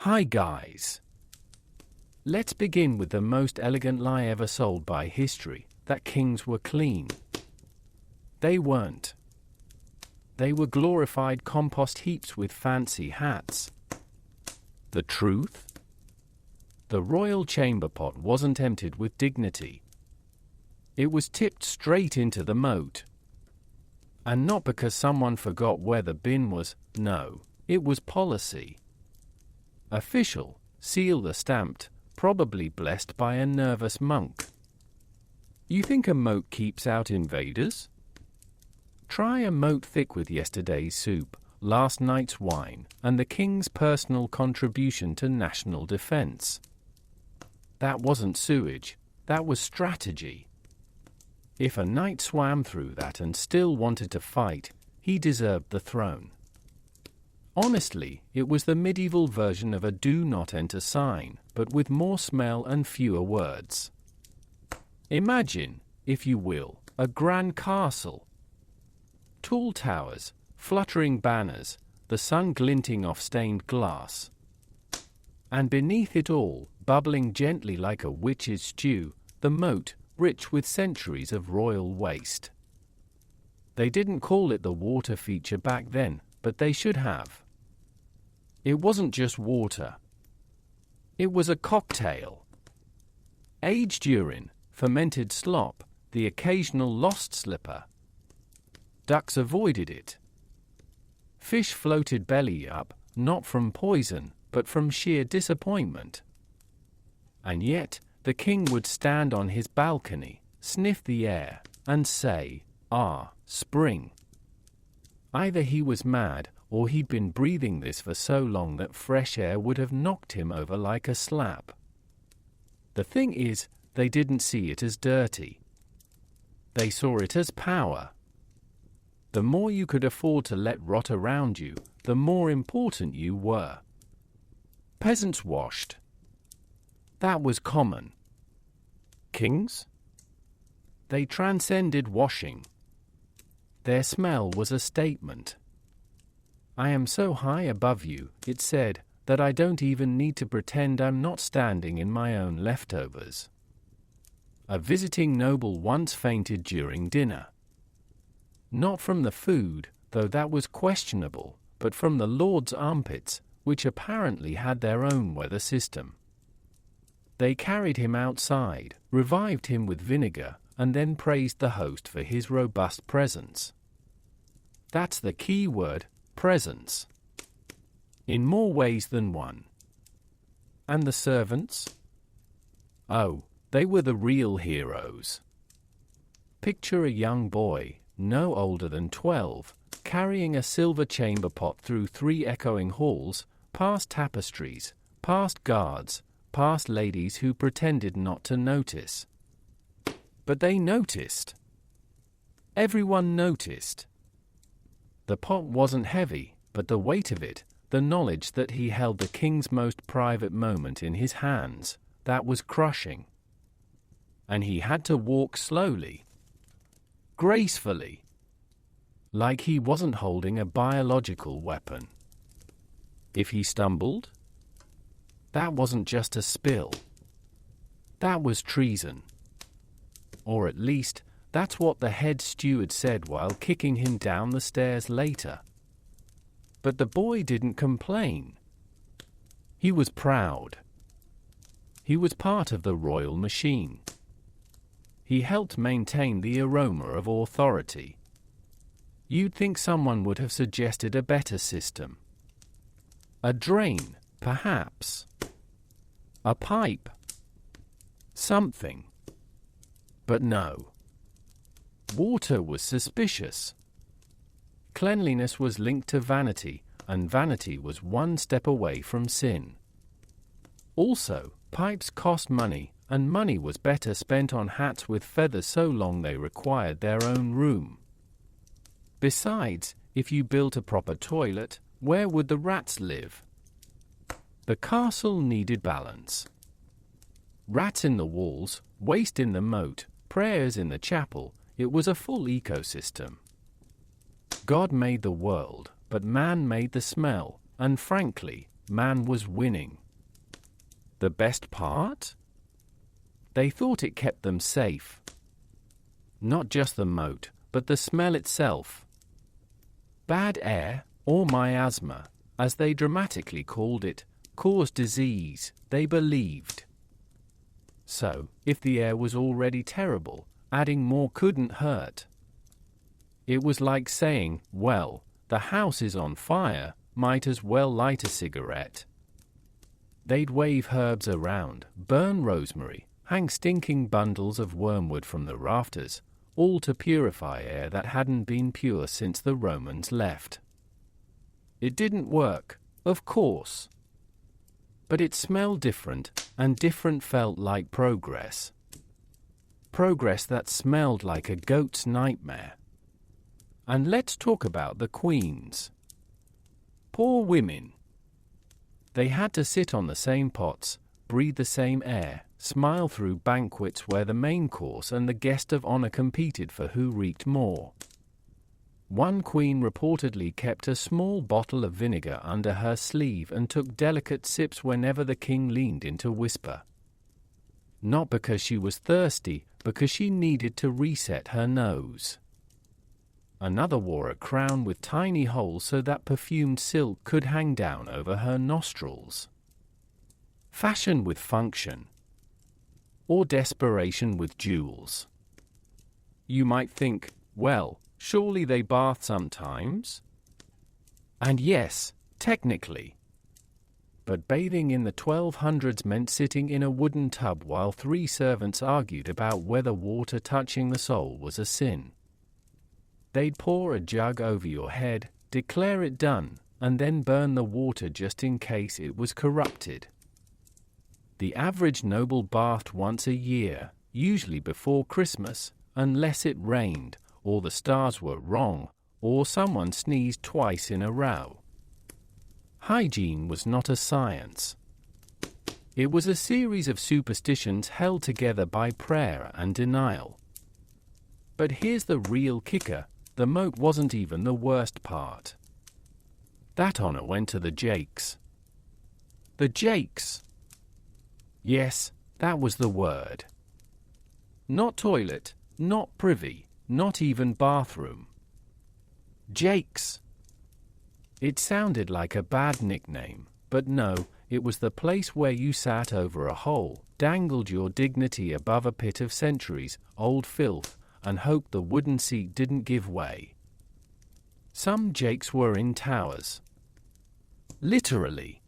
Hi guys! Let's begin with the most elegant lie ever sold by history, that kings were clean. They weren't. They were glorified compost heaps with fancy hats. The truth? The royal chamber pot wasn't emptied with dignity. It was tipped straight into the moat. And not because someone forgot where the bin was, no, it was policy. Official, sealed, stamped, probably blessed by a nervous monk. You think a moat keeps out invaders? Try a moat thick with yesterday's soup, last night's wine, and the king's personal contribution to national defense. That wasn't sewage, that was strategy. If a knight swam through that and still wanted to fight, he deserved the throne. Honestly, it was the medieval version of a do not enter sign, but with more smell and fewer words. Imagine, if you will, a grand castle. Tall towers, fluttering banners, the sun glinting off stained glass. And beneath it all, bubbling gently like a witch's stew, the moat, rich with centuries of royal waste. They didn't call it the water feature back then, but they should have. It wasn't just water. It was a cocktail. Aged urine, fermented slop, the occasional lost slipper. Ducks avoided it. Fish floated belly up, not from poison, but from sheer disappointment. And yet, the king would stand on his balcony, sniff the air, and say, "Ah, spring." Either he was mad, or he'd been breathing this for so long that fresh air would have knocked him over like a slap. The thing is, they didn't see it as dirty. They saw it as power. The more you could afford to let rot around you, the more important you were. Peasants washed. That was common. Kings? They transcended washing. Their smell was a statement. I am so high above you, it said, that I don't even need to pretend I'm not standing in my own leftovers. A visiting noble once fainted during dinner. Not from the food, though that was questionable, but from the Lord's armpits, which apparently had their own weather system. They carried him outside, revived him with vinegar, and then praised the host for his robust presence. That's the key word, presence. In more ways than one. And the servants? Oh, they were the real heroes. Picture a young boy, no older than 12, carrying a silver chamber pot through 3 echoing halls, past tapestries, past guards, past ladies who pretended not to notice. But they noticed. Everyone noticed. The pot wasn't heavy, but the weight of it, the knowledge that he held the king's most private moment in his hands, that was crushing. And he had to walk slowly, gracefully, like he wasn't holding a biological weapon. If he stumbled, that wasn't just a spill. That was treason. Or at least, that's what the head steward said while kicking him down the stairs later. But the boy didn't complain. He was proud. He was part of the royal machine. He helped maintain the aroma of authority. You'd think someone would have suggested a better system. A drain, perhaps. A pipe. Something. But no. Water was suspicious. Cleanliness was linked to vanity, and vanity was one step away from sin. Also, pipes cost money, and money was better spent on hats with feathers so long they required their own room. Besides, if you built a proper toilet, where would the rats live? The castle needed balance. Rats in the walls, waste in the moat, prayers in the chapel, it was a full ecosystem. God made the world, but man made the smell, and frankly, man was winning. The best part? They thought it kept them safe. Not just the moat, but the smell itself. Bad air, or miasma, as they dramatically called it, caused disease, they believed. So, if the air was already terrible, adding more couldn't hurt. It was like saying, well, the house is on fire, might as well light a cigarette. They'd wave herbs around, burn rosemary, hang stinking bundles of wormwood from the rafters, all to purify air that hadn't been pure since the Romans left. It didn't work, of course. But it smelled different, and different felt like progress. Progress that smelled like a goat's nightmare. And let's talk about the queens. Poor women. They had to sit on the same pots, breathe the same air, smile through banquets where the main course and the guest of honor competed for who reeked more. One queen reportedly kept a small bottle of vinegar under her sleeve and took delicate sips whenever the king leaned in to whisper. Not because she was thirsty, because she needed to reset her nose. Another wore a crown with tiny holes so that perfumed silk could hang down over her nostrils. Fashion with function. Or desperation with jewels. You might think, well, surely they bath sometimes? And yes, technically. But bathing in the 1200s meant sitting in a wooden tub while 3 servants argued about whether water touching the soul was a sin. They'd pour a jug over your head, declare it done, and then burn the water just in case it was corrupted. The average noble bathed once a year, usually before Christmas, unless it rained, or the stars were wrong, or someone sneezed twice in a row. Hygiene was not a science. It was a series of superstitions held together by prayer and denial. But here's the real kicker. The moat wasn't even the worst part. That honor went to the Jakes. The Jakes! Yes, that was the word. Not toilet, not privy, not even bathroom. Jakes! It sounded like a bad nickname, but no, it was the place where you sat over a hole, dangled your dignity above a pit of centuries-old filth, and hoped the wooden seat didn't give way. Some Jakes were in towers. Literally.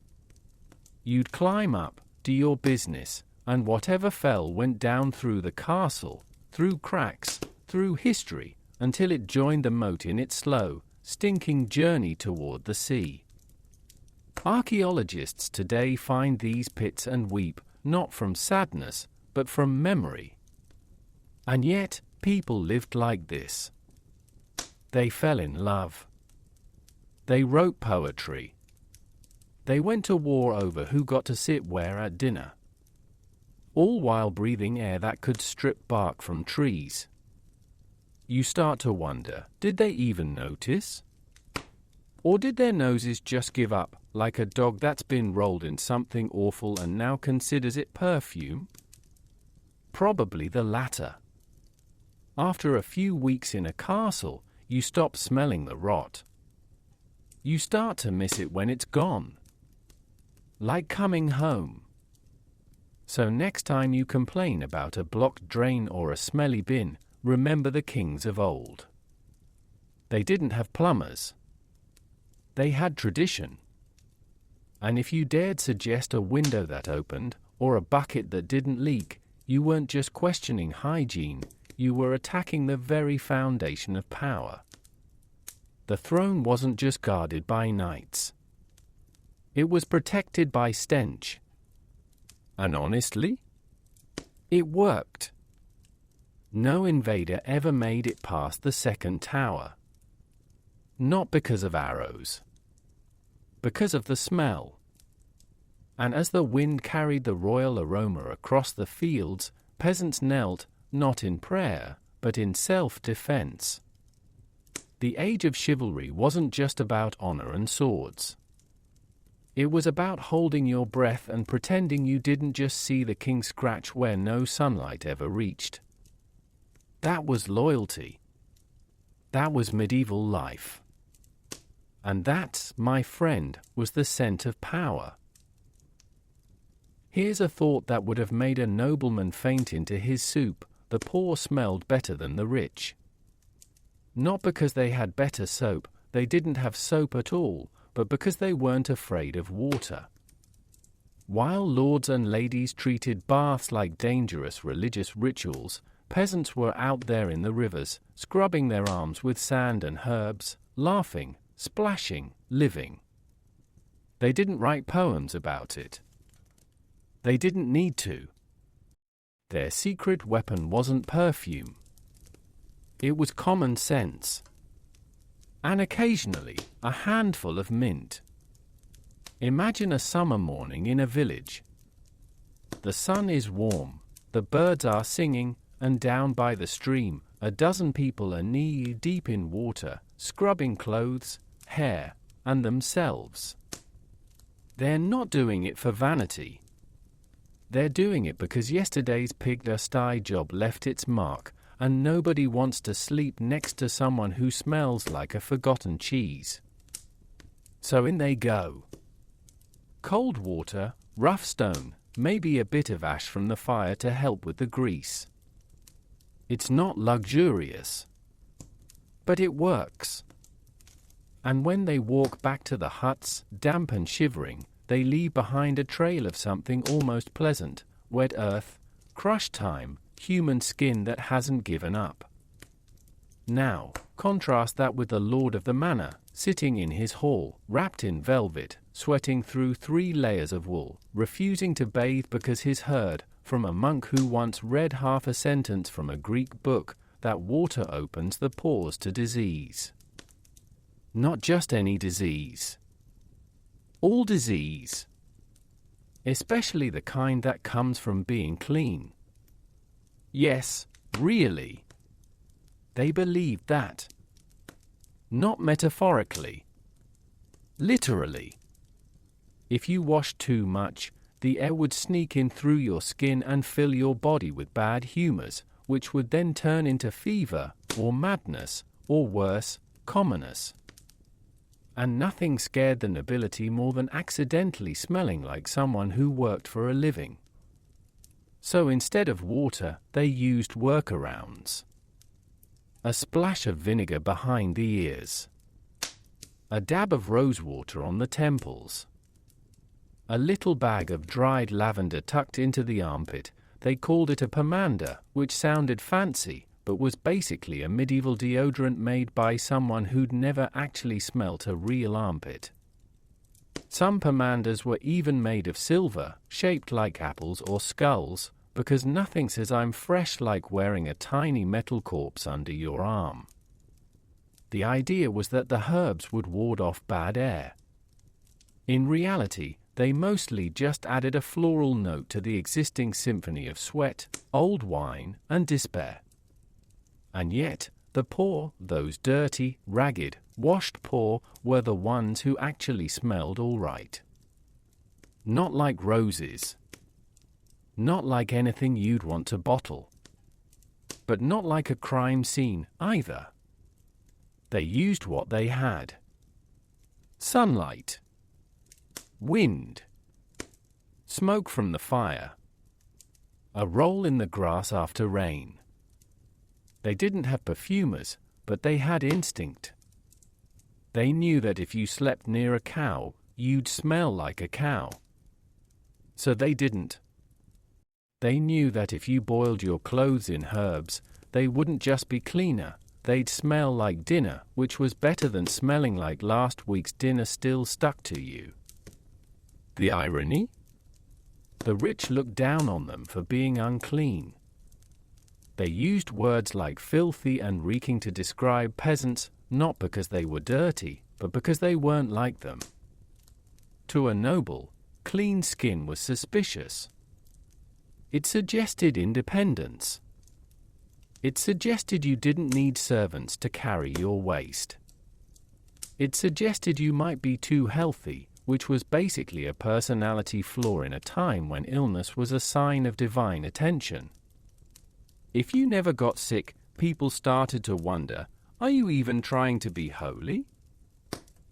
You'd climb up, do your business, and whatever fell went down through the castle, through cracks, through history, until it joined the moat in its slow, stinking journey toward the sea. Archaeologists today find these pits and weep, not from sadness, but from memory. And yet, people lived like this. They fell in love. They wrote poetry. They went to war over who got to sit where at dinner. All while breathing air that could strip bark from trees. You start to wonder, did they even notice? Or did their noses just give up, like a dog that's been rolled in something awful and now considers it perfume? Probably the latter. After a few weeks in a castle, you stop smelling the rot. You start to miss it when it's gone. Like coming home. So next time you complain about a blocked drain or a smelly bin, remember the kings of old. They didn't have plumbers. They had tradition. And if you dared suggest a window that opened, or a bucket that didn't leak, you weren't just questioning hygiene, you were attacking the very foundation of power. The throne wasn't just guarded by knights. It was protected by stench. And honestly, it worked. No invader ever made it past the second tower. Not because of arrows. Because of the smell. And as the wind carried the royal aroma across the fields, peasants knelt, not in prayer, but in self-defense. The age of chivalry wasn't just about honor and swords. It was about holding your breath and pretending you didn't just see the king scratch where no sunlight ever reached. That was loyalty. That was medieval life. And that, my friend, was the scent of power. Here's a thought that would have made a nobleman faint into his soup: the poor smelled better than the rich. Not because they had better soap, they didn't have soap at all, but because they weren't afraid of water. While lords and ladies treated baths like dangerous religious rituals, peasants were out there in the rivers, scrubbing their arms with sand and herbs, laughing, splashing, living. They didn't write poems about it. They didn't need to. Their secret weapon wasn't perfume. It was common sense. And occasionally, a handful of mint. Imagine a summer morning in a village. The sun is warm, the birds are singing, and down by the stream, a dozen people are knee-deep in water, scrubbing clothes, hair, and themselves. They're not doing it for vanity. They're doing it because yesterday's pig dusty job left its mark, and nobody wants to sleep next to someone who smells like a forgotten cheese. So in they go. Cold water, rough stone, maybe a bit of ash from the fire to help with the grease. It's not luxurious, but it works. And when they walk back to the huts, damp and shivering, they leave behind a trail of something almost pleasant: wet earth, crushed thyme, human skin that hasn't given up. Now, contrast that with the lord of the manor, sitting in his hall, wrapped in velvet, sweating through 3 layers of wool, refusing to bathe because he's heard, from a monk who once read half a sentence from a Greek book, that water opens the pores to disease. Not just any disease. All disease. Especially the kind that comes from being clean. Yes, really. They believed that. Not metaphorically. Literally. If you washed too much, the air would sneak in through your skin and fill your body with bad humors, which would then turn into fever, or madness, or worse, commoners. And nothing scared the nobility more than accidentally smelling like someone who worked for a living. So instead of water, they used workarounds. A splash of vinegar behind the ears. A dab of rosewater on the temples. A little bag of dried lavender tucked into the armpit. They called it a pomander, which sounded fancy, but was basically a medieval deodorant made by someone who'd never actually smelt a real armpit. Some pomanders were even made of silver, shaped like apples or skulls, because nothing says I'm fresh like wearing a tiny metal corpse under your arm. The idea was that the herbs would ward off bad air. In reality, they mostly just added a floral note to the existing symphony of sweat, old wine, and despair. And yet, the poor, those dirty, ragged, washed poor, were the ones who actually smelled all right. Not like roses. Not like anything you'd want to bottle. But not like a crime scene, either. They used what they had. Sunlight. Wind. Smoke from the fire. A roll in the grass after rain. They didn't have perfumers, but they had instinct. They knew that if you slept near a cow, you'd smell like a cow. So they didn't. They knew that if you boiled your clothes in herbs, they wouldn't just be cleaner, they'd smell like dinner, which was better than smelling like last week's dinner still stuck to you. The irony? The rich looked down on them for being unclean. They used words like filthy and reeking to describe peasants, not because they were dirty, but because they weren't like them. To a noble, clean skin was suspicious. It suggested independence. It suggested you didn't need servants to carry your waste. It suggested you might be too healthy, which was basically a personality flaw in a time when illness was a sign of divine attention. If you never got sick, people started to wonder, are you even trying to be holy?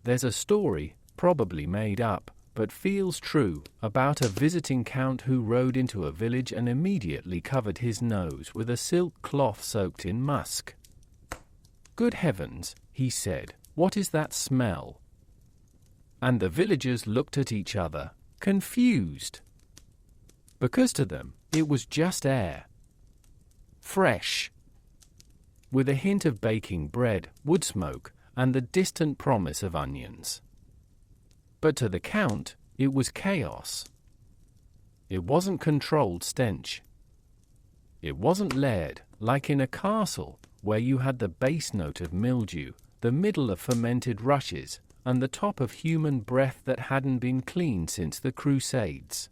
There's a story, probably made up, but feels true, about a visiting count who rode into a village and immediately covered his nose with a silk cloth soaked in musk. "Good heavens," he said, "what is that smell?" And the villagers looked at each other, confused. Because to them, it was just air. Fresh. With a hint of baking bread, wood smoke, and the distant promise of onions. But to the Count, it was chaos. It wasn't controlled stench. It wasn't layered, like in a castle, where you had the base note of mildew, the middle of fermented rushes, and the top of human breath that hadn't been cleaned since the Crusades.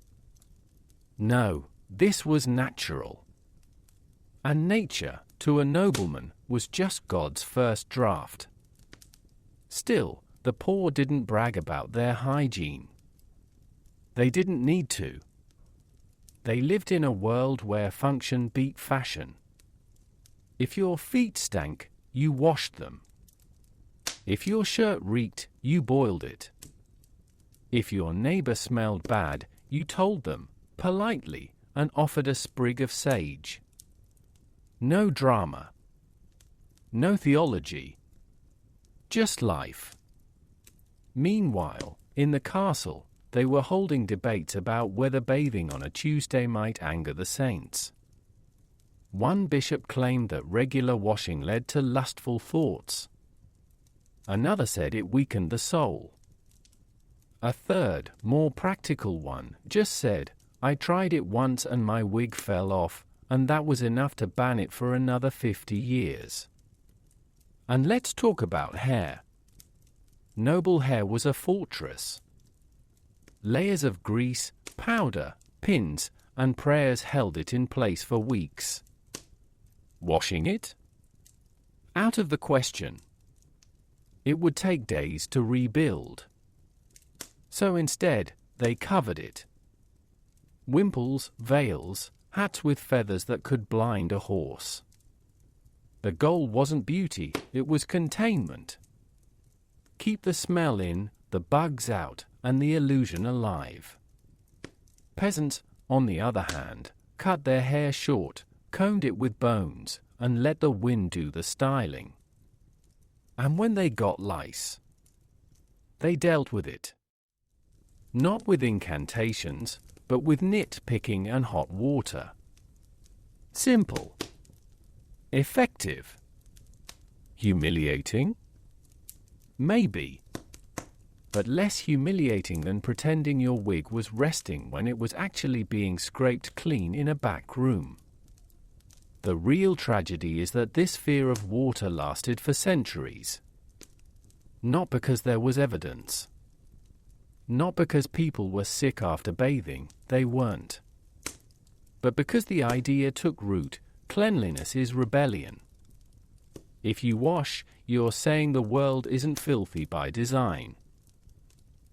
No, this was natural. And nature, to a nobleman, was just God's first draft. Still, the poor didn't brag about their hygiene. They didn't need to. They lived in a world where function beat fashion. If your feet stank, you washed them. If your shirt reeked, you boiled it. If your neighbor smelled bad, you told them, politely, and offered a sprig of sage. No drama. No theology. Just life. Meanwhile, in the castle, they were holding debates about whether bathing on a Tuesday might anger the saints. One bishop claimed that regular washing led to lustful thoughts. Another said it weakened the soul. A third, more practical one, just said, "I tried it once and my wig fell off, and that was enough to ban it for another 50 years. And let's talk about hair. Noble hair was a fortress. Layers of grease, powder, pins, and prayers held it in place for weeks. Washing it? Out of the question. It would take days to rebuild. So instead, they covered it. Wimples, veils, hats with feathers that could blind a horse. The goal wasn't beauty, it was containment. Keep the smell in, the bugs out, and the illusion alive. Peasants, on the other hand, cut their hair short, combed it with bones, and let the wind do the styling. And when they got lice, they dealt with it. Not with incantations, but with nit-picking and hot water. Simple. Effective. Humiliating? Maybe. But less humiliating than pretending your wig was resting when it was actually being scraped clean in a back room. The real tragedy is that this fear of water lasted for centuries. Not because there was evidence. Not because people were sick after bathing, they weren't. But because the idea took root, cleanliness is rebellion. If you wash, you're saying the world isn't filthy by design.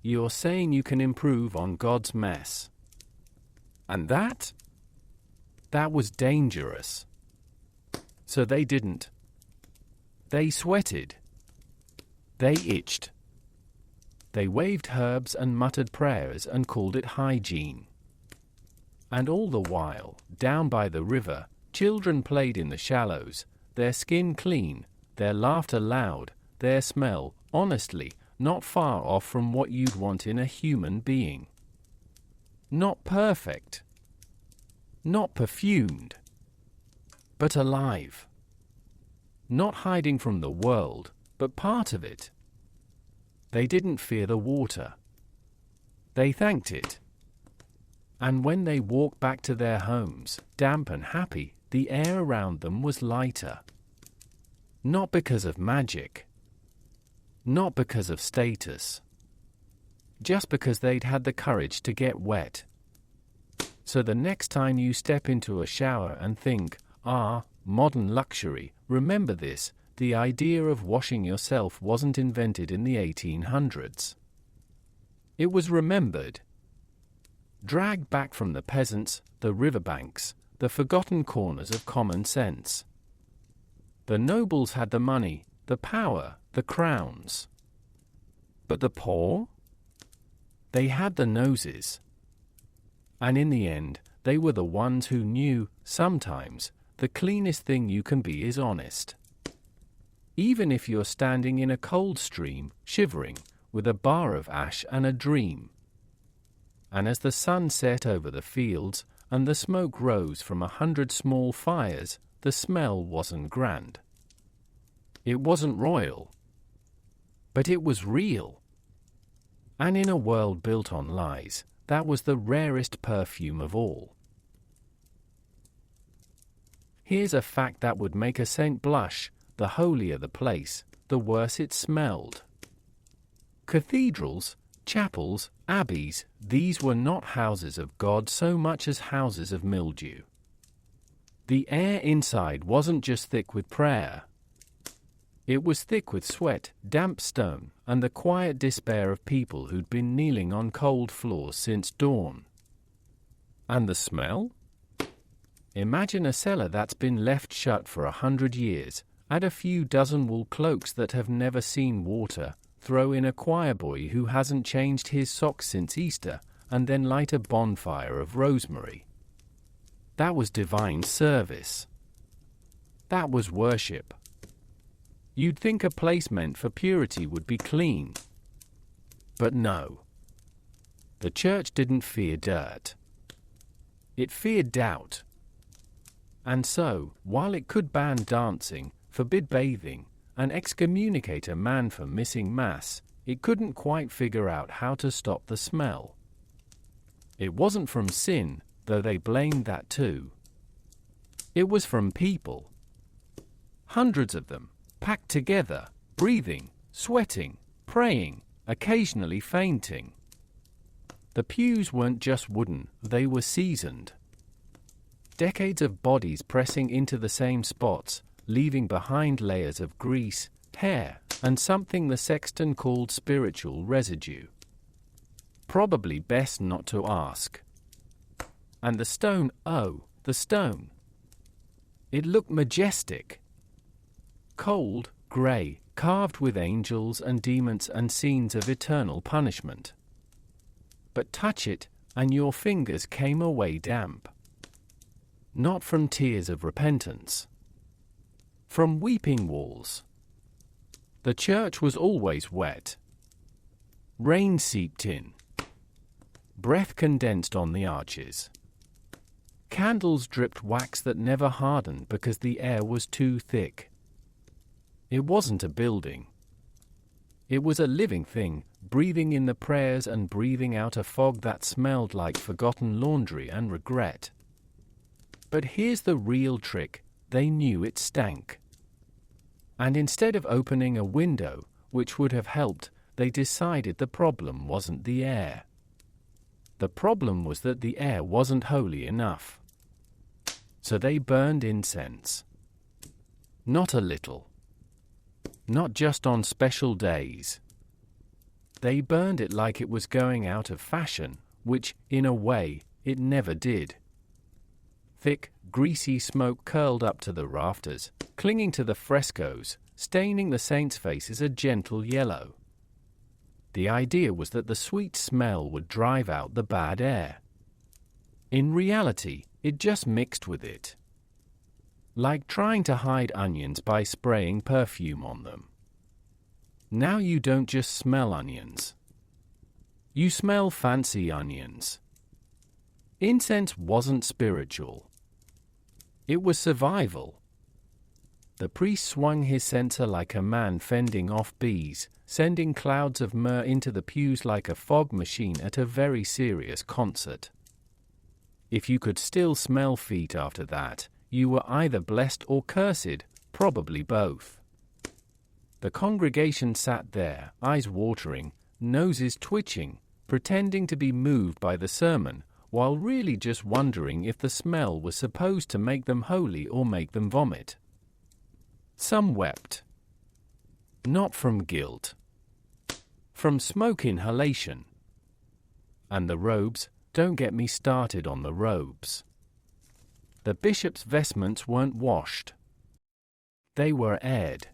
You're saying you can improve on God's mess. And that was dangerous. So they didn't. They sweated. They itched. They waved herbs and muttered prayers and called it hygiene. And all the while, down by the river, children played in the shallows, their skin clean, their laughter loud, their smell, honestly, not far off from what you'd want in a human being. Not perfect. Not perfumed. But alive. Not hiding from the world, but part of it. They didn't fear the water. They thanked it. And when they walked back to their homes, damp and happy, the air around them was lighter. Not because of magic. Not because of status. Just because they'd had the courage to get wet. So the next time you step into a shower and think, modern luxury, remember this, the idea of washing yourself wasn't invented in the 1800s. It was remembered. Dragged back from the peasants, the riverbanks, the forgotten corners of common sense. The nobles had the money, the power, the crowns. But the poor? They had the noses. And in the end, they were the ones who knew, sometimes, the cleanest thing you can be is honest. Even if you're standing in a cold stream, shivering, with a bar of ash and a dream. And as the sun set over the fields, and the smoke rose from 100 small fires, the smell wasn't grand. It wasn't royal. But it was real. And in a world built on lies, that was the rarest perfume of all. Here's a fact that would make a saint blush: the holier the place, the worse it smelled. Cathedrals, chapels, abbeys, these were not houses of God so much as houses of mildew. The air inside wasn't just thick with prayer. It was thick with sweat, damp stone, and the quiet despair of people who'd been kneeling on cold floors since dawn. And the smell? Imagine a cellar that's been left shut for 100 years, add a few dozen wool cloaks that have never seen water, throw in a choir boy who hasn't changed his socks since Easter, and then light a bonfire of rosemary. That was divine service. That was worship. You'd think a place meant for purity would be clean. But no. The church didn't fear dirt. It feared doubt. And so, while it could ban dancing, forbid bathing, and excommunicate a man for missing Mass, it couldn't quite figure out how to stop the smell. It wasn't from sin, though they blamed that too. It was from people. Hundreds of them, packed together, breathing, sweating, praying, occasionally fainting. The pews weren't just wooden, they were seasoned. Decades of bodies pressing into the same spots, leaving behind layers of grease, hair, and something the sexton called spiritual residue. Probably best not to ask. And the stone, oh, the stone. It looked majestic. Cold, grey, carved with angels and demons and scenes of eternal punishment. But touch it, and your fingers came away damp. Not from tears of repentance. From weeping walls. The church was always wet. Rain seeped in. Breath condensed on the arches. Candles dripped wax that never hardened because the air was too thick. It wasn't a building. It was a living thing, breathing in the prayers and breathing out a fog that smelled like forgotten laundry and regret. But here's the real trick: they knew it stank. And instead of opening a window, which would have helped, they decided the problem wasn't the air. The problem was that the air wasn't holy enough. So they burned incense. Not a little. Not just on special days. They burned it like it was going out of fashion, which, in a way, it never did. Thick, greasy smoke curled up to the rafters, clinging to the frescoes, staining the saints' faces a gentle yellow. The idea was that the sweet smell would drive out the bad air. In reality, it just mixed with it. Like trying to hide onions by spraying perfume on them. Now you don't just smell onions. You smell fancy onions. Incense wasn't spiritual. It was survival. The priest swung his censer like a man fending off bees, sending clouds of myrrh into the pews like a fog machine at a very serious concert. If you could still smell feet after that, you were either blessed or cursed, probably both. The congregation sat there, eyes watering, noses twitching, pretending to be moved by the sermon, while really just wondering if the smell was supposed to make them holy or make them vomit. Some wept. Not from guilt. From smoke inhalation. And the robes, don't get me started on the robes. The bishop's vestments weren't washed. They were aired,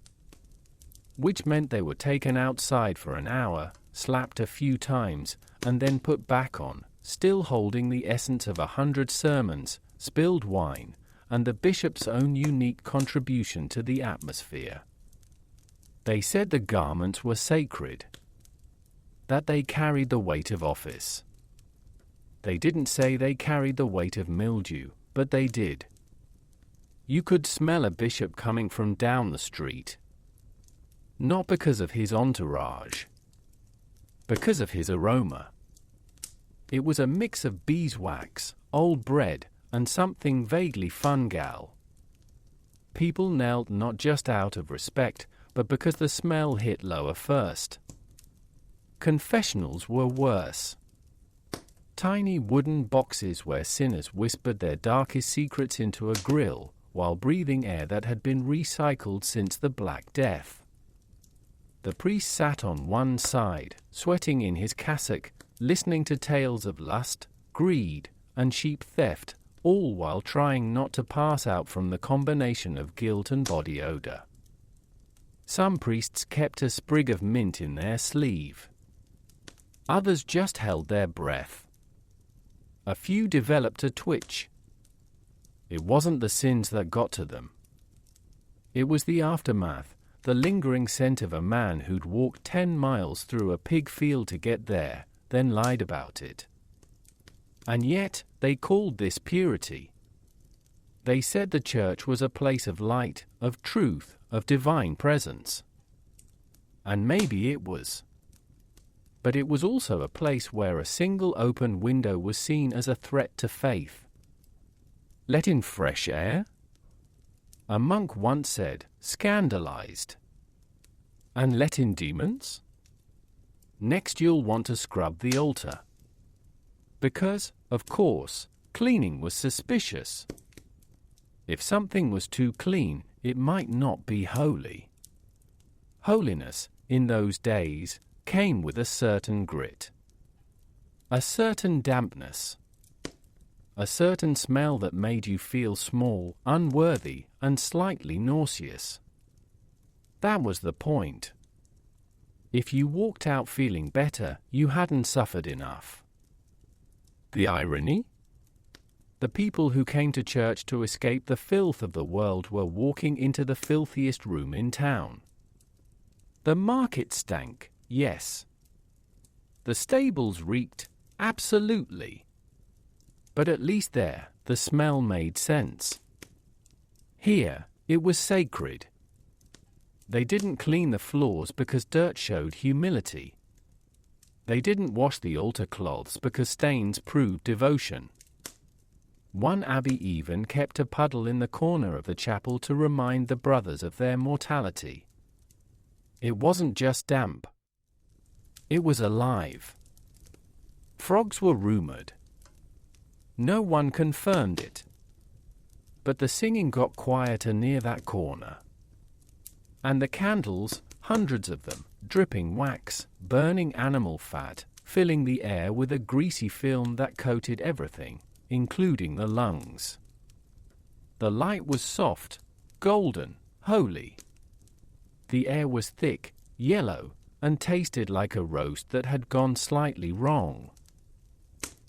which meant they were taken outside for an hour, slapped a few times, and then put back on, still holding the essence of 100 sermons, spilled wine, and the bishop's own unique contribution to the atmosphere. They said the garments were sacred, that they carried the weight of office. They didn't say they carried the weight of mildew, but they did. You could smell a bishop coming from down the street. Not because of his entourage, because of his aroma. It was a mix of beeswax, old bread, and something vaguely fungal. People knelt not just out of respect, but because the smell hit lower first. Confessionals were worse. Tiny wooden boxes where sinners whispered their darkest secrets into a grill while breathing air that had been recycled since the Black Death. The priest sat on one side, sweating in his cassock, listening to tales of lust, greed, and sheep theft, all while trying not to pass out from the combination of guilt and body odor. Some priests kept a sprig of mint in their sleeve. Others just held their breath. A few developed a twitch. It wasn't the sins that got to them. It was the aftermath, the lingering scent of a man who'd walked 10 miles through a pig field to get there, then lied about it. And yet, they called this purity. They said the church was a place of light, of truth, of divine presence. And maybe it was. But it was also a place where a single open window was seen as a threat to faith. Let in fresh air? A monk once said, scandalized. And let in demons? Next you'll want to scrub the altar. Because, of course, cleaning was suspicious. If something was too clean, it might not be holy. Holiness, in those days, came with a certain grit. A certain dampness. A certain smell that made you feel small, unworthy, and slightly nauseous. That was the point. If you walked out feeling better, you hadn't suffered enough. The irony? The people who came to church to escape the filth of the world were walking into the filthiest room in town. The market stank, yes. The stables reeked, absolutely. But at least there, the smell made sense. Here, it was sacred. They didn't clean the floors because dirt showed humility. They didn't wash the altar cloths because stains proved devotion. One abbey even kept a puddle in the corner of the chapel to remind the brothers of their mortality. It wasn't just damp. It was alive. Frogs were rumored. No one confirmed it. But the singing got quieter near that corner. And the candles, hundreds of them, dripping wax, burning animal fat, filling the air with a greasy film that coated everything, including the lungs. The light was soft, golden, holy. The air was thick, yellow, and tasted like a roast that had gone slightly wrong.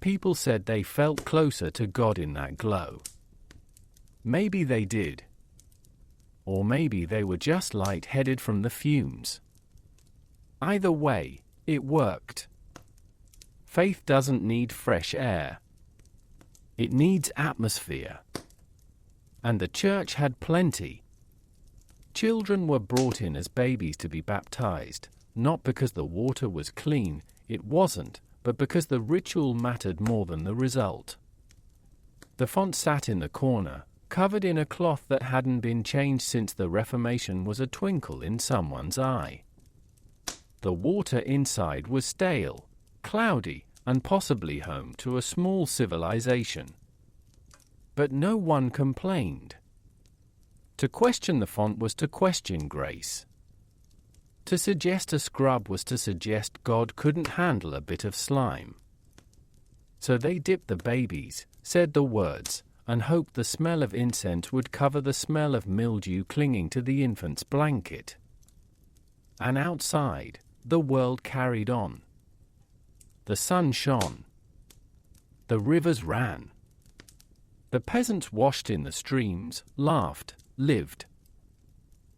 People said they felt closer to God in that glow. Maybe they did. Or maybe they were just light-headed from the fumes. Either way, it worked. Faith doesn't need fresh air. It needs atmosphere. And the church had plenty. Children were brought in as babies to be baptized, not because the water was clean, it wasn't, but because the ritual mattered more than the result. The font sat in the corner, covered in a cloth that hadn't been changed since the Reformation, was a twinkle in someone's eye. The water inside was stale, cloudy, and possibly home to a small civilization. But no one complained. To question the font was to question grace. To suggest a scrub was to suggest God couldn't handle a bit of slime. So they dipped the babies, said the words, and hoped the smell of incense would cover the smell of mildew clinging to the infant's blanket. And outside, the world carried on. The sun shone. The rivers ran. The peasants washed in the streams, laughed, lived.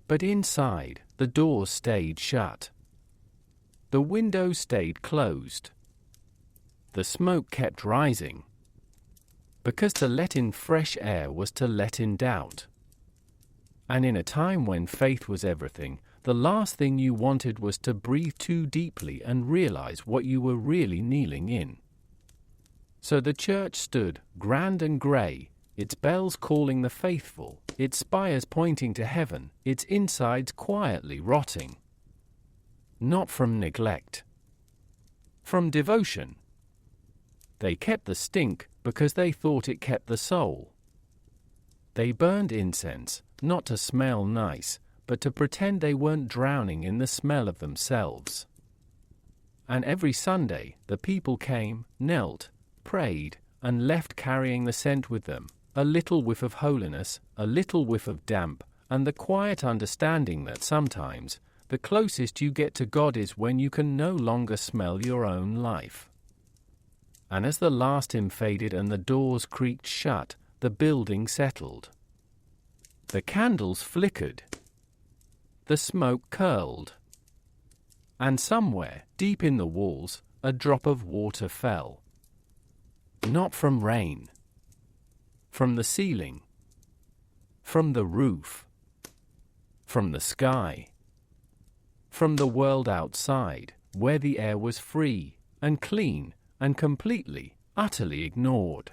But inside, the doors stayed shut. The windows stayed closed. The smoke kept rising. Because to let in fresh air was to let in doubt. And in a time when faith was everything, the last thing you wanted was to breathe too deeply and realize what you were really kneeling in. So the church stood, grand and grey, its bells calling the faithful, its spires pointing to heaven, its insides quietly rotting. Not from neglect. From devotion. They kept the stink because they thought it kept the soul. They burned incense, not to smell nice, but to pretend they weren't drowning in the smell of themselves. And every Sunday, the people came, knelt, prayed, and left carrying the scent with them, a little whiff of holiness, a little whiff of damp, and the quiet understanding that sometimes, the closest you get to God is when you can no longer smell your own life. And as the last hymn faded and the doors creaked shut, the building settled. The candles flickered. The smoke curled. And somewhere, deep in the walls, a drop of water fell. Not from rain. From the ceiling. From the roof. From the sky. From the world outside, where the air was free and clean and completely, utterly ignored.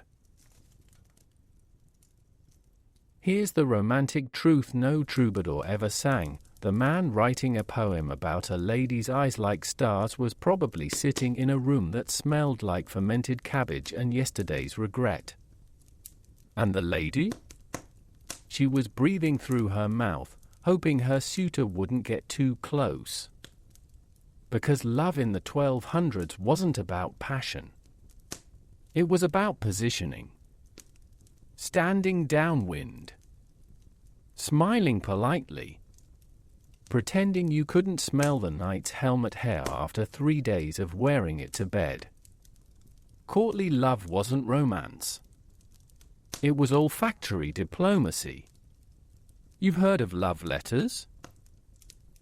Here's the romantic truth no troubadour ever sang. The man writing a poem about a lady's eyes like stars was probably sitting in a room that smelled like fermented cabbage and yesterday's regret. And the lady? She was breathing through her mouth, hoping her suitor wouldn't get too close. Because love in the 1200s wasn't about passion. It was about positioning. Standing downwind. Smiling politely. Pretending you couldn't smell the knight's helmet hair after 3 days of wearing it to bed. Courtly love wasn't romance. It was olfactory diplomacy. You've heard of love letters?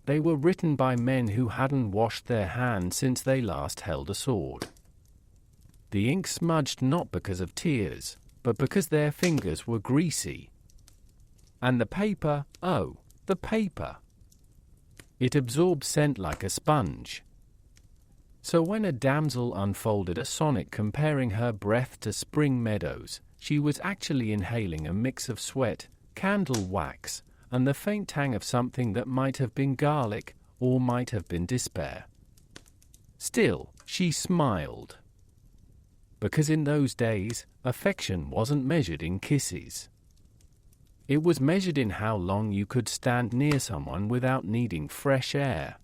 They were written by men who hadn't washed their hands since they last held a sword. The ink smudged not because of tears, but because their fingers were greasy. And the paper, oh, the paper. It absorbed scent like a sponge. So when a damsel unfolded a sonnet comparing her breath to spring meadows, she was actually inhaling a mix of sweat, candle wax, and the faint tang of something that might have been garlic, or might have been despair. Still, she smiled. Because in those days, affection wasn't measured in kisses. It was measured in how long you could stand near someone without needing fresh air.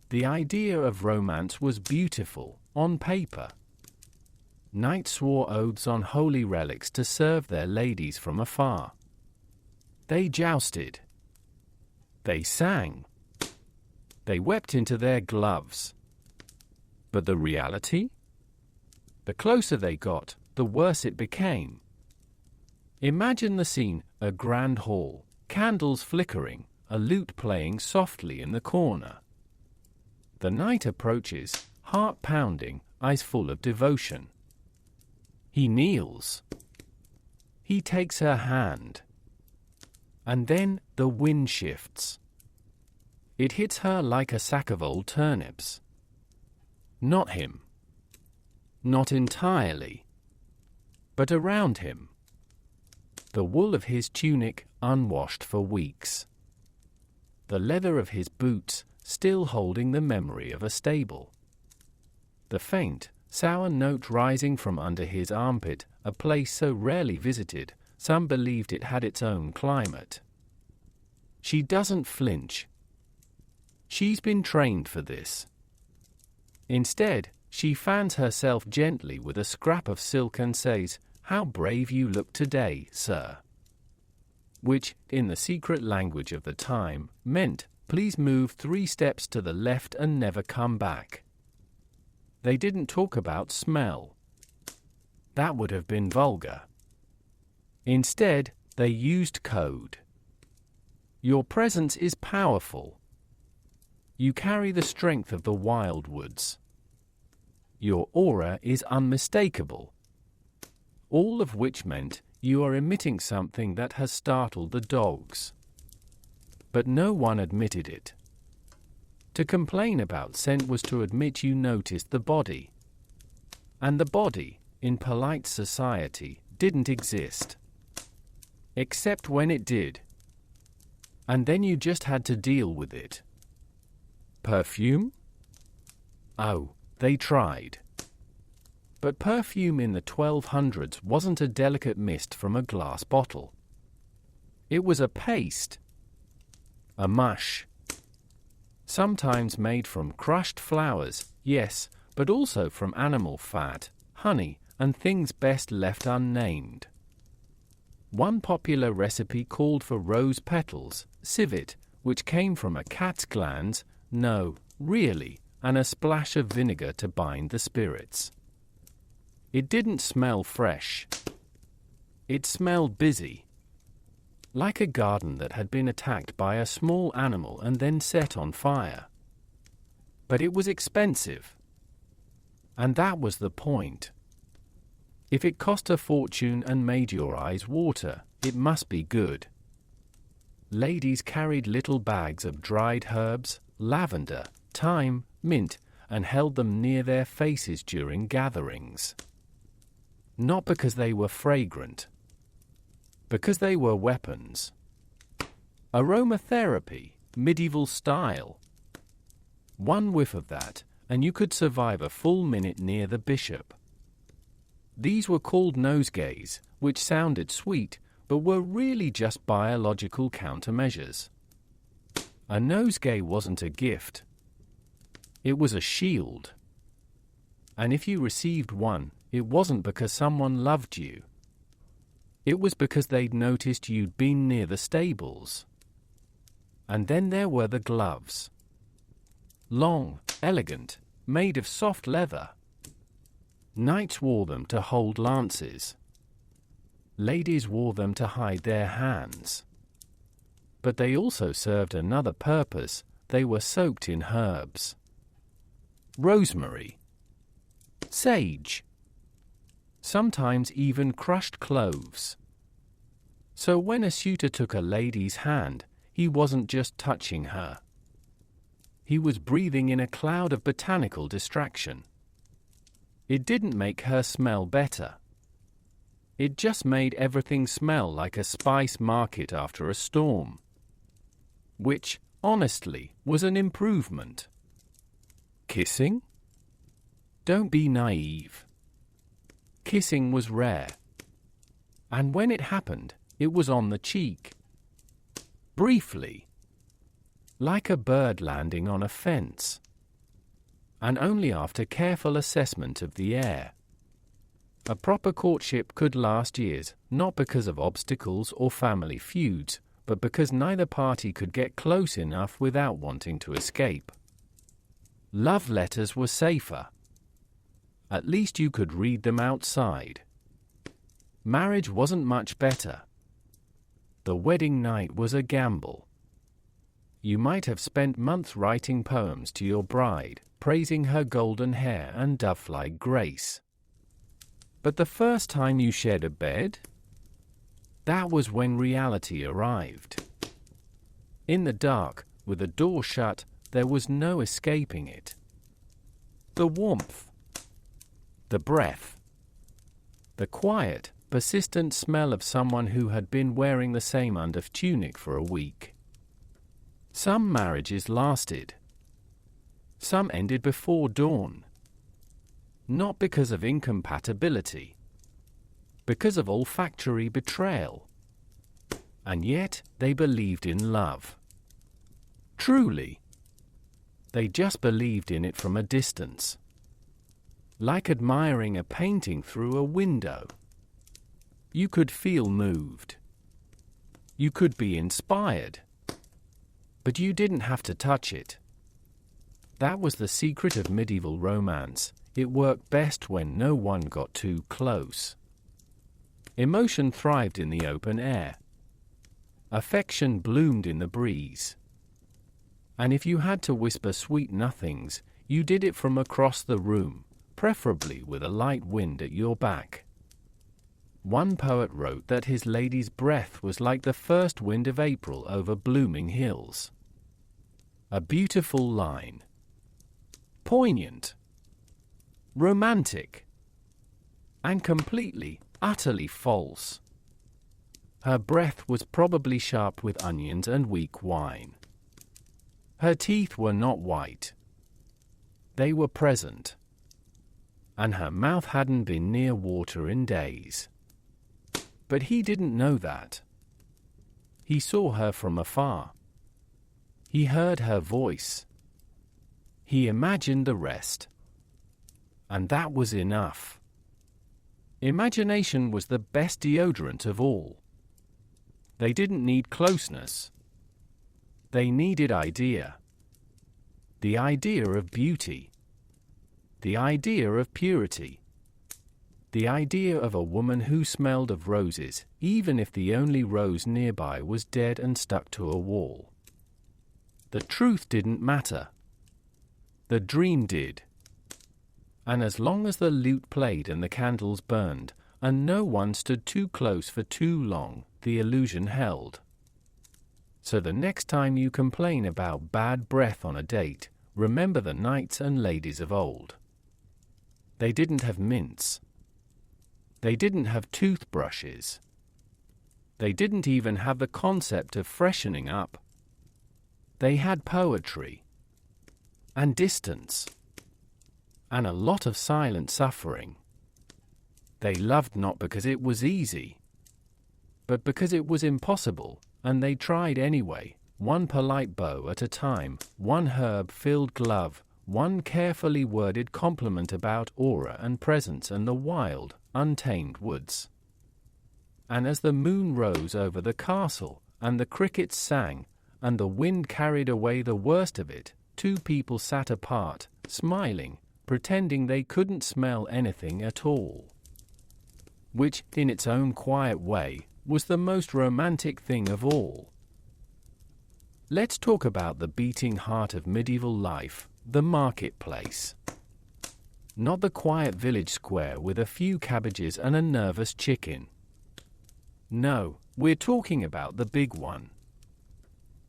The idea of romance was beautiful, on paper. Knights swore oaths on holy relics to serve their ladies from afar. They jousted. They sang. They wept into their gloves. But the reality? The closer they got, the worse it became. Imagine the scene, a grand hall, candles flickering, a lute playing softly in the corner. The knight approaches, heart pounding, eyes full of devotion. He kneels. He takes her hand. And then the wind shifts. It hits her like a sack of old turnips. Not him. Not entirely. But around him. The wool of his tunic, unwashed for weeks. The leather of his boots, still holding the memory of a stable. The faint, sour note rising from under his armpit, a place so rarely visited, some believed it had its own climate. She doesn't flinch. She's been trained for this. Instead, she fans herself gently with a scrap of silk and says, "How brave you look today, sir." Which, in the secret language of the time, meant, "Please move 3 steps to the left and never come back." They didn't talk about smell. That would have been vulgar. Instead, they used code. Your presence is powerful. You carry the strength of the wildwoods. Your aura is unmistakable. All of which meant you are emitting something that has startled the dogs. But no one admitted it. To complain about scent was to admit you noticed the body. And the body, in polite society, didn't exist. Except when it did. And then you just had to deal with it. Perfume? Oh, they tried. But perfume in the 1200s wasn't a delicate mist from a glass bottle. It was a paste. A mush. Sometimes made from crushed flowers, yes, but also from animal fat, honey, and things best left unnamed. One popular recipe called for rose petals, civet, which came from a cat's glands, no, really, and a splash of vinegar to bind the spirits. It didn't smell fresh. It smelled busy. Like a garden that had been attacked by a small animal and then set on fire. But it was expensive. And that was the point. If it cost a fortune and made your eyes water, it must be good. Ladies carried little bags of dried herbs, lavender, thyme, mint, and held them near their faces during gatherings. Not because they were fragrant. Because they were weapons. Aromatherapy, medieval style. One whiff of that, and you could survive a full minute near the bishop. These were called nosegays, which sounded sweet, but were really just biological countermeasures. A nosegay wasn't a gift. It was a shield. And if you received one, it wasn't because someone loved you. It was because they'd noticed you'd been near the stables. And then there were the gloves. Long, elegant, made of soft leather. Knights wore them to hold lances. Ladies wore them to hide their hands. But they also served another purpose. They were soaked in herbs. Rosemary. Sage. Sometimes even crushed cloves. So when a suitor took a lady's hand, he wasn't just touching her. He was breathing in a cloud of botanical distraction. It didn't make her smell better. It just made everything smell like a spice market after a storm. Which, honestly, was an improvement. Kissing? Don't be naive. Kissing was rare. And when it happened, it was on the cheek. Briefly. Like a bird landing on a fence. And only after careful assessment of the air. A proper courtship could last years, not because of obstacles or family feuds, but because neither party could get close enough without wanting to escape. Love letters were safer. At least you could read them outside. Marriage wasn't much better. The wedding night was a gamble. You might have spent months writing poems to your bride, praising her golden hair and dove-like grace. But the first time you shared a bed? That was when reality arrived. In the dark, with the door shut, there was no escaping it. The warmth. The breath. The quiet, persistent smell of someone who had been wearing the same undertunic for a week. Some marriages lasted. Some ended before dawn. Not because of incompatibility. Because of olfactory betrayal. And yet, they believed in love. Truly. They just believed in it from a distance. like admiring a painting through a window. You could feel moved. You could be inspired. But you didn't have to touch it. That was the secret of medieval romance. It worked best when no one got too close. Emotion thrived in the open air. Affection bloomed in the breeze. And if you had to whisper sweet nothings, you did it from across the room, preferably with a light wind at your back. One poet wrote that his lady's breath was like the first wind of April over blooming hills. A beautiful line. Poignant. Romantic. And completely, utterly false. Her breath was probably sharp with onions and weak wine. Her teeth were not white. They were present. And her mouth hadn't been near water in days. But he didn't know that. He saw her from afar. He heard her voice. He imagined the rest. And that was enough. Imagination was the best deodorant of all. They didn't need closeness. They needed idea. The idea of beauty. The idea of purity. The idea of a woman who smelled of roses, even if the only rose nearby was dead and stuck to a wall. The truth didn't matter. The dream did. And as long as the lute played and the candles burned, and no one stood too close for too long, the illusion held. So the next time you complain about bad breath on a date, remember the knights and ladies of old. They didn't have mints. They didn't have toothbrushes. They didn't even have the concept of freshening up. They had poetry. And distance. And a lot of silent suffering. They loved not because it was easy, but because it was impossible, and they tried anyway, one polite bow at a time, one herb-filled glove, one carefully worded compliment about aura and presence and the wild, untamed woods. And as the moon rose over the castle, and the crickets sang, and the wind carried away the worst of it, two people sat apart, smiling, pretending they couldn't smell anything at all. Which, in its own quiet way, was the most romantic thing of all. Let's talk about the beating heart of medieval life, the marketplace. Not the quiet village square with a few cabbages and a nervous chicken. No, we're talking about the big one.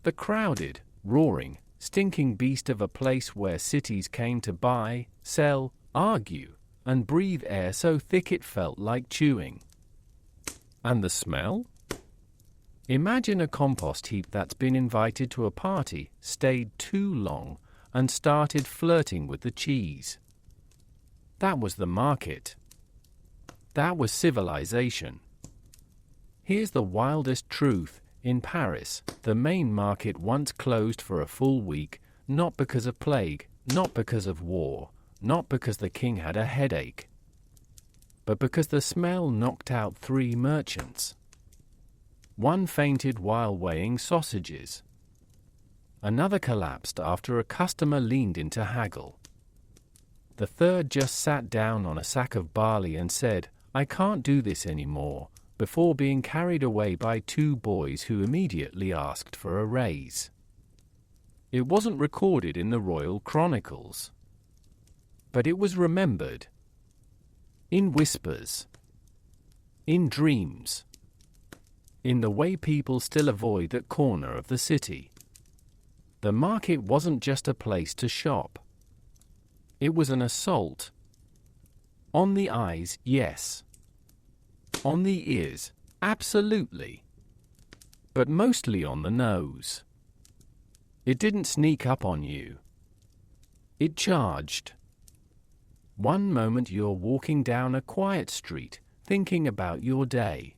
The crowded, roaring, stinking beast of a place where cities came to buy, sell, argue, and breathe air so thick it felt like chewing. And the smell? Imagine a compost heap that's been invited to a party, stayed too long, and started flirting with the cheese. That was the market. That was civilization. Here's the wildest truth. In Paris, the main market once closed for a full week, not because of plague, not because of war, not because the king had a headache, but because the smell knocked out 3 merchants. One fainted while weighing sausages. Another collapsed after a customer leaned in to haggle. The third just sat down on a sack of barley and said, "I can't do this anymore," before being carried away by 2 boys who immediately asked for a raise. It wasn't recorded in the royal chronicles, but it was remembered. In whispers. In dreams. In the way people still avoid that corner of the city. The market wasn't just a place to shop. It was an assault. On the eyes, yes. On the ears, absolutely. But mostly on the nose. It didn't sneak up on you. It charged. One moment you're walking down a quiet street, thinking about your day.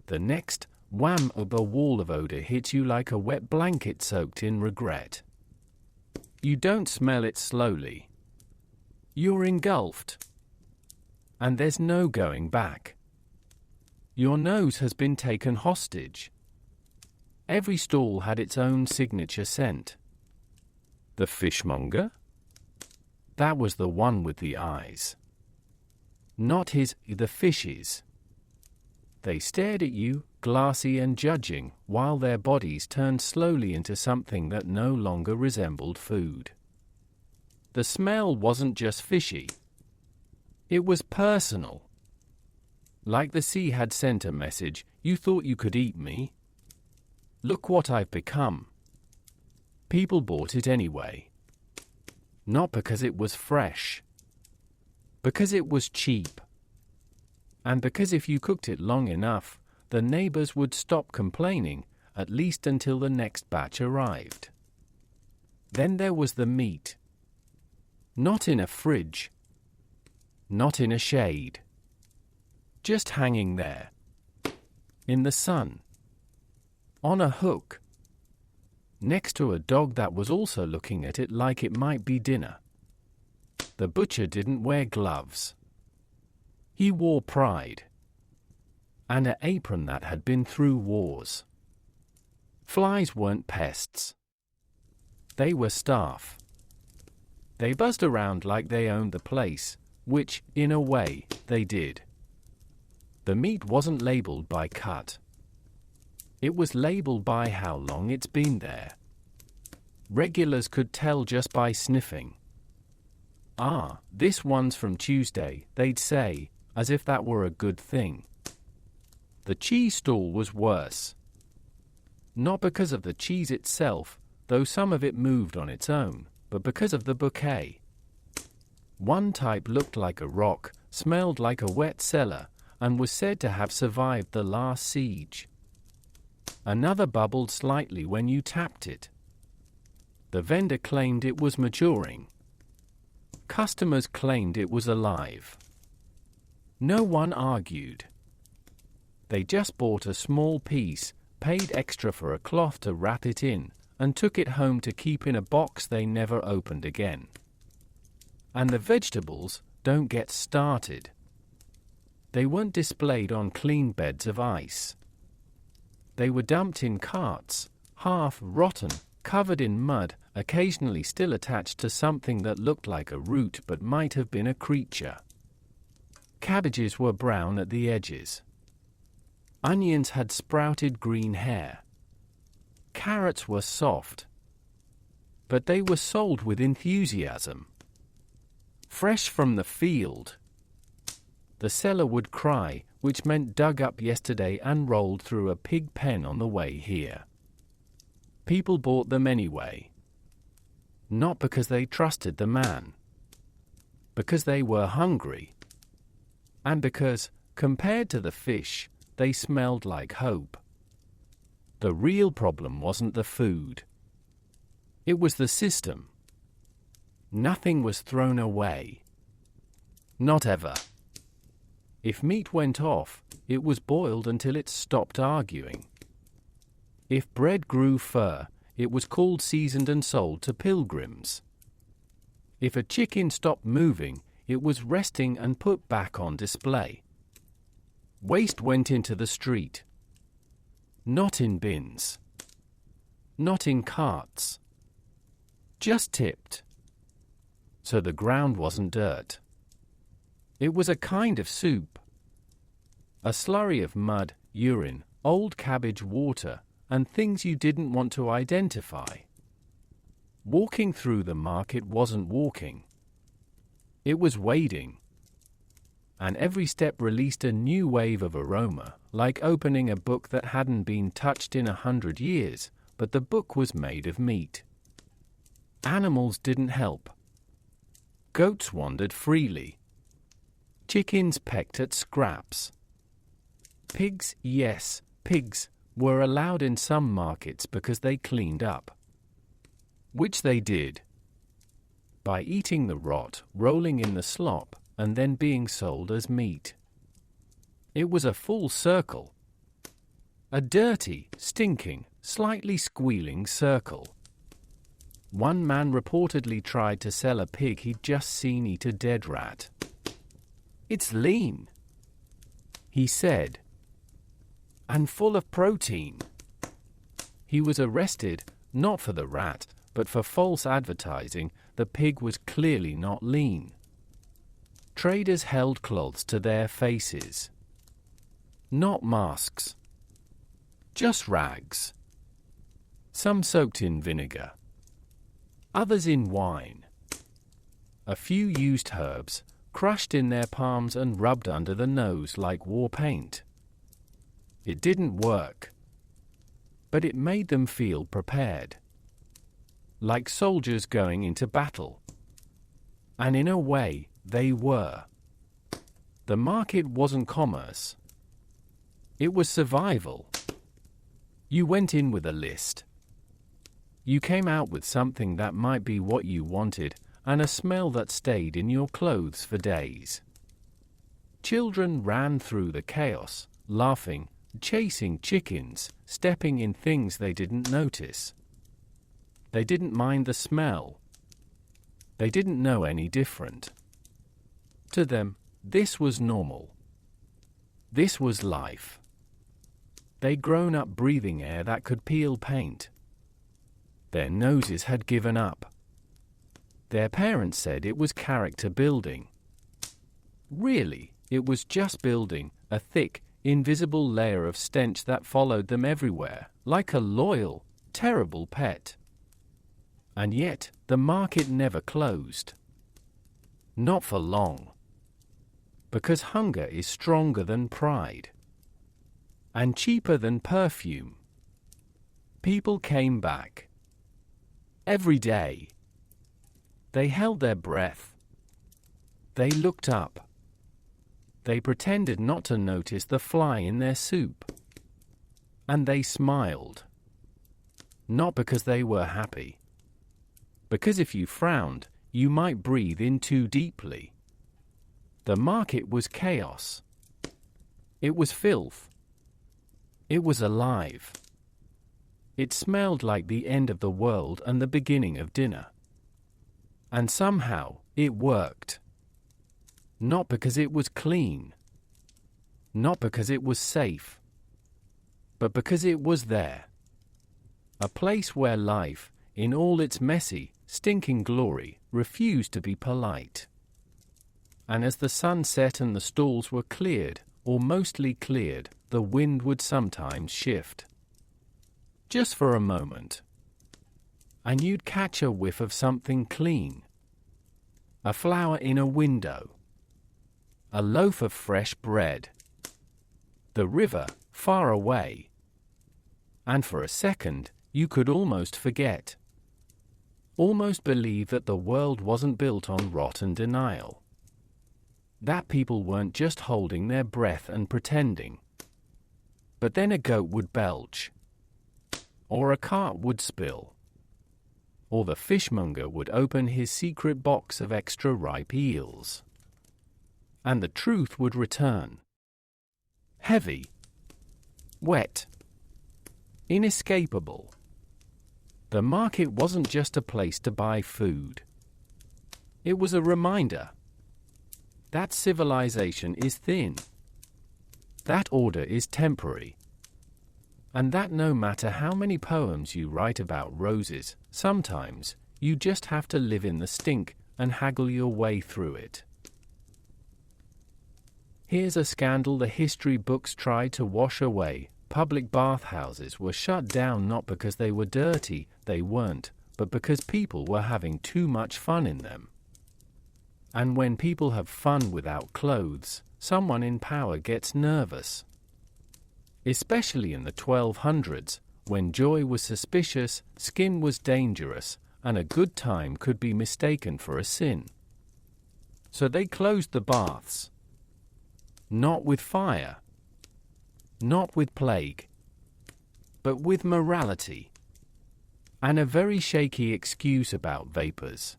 The next, wham, a wall of odor hits you like a wet blanket soaked in regret. You don't smell it slowly. You're engulfed. And there's no going back. Your nose has been taken hostage. Every stall had its own signature scent. The fishmonger? That was the one with the eyes. Not the fish's. They stared at you, glassy and judging, while their bodies turned slowly into something that no longer resembled food. The smell wasn't just fishy. It was personal. Like the sea had sent a message, you thought you could eat me? Look what I've become. People bought it anyway. Not because it was fresh. Because it was cheap. And because if you cooked it long enough, the neighbors would stop complaining, at least until the next batch arrived. Then there was the meat. Not in a fridge. Not in a shade. Just hanging there. In the sun. On a hook. Next to a dog that was also looking at it like it might be dinner. The butcher didn't wear gloves. He wore pride. And an apron that had been through wars. Flies weren't pests. They were staff. They buzzed around like they owned the place, which, in a way, they did. The meat wasn't labeled by cut. It was labeled by how long it's been there. Regulars could tell just by sniffing. Ah, this one's from Tuesday, they'd say, as if that were a good thing. The cheese stall was worse. Not because of the cheese itself, though some of it moved on its own, but because of the bouquet. One type looked like a rock, smelled like a wet cellar, and was said to have survived the last siege. Another bubbled slightly when you tapped it. The vendor claimed it was maturing. Customers claimed it was alive. No one argued. They just bought a small piece, paid extra for a cloth to wrap it in, and took it home to keep in a box they never opened again. And the vegetables, don't get started. They weren't displayed on clean beds of ice. They were dumped in carts, half rotten, covered in mud, occasionally still attached to something that looked like a root but might have been a creature. Cabbages were brown at the edges. Onions had sprouted green hair. Carrots were soft. But they were sold with enthusiasm. Fresh from the field. The seller would cry, which meant dug up yesterday and rolled through a pig pen on the way here. People bought them anyway. Not because they trusted the man. Because they were hungry. And because, compared to the fish, they smelled like hope. The real problem wasn't the food. It was the system. Nothing was thrown away. Not ever. If meat went off, it was boiled until it stopped arguing. If bread grew fur, it was called seasoned and sold to pilgrims. If a chicken stopped moving, it was resting and put back on display. Waste went into the street. Not in bins. Not in carts. Just tipped. So the ground wasn't dirt. It was a kind of soup. A slurry of mud, urine, old cabbage water, and things you didn't want to identify. Walking through the market wasn't walking. It was wading. And every step released a new wave of aroma, like opening a book that hadn't been touched in 100 years, but the book was made of meat. Animals didn't help. Goats wandered freely. Chickens pecked at scraps. Pigs, yes, pigs, were allowed in some markets because they cleaned up. Which they did. By eating the rot, rolling in the slop, and then being sold as meat. It was a full circle. A dirty, stinking, slightly squealing circle. One man reportedly tried to sell a pig he'd just seen eat a dead rat. "It's lean," he said, "and full of protein." He was arrested, not for the rat, but for false advertising. The pig was clearly not lean. Traders held cloths to their faces. Not masks. Just rags. Some soaked in vinegar. Others in wine. A few used herbs, crushed in their palms and rubbed under the nose like war paint. It didn't work. But it made them feel prepared. Like soldiers going into battle. And in a way, they were. The market wasn't commerce. It was survival. You went in with a list. You came out with something that might be what you wanted, and a smell that stayed in your clothes for days. Children ran through the chaos, laughing, chasing chickens, stepping in things they didn't notice. They didn't mind the smell. They didn't know any different. To them, this was normal. This was life. They'd grown up breathing air that could peel paint. Their noses had given up. Their parents said it was character building. Really, it was just building a thick, invisible layer of stench that followed them everywhere, like a loyal, terrible pet. And yet, the market never closed. Not for long. Because hunger is stronger than pride. And cheaper than perfume. People came back. Every day. They held their breath. They looked up. They pretended not to notice the fly in their soup. And they smiled. Not because they were happy. Because if you frowned, you might breathe in too deeply. The market was chaos. It was filth. It was alive. It smelled like the end of the world and the beginning of dinner. And somehow, it worked. Not because it was clean. Not because it was safe. But because it was there. A place where life, in all its messy, stinking glory, refused to be polite. And as the sun set and the stalls were cleared, or mostly cleared, the wind would sometimes shift. Just for a moment. And you'd catch a whiff of something clean. A flower in a window. A loaf of fresh bread. The river, far away. And for a second, you could almost forget. Almost believe that the world wasn't built on rot and denial. That people weren't just holding their breath and pretending. But then a goat would belch. Or a cart would spill. Or the fishmonger would open his secret box of extra ripe eels. And the truth would return. Heavy. Wet. Inescapable. The market wasn't just a place to buy food. It was a reminder. That civilization is thin. That order is temporary. And that no matter how many poems you write about roses, sometimes you just have to live in the stink and haggle your way through it. Here's a scandal the history books tried to wash away. Public bathhouses were shut down not because they were dirty, they weren't, but because people were having too much fun in them. And when people have fun without clothes, someone in power gets nervous. Especially in the 1200s, when joy was suspicious, skin was dangerous, and a good time could be mistaken for a sin. So they closed the baths. Not with fire. Not with plague. But with morality. And a very shaky excuse about vapors.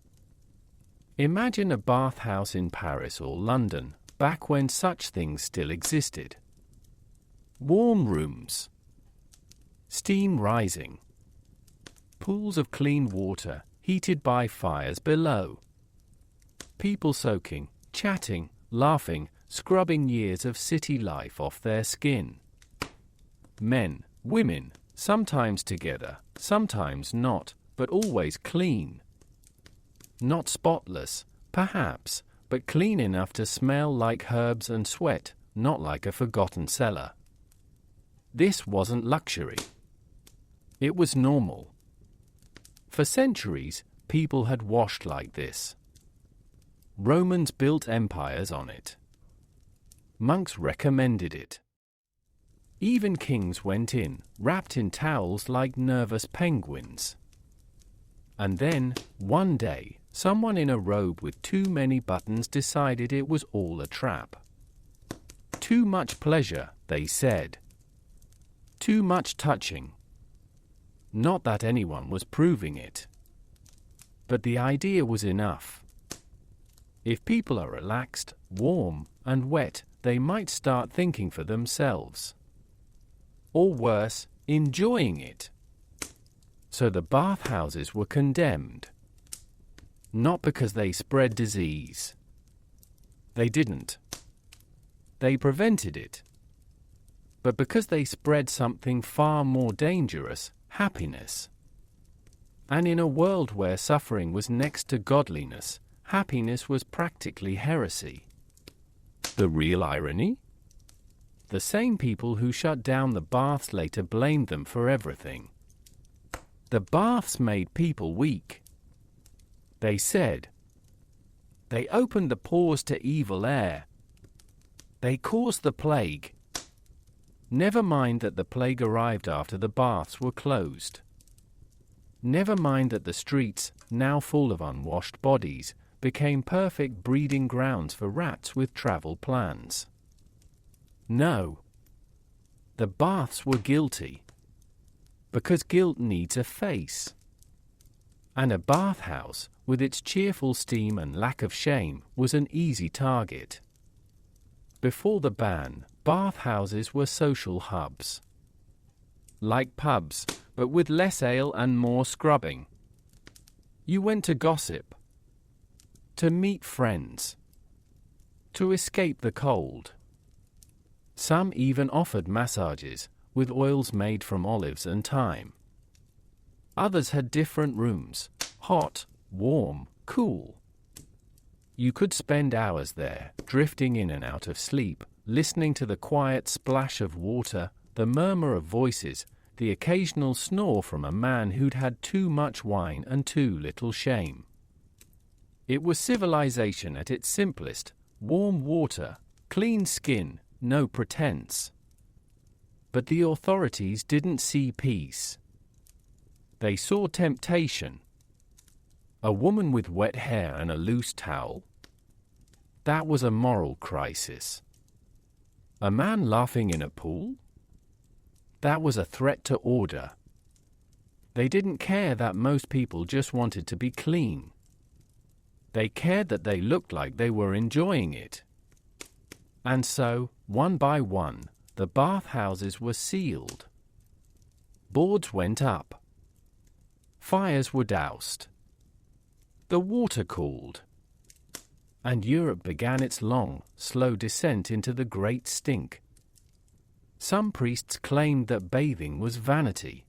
Imagine a bathhouse in Paris or London, back when such things still existed. Warm rooms. Steam rising. Pools of clean water, heated by fires below. People soaking, chatting, laughing, scrubbing years of city life off their skin. Men, women, sometimes together, sometimes not, but always clean. Not spotless, perhaps, but clean enough to smell like herbs and sweat, not like a forgotten cellar. This wasn't luxury. It was normal. For centuries, people had washed like this. Romans built empires on it. Monks recommended it. Even kings went in, wrapped in towels like nervous penguins. And then, one day, someone in a robe with too many buttons decided it was all a trap. Too much pleasure, they said. Too much touching. Not that anyone was proving it. But the idea was enough. If people are relaxed, warm, and wet, they might start thinking for themselves. Or worse, enjoying it. So the bathhouses were condemned. Not because they spread disease. They didn't. They prevented it. But because they spread something far more dangerous, happiness. And in a world where suffering was next to godliness, happiness was practically heresy. The real irony? The same people who shut down the baths later blamed them for everything. The baths made people weak. They said. They opened the pores to evil air. They caused the plague. Never mind that the plague arrived after the baths were closed. Never mind that the streets, now full of unwashed bodies, became perfect breeding grounds for rats with travel plans. No. The baths were guilty. Because guilt needs a face. And a bathhouse, with its cheerful steam and lack of shame, was an easy target. Before the ban, bathhouses were social hubs. Like pubs, but with less ale and more scrubbing. You went to gossip. To meet friends. To escape the cold. Some even offered massages, with oils made from olives and thyme. Others had different rooms, hot, warm, cool. You could spend hours there, drifting in and out of sleep, listening to the quiet splash of water, the murmur of voices, the occasional snore from a man who'd had too much wine and too little shame. It was civilization at its simplest: warm water, clean skin, no pretense. But the authorities didn't see peace. They saw temptation. A woman with wet hair and a loose towel. That was a moral crisis. A man laughing in a pool? That was a threat to order. They didn't care that most people just wanted to be clean. They cared that they looked like they were enjoying it. And so, one by one, the bathhouses were sealed. Boards went up. Fires were doused. The water cooled. And Europe began its long, slow descent into the Great Stink. Some priests claimed that bathing was vanity.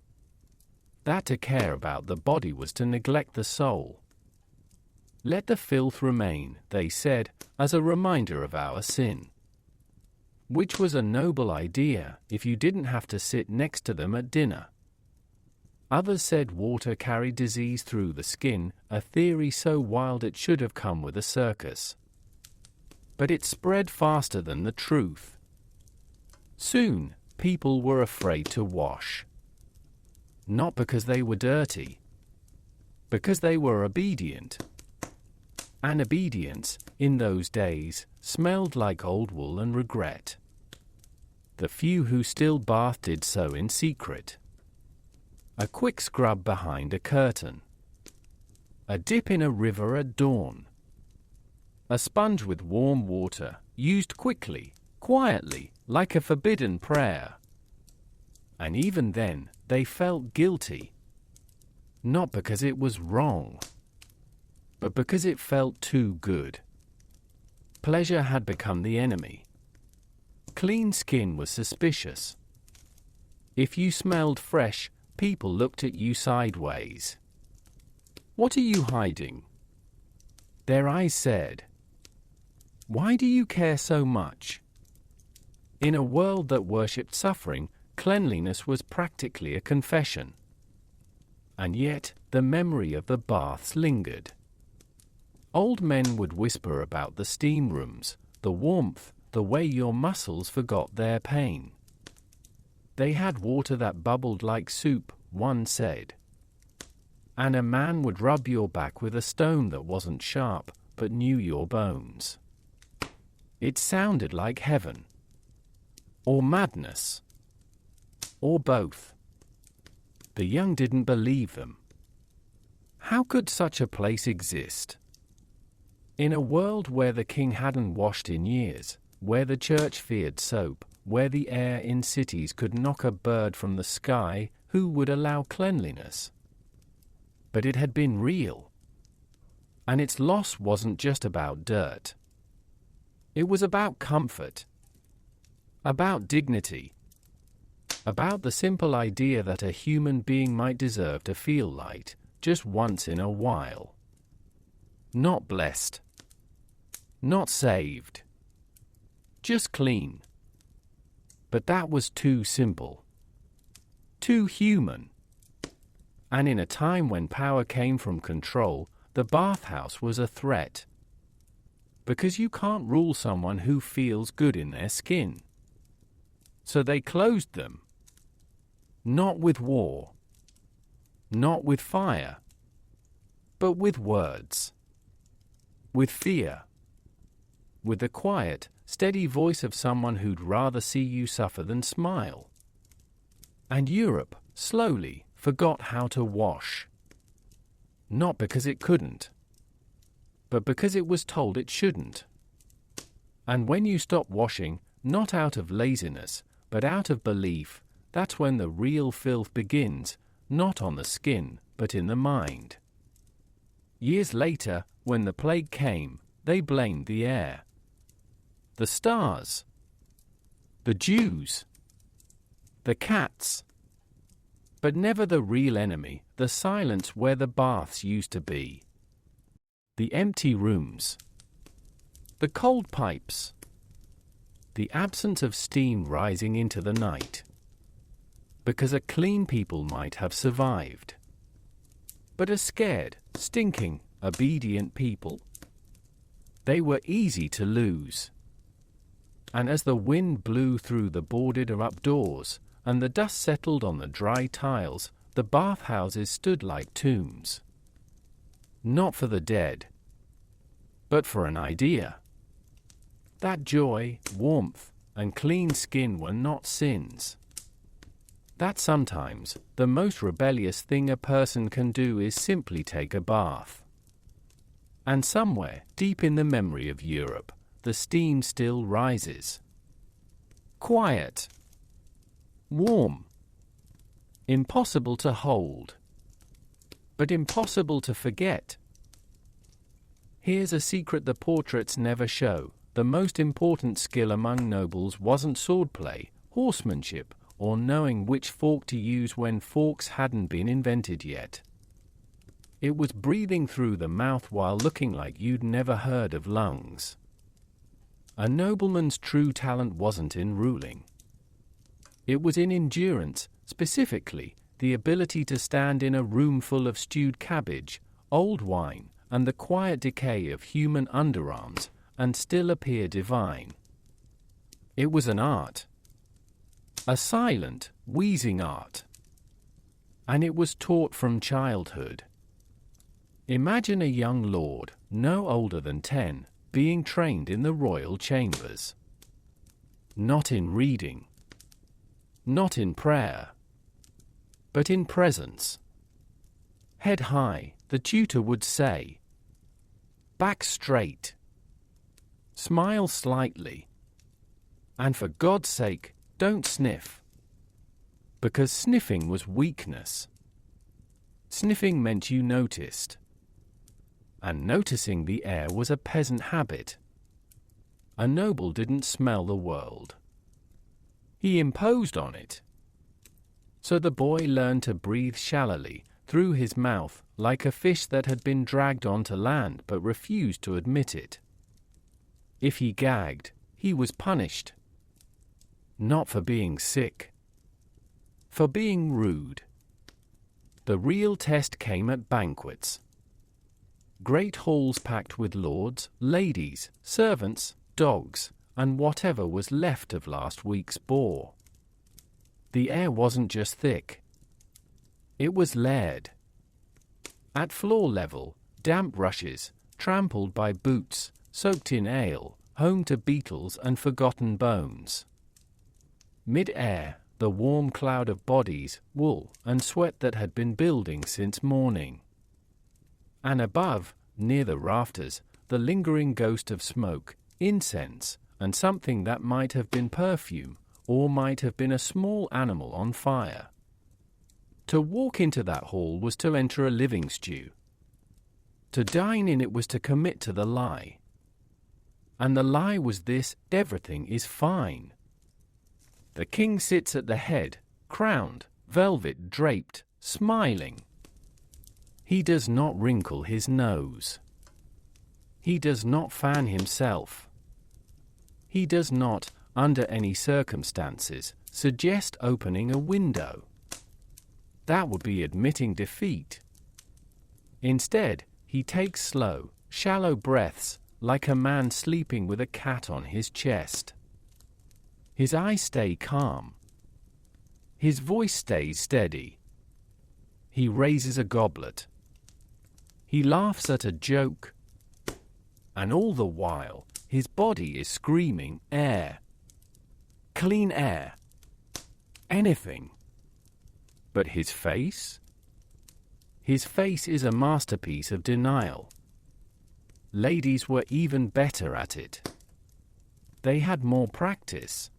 That to care about the body was to neglect the soul. Let the filth remain, they said, as a reminder of our sin. Which was a noble idea if you didn't have to sit next to them at dinner. Others said water carried disease through the skin, a theory so wild it should have come with a circus. But it spread faster than the truth. Soon, people were afraid to wash. Not because they were dirty. Because they were obedient. And obedience, in those days, smelled like old wool and regret. The few who still bathed did so in secret. A quick scrub behind a curtain. A dip in a river at dawn. A sponge with warm water, used quickly, quietly, like a forbidden prayer. And even then, they felt guilty. Not because it was wrong, but because it felt too good. Pleasure had become the enemy. Clean skin was suspicious. If you smelled fresh, people looked at you sideways. "What are you hiding?" their eyes said. "Why do you care so much?" In a world that worshipped suffering, cleanliness was practically a confession. And yet, the memory of the baths lingered. Old men would whisper about the steam rooms, the warmth, the way your muscles forgot their pain. They had water that bubbled like soup, one said. And a man would rub your back with a stone that wasn't sharp, but knew your bones. It sounded like heaven. Or madness. Or both. The young didn't believe them. How could such a place exist? In a world where the king hadn't washed in years, where the church feared soap, where the air in cities could knock a bird from the sky, who would allow cleanliness? But it had been real. And its loss wasn't just about dirt. It was about comfort. About dignity. About the simple idea that a human being might deserve to feel light, just once in a while. Not blessed. Not saved. Just clean. But that was too simple. Too human. And in a time when power came from control, the bathhouse was a threat. Because you can't rule someone who feels good in their skin. So they closed them. Not with war. Not with fire. But with words. With fear. With the quiet, steady voice of someone who'd rather see you suffer than smile. And Europe, slowly, forgot how to wash. Not because it couldn't, but because it was told it shouldn't. And when you stop washing, not out of laziness, but out of belief, that's when the real filth begins, not on the skin, but in the mind. Years later, when the plague came, they blamed the air. The stars. The Jews. The cats. But never the real enemy, the silence where the baths used to be. The empty rooms. The cold pipes. The absence of steam rising into the night. Because a clean people might have survived. But a scared, stinking, obedient people, they were easy to lose. And as the wind blew through the boarded up doors, and the dust settled on the dry tiles, the bathhouses stood like tombs. Not for the dead, but for an idea. That joy, warmth, and clean skin were not sins. That sometimes, the most rebellious thing a person can do is simply take a bath. And somewhere, deep in the memory of Europe, the steam still rises. Quiet. Warm. Impossible to hold. But impossible to forget. Here's a secret the portraits never show. The most important skill among nobles wasn't swordplay, horsemanship, or knowing which fork to use when forks hadn't been invented yet. It was breathing through the mouth while looking like you'd never heard of lungs. A nobleman's true talent wasn't in ruling. It was in endurance, specifically, the ability to stand in a room full of stewed cabbage, old wine, and the quiet decay of human underarms, and still appear divine. It was an art. A silent, wheezing art. And it was taught from childhood. Imagine a young lord, no older than 10, being trained in the royal chambers. Not in reading. Not in prayer. But in presence. Head high, the tutor would say. Back straight. Smile slightly. And for God's sake, don't sniff. Because sniffing was weakness. Sniffing meant you noticed. And noticing the air was a peasant habit. A noble didn't smell the world. He imposed on it. So the boy learned to breathe shallowly through his mouth, like a fish that had been dragged onto land but refused to admit it. If he gagged, he was punished. Not for being sick. For being rude. The real test came at banquets. Great halls packed with lords, ladies, servants, dogs, and whatever was left of last week's boar. The air wasn't just thick. It was layered. At floor level, damp rushes, trampled by boots, soaked in ale, home to beetles and forgotten bones. Mid-air, the warm cloud of bodies, wool, and sweat that had been building since morning. And above, near the rafters, the lingering ghost of smoke, incense, and something that might have been perfume, or might have been a small animal on fire. To walk into that hall was to enter a living stew. To dine in it was to commit to the lie. And the lie was this: everything is fine. The king sits at the head, crowned, velvet draped, smiling. He does not wrinkle his nose. He does not fan himself. He does not, under any circumstances, suggest opening a window. That would be admitting defeat. Instead, he takes slow, shallow breaths, like a man sleeping with a cat on his chest. His eyes stay calm. His voice stays steady. He raises a goblet. He laughs at a joke. And all the while, his body is screaming air. Clean air. Anything. But his face? His face is a masterpiece of denial. Ladies were even better at it. They had more practice.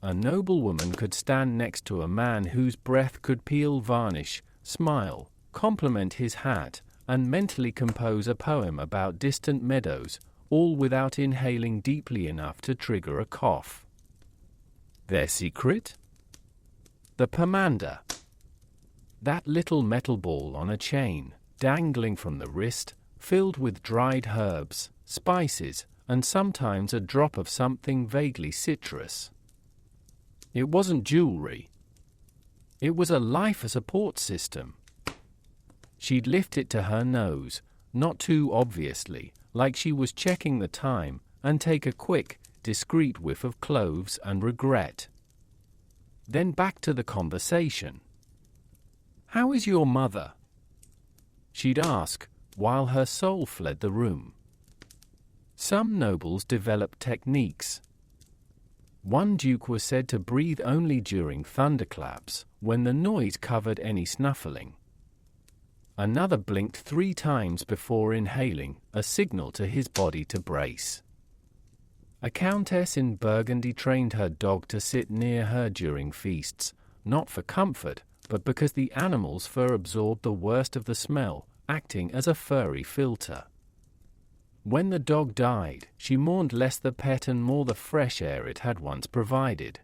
A noble woman could stand next to a man whose breath could peel varnish, smile, compliment his hat, and mentally compose a poem about distant meadows, all without inhaling deeply enough to trigger a cough. Their secret? The pomander. That little metal ball on a chain, dangling from the wrist, filled with dried herbs, spices, and sometimes a drop of something vaguely citrus. It wasn't jewelry. It was a life support system. She'd lift it to her nose, not too obviously, like she was checking the time, and take a quick, discreet whiff of cloves and regret. Then back to the conversation. "How is your mother?" she'd ask, while her soul fled the room. Some nobles developed techniques. One duke was said to breathe only during thunderclaps, when the noise covered any snuffling. Another blinked 3 times before inhaling, a signal to his body to brace. A countess in Burgundy trained her dog to sit near her during feasts, not for comfort, but because the animal's fur absorbed the worst of the smell, acting as a furry filter. When the dog died, she mourned less the pet and more the fresh air it had once provided.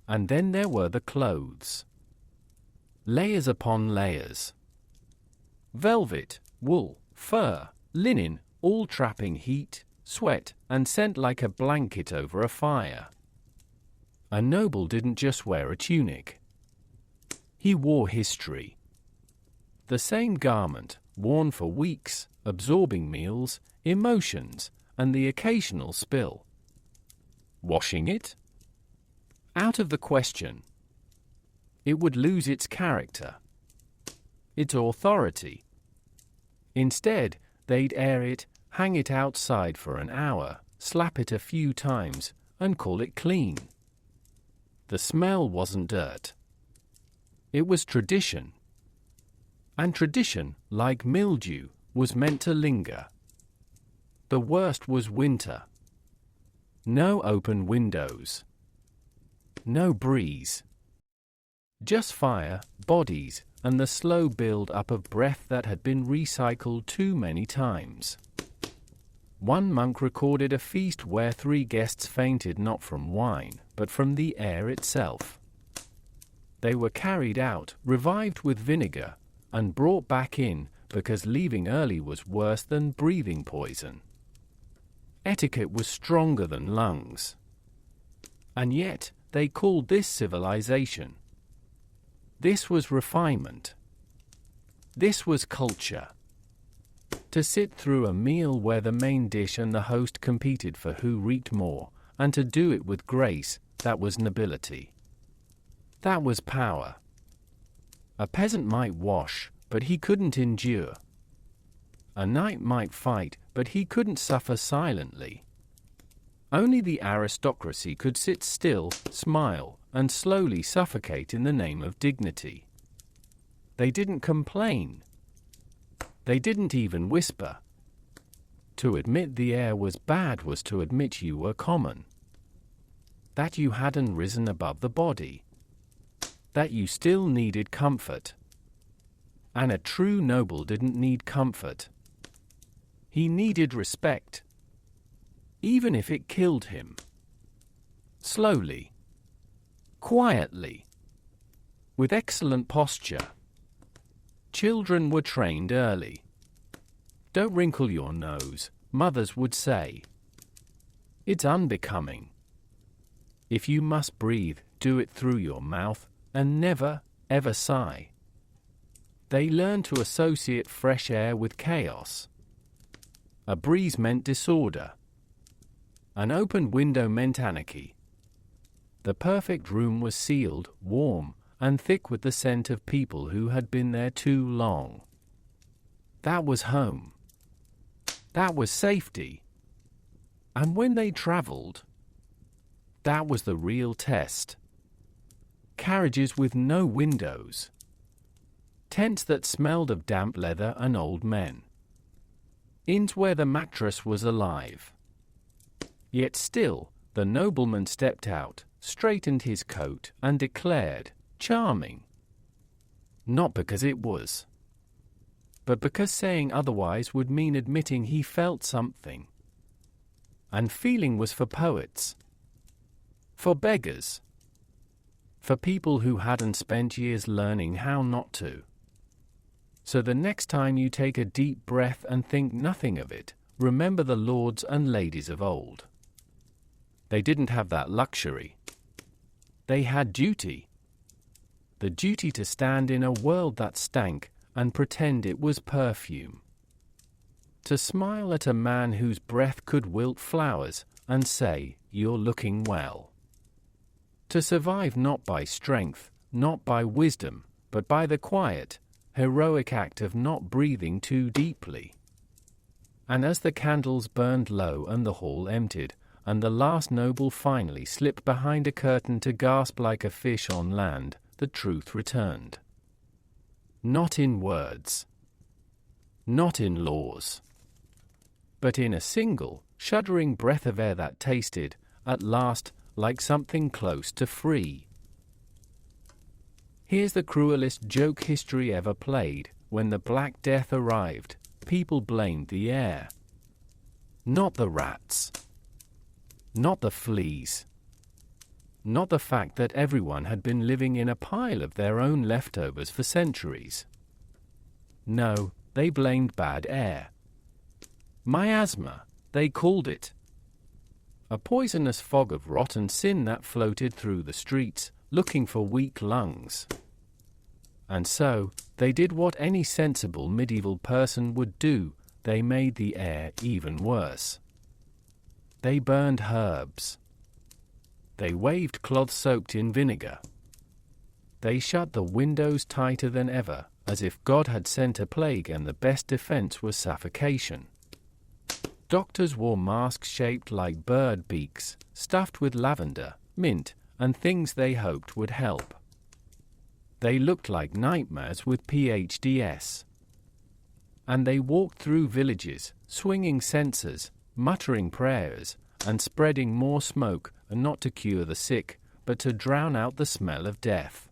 And then there were the clothes. Layers upon layers. Velvet, wool, fur, linen, all trapping heat, sweat, and scent like a blanket over a fire. A noble didn't just wear a tunic. He wore history. The same garment, worn for weeks, absorbing meals, emotions, and the occasional spill. Washing it? Out of the question. It would lose its character, its authority. Instead, they'd air it, hang it outside for an hour, slap it a few times, and call it clean. The smell wasn't dirt. It was tradition. And tradition, like mildew, was meant to linger. The worst was winter. No open windows. No breeze. Just fire, bodies, and the slow build-up of breath that had been recycled too many times. One monk recorded a feast where 3 guests fainted not from wine, but from the air itself. They were carried out, revived with vinegar, and brought back in, because leaving early was worse than breathing poison. Etiquette was stronger than lungs. And yet, they called this civilization. This was refinement. This was culture. To sit through a meal where the main dish and the host competed for who reeked more, and to do it with grace, that was nobility. That was power. A peasant might wash, but he couldn't endure. A knight might fight, but he couldn't suffer silently. Only the aristocracy could sit still, smile, and slowly suffocate in the name of dignity. They didn't complain. They didn't even whisper. To admit the air was bad was to admit you were common. That you hadn't risen above the body. That you still needed comfort. And a true noble didn't need comfort. He needed respect. Even if it killed him. Slowly. Quietly. With excellent posture. Children were trained early. Don't wrinkle your nose, mothers would say. It's unbecoming. If you must breathe, do it through your mouth, and never, ever sigh. They learned to associate fresh air with chaos. A breeze meant disorder. An open window meant anarchy. The perfect room was sealed, warm, and thick with the scent of people who had been there too long. That was home. That was safety. And when they traveled, that was the real test. Carriages with no windows. Tents that smelled of damp leather and old men. Inns where the mattress was alive. Yet still, the nobleman stepped out, straightened his coat, and declared, "Charming." Not because it was, but because saying otherwise would mean admitting he felt something. And feeling was for poets. For beggars. For people who hadn't spent years learning how not to. So the next time you take a deep breath and think nothing of it, remember the lords and ladies of old. They didn't have that luxury. They had duty. The duty to stand in a world that stank and pretend it was perfume. To smile at a man whose breath could wilt flowers and say, "You're looking well." To survive not by strength, not by wisdom, but by the quiet, heroic act of not breathing too deeply. And as the candles burned low and the hall emptied, and the last noble finally slipped behind a curtain to gasp like a fish on land, the truth returned. Not in words. Not in laws. But in a single, shuddering breath of air that tasted, at last, like something close to free. Here's the cruelest joke history ever played. When the Black Death arrived, people blamed the air. Not the rats. Not the fleas. Not the fact that everyone had been living in a pile of their own leftovers for centuries. No, they blamed bad air. Miasma, they called it. A poisonous fog of rotten sin that floated through the streets, looking for weak lungs. And so, they did what any sensible medieval person would do, they made the air even worse. They burned herbs. They waved cloths soaked in vinegar. They shut the windows tighter than ever, as if God had sent a plague and the best defense was suffocation. Doctors wore masks shaped like bird beaks, stuffed with lavender, mint, and things they hoped would help. They looked like nightmares with PhDs. And they walked through villages, swinging censers, muttering prayers, and spreading more smoke, and not to cure the sick, but to drown out the smell of death.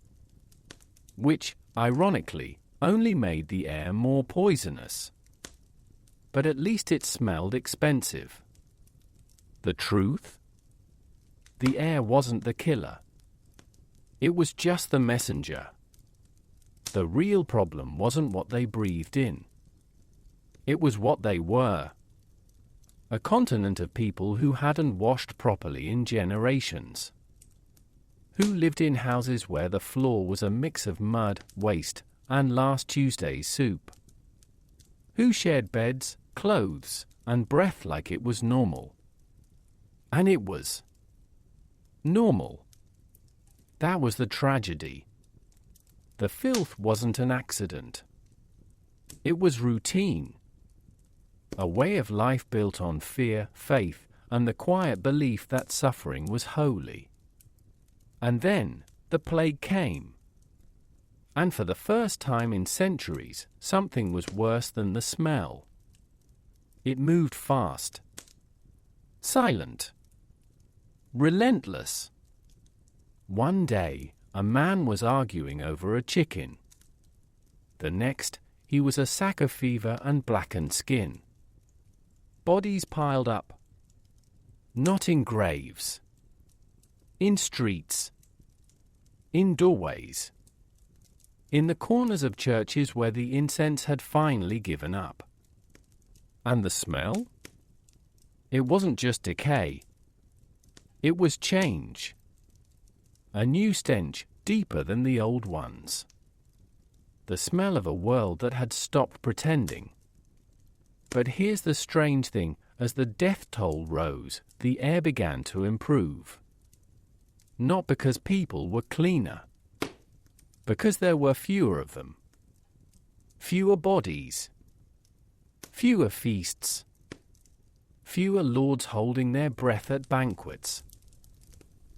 Which, ironically, only made the air more poisonous. But at least it smelled expensive. The truth? The air wasn't the killer. It was just the messenger. The real problem wasn't what they breathed in. It was what they were. A continent of people who hadn't washed properly in generations. Who lived in houses where the floor was a mix of mud, waste, and last Tuesday's soup. Who shared beds, clothes, and breath like it was normal. And it was normal. That was the tragedy. The filth wasn't an accident. It was routine. A way of life built on fear, faith, and the quiet belief that suffering was holy. And then, the plague came. And for the first time in centuries, something was worse than the smell. It moved fast. Silent. Relentless. One day, a man was arguing over a chicken. The next, he was a sack of fever and blackened skin. Bodies piled up. Not in graves. In streets. In doorways. In the corners of churches where the incense had finally given up. And the smell? It wasn't just decay. It was change. A new stench, deeper than the old ones. The smell of a world that had stopped pretending. But here's the strange thing, as the death toll rose, the air began to improve. Not because people were cleaner. Because there were fewer of them. Fewer bodies. Fewer feasts. Fewer lords holding their breath at banquets.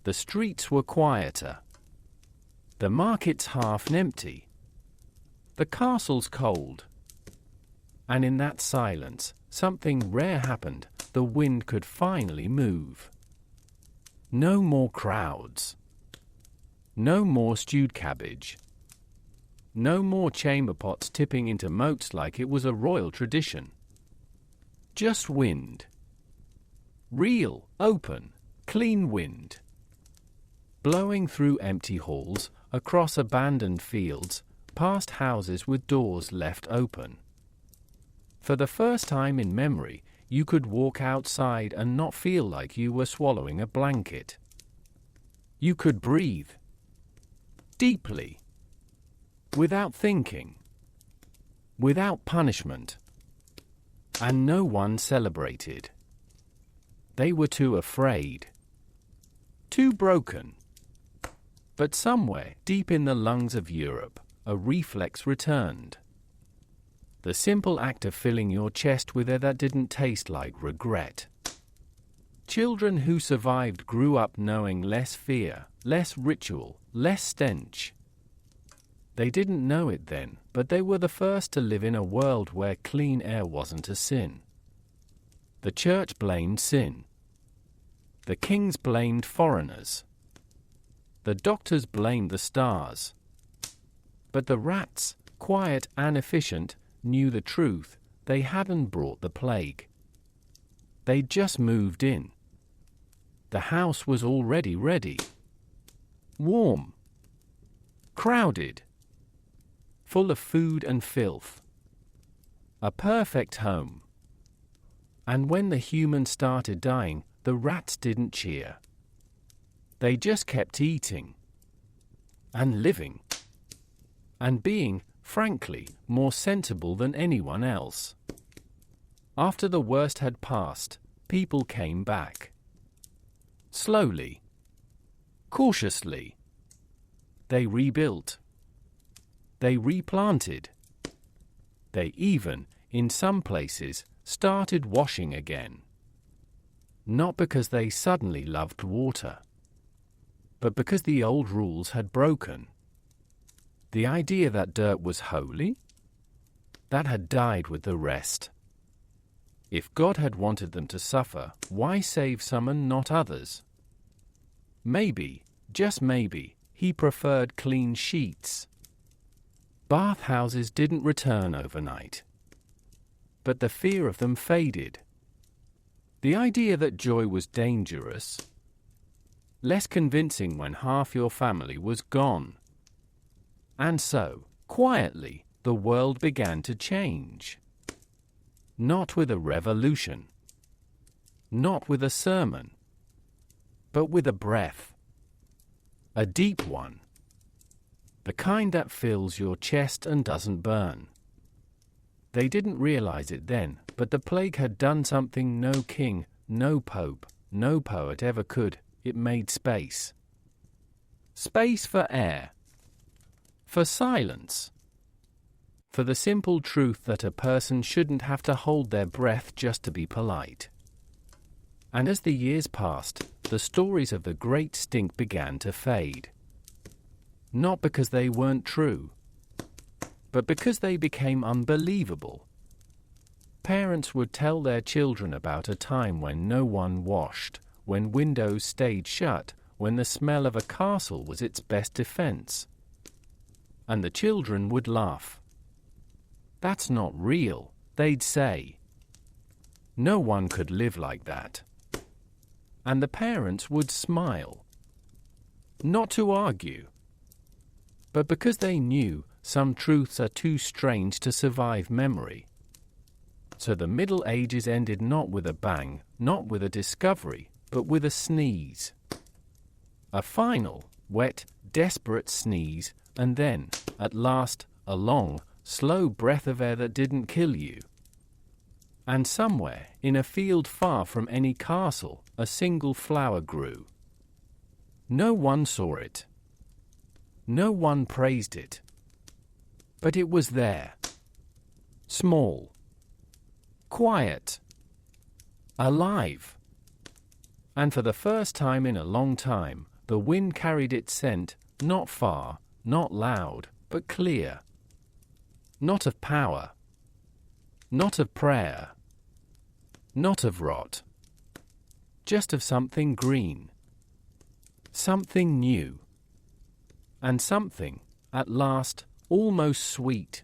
The streets were quieter. The markets half empty. The castles cold. And in that silence, something rare happened. The wind could finally move. No more crowds. No more stewed cabbage. No more chamber pots tipping into moats like it was a royal tradition. Just wind. Real, open, clean wind. Blowing through empty halls, across abandoned fields, past houses with doors left open. For the first time in memory, you could walk outside and not feel like you were swallowing a blanket. You could breathe. Deeply. Without thinking. Without punishment. And no one celebrated. They were too afraid. Too broken. But somewhere, deep in the lungs of Europe, a reflex returned. The simple act of filling your chest with air that didn't taste like regret. Children who survived grew up knowing less fear, less ritual, less stench. They didn't know it then, but they were the first to live in a world where clean air wasn't a sin. The church blamed sin. The kings blamed foreigners. The doctors blamed the stars. But the rats, quiet and efficient, knew the truth. They hadn't brought the plague. They'd just moved in. The house was already ready. Warm. Crowded. Full of food and filth. A perfect home. And when the humans started dying, the rats didn't cheer. They just kept eating. And living. And being, frankly, more sensible than anyone else. After the worst had passed, people came back. Slowly. Cautiously. They rebuilt. They replanted. They even, in some places, started washing again. Not because they suddenly loved water, but because the old rules had broken. The idea that dirt was holy? That had died with the rest. If God had wanted them to suffer, why save some and not others? Maybe, just maybe, he preferred clean sheets. Bathhouses didn't return overnight, but the fear of them faded. The idea that joy was dangerous, less convincing when half your family was gone. And so, quietly, the world began to change. Not with a revolution, not with a sermon, but with a breath. A deep one. The kind that fills your chest and doesn't burn. They didn't realize it then, but the plague had done something no king, no pope, no poet ever could. It made space. Space for air. For silence. For the simple truth that a person shouldn't have to hold their breath just to be polite. And as the years passed, the stories of the great stink began to fade. Not because they weren't true, but because they became unbelievable. Parents would tell their children about a time when no one washed, when windows stayed shut, when the smell of a castle was its best defense. And the children would laugh. That's not real, they'd say. No one could live like that. And the parents would smile. Not to argue, but because they knew some truths are too strange to survive memory. So the Middle Ages ended not with a bang, not with a discovery, but with a sneeze. A final, wet, desperate sneeze, and then, at last, a long, slow breath of air that didn't kill you. And somewhere, in a field far from any castle, a single flower grew. No one saw it. No one praised it. But it was there. Small. Quiet. Alive. And for the first time in a long time, the wind carried its scent, not far, not loud, but clear. Not of power. Not of prayer. Not of rot. Just of something green. Something new. And something, at last, almost sweet.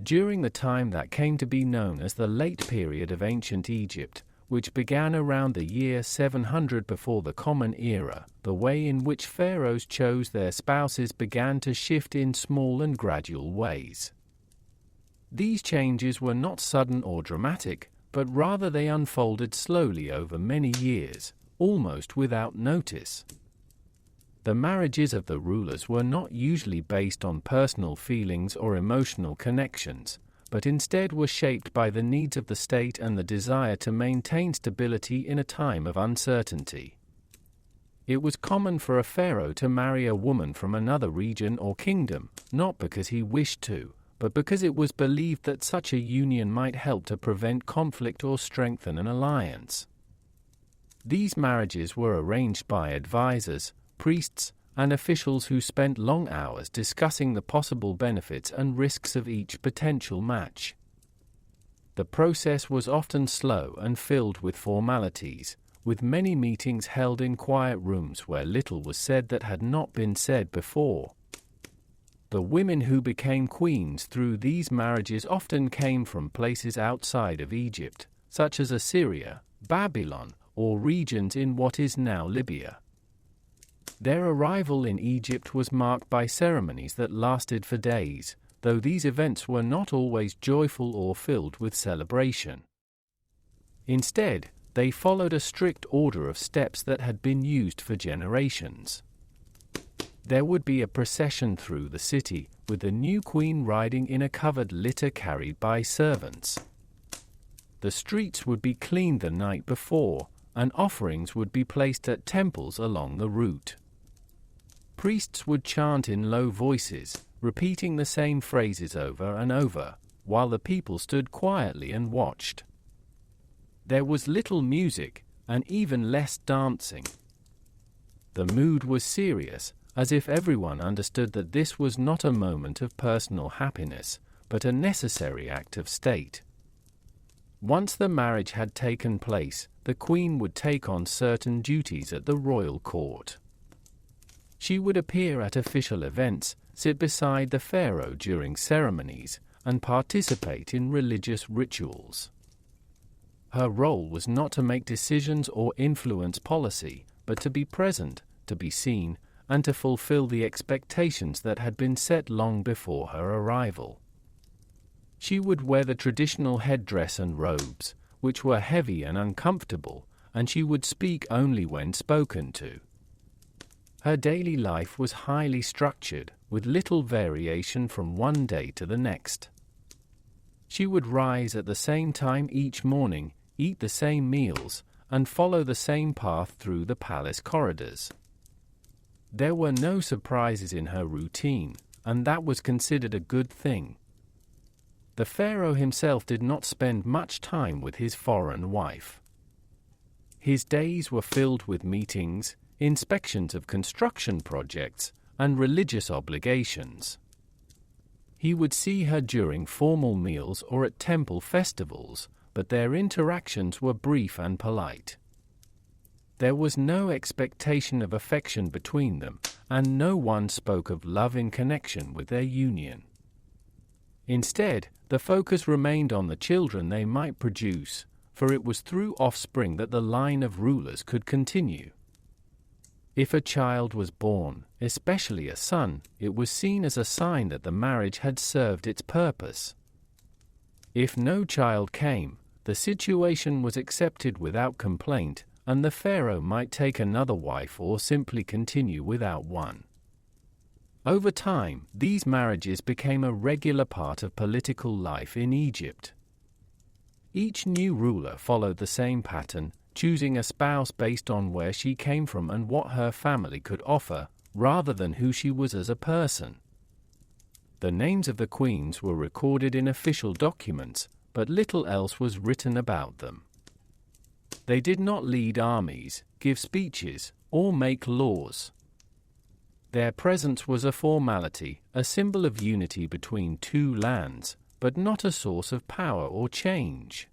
During the time that came to be known as the late period of ancient Egypt, which began around the year 700 before the Common Era, the way in which pharaohs chose their spouses began to shift in small and gradual ways. These changes were not sudden or dramatic, but rather they unfolded slowly over many years, almost without notice. The marriages of the rulers were not usually based on personal feelings or emotional connections, but instead were shaped by the needs of the state and the desire to maintain stability in a time of uncertainty. It was common for a pharaoh to marry a woman from another region or kingdom, not because he wished to, but because it was believed that such a union might help to prevent conflict or strengthen an alliance. These marriages were arranged by advisors, priests, and officials who spent long hours discussing the possible benefits and risks of each potential match. The process was often slow and filled with formalities, with many meetings held in quiet rooms where little was said that had not been said before. The women who became queens through these marriages often came from places outside of Egypt, such as Assyria, Babylon, or regions in what is now Libya. Their arrival in Egypt was marked by ceremonies that lasted for days, though these events were not always joyful or filled with celebration. Instead, they followed a strict order of steps that had been used for generations. There would be a procession through the city, with the new queen riding in a covered litter carried by servants. The streets would be cleaned the night before, and offerings would be placed at temples along the route. Priests would chant in low voices, repeating the same phrases over and over, while the people stood quietly and watched. There was little music, and even less dancing. The mood was serious, as if everyone understood that this was not a moment of personal happiness, but a necessary act of state. Once the marriage had taken place, the queen would take on certain duties at the royal court. She would appear at official events, sit beside the pharaoh during ceremonies, and participate in religious rituals. Her role was not to make decisions or influence policy, but to be present, to be seen, and to fulfill the expectations that had been set long before her arrival. She would wear the traditional headdress and robes, which were heavy and uncomfortable, and she would speak only when spoken to. Her daily life was highly structured, with little variation from one day to the next. She would rise at the same time each morning, eat the same meals, and follow the same path through the palace corridors. There were no surprises in her routine, and that was considered a good thing. The pharaoh himself did not spend much time with his foreign wife. His days were filled with meetings, inspections of construction projects, and religious obligations. He would see her during formal meals or at temple festivals, but their interactions were brief and polite. There was no expectation of affection between them, and no one spoke of love in connection with their union. Instead, the focus remained on the children they might produce, for it was through offspring that the line of rulers could continue. If a child was born, especially a son, it was seen as a sign that the marriage had served its purpose. If no child came, the situation was accepted without complaint, and the pharaoh might take another wife or simply continue without one. Over time, these marriages became a regular part of political life in Egypt. Each new ruler followed the same pattern, choosing a spouse based on where she came from and what her family could offer, rather than who she was as a person. The names of the queens were recorded in official documents, but little else was written about them. They did not lead armies, give speeches, or make laws. Their presence was a formality, a symbol of unity between two lands, but not a source of power or change.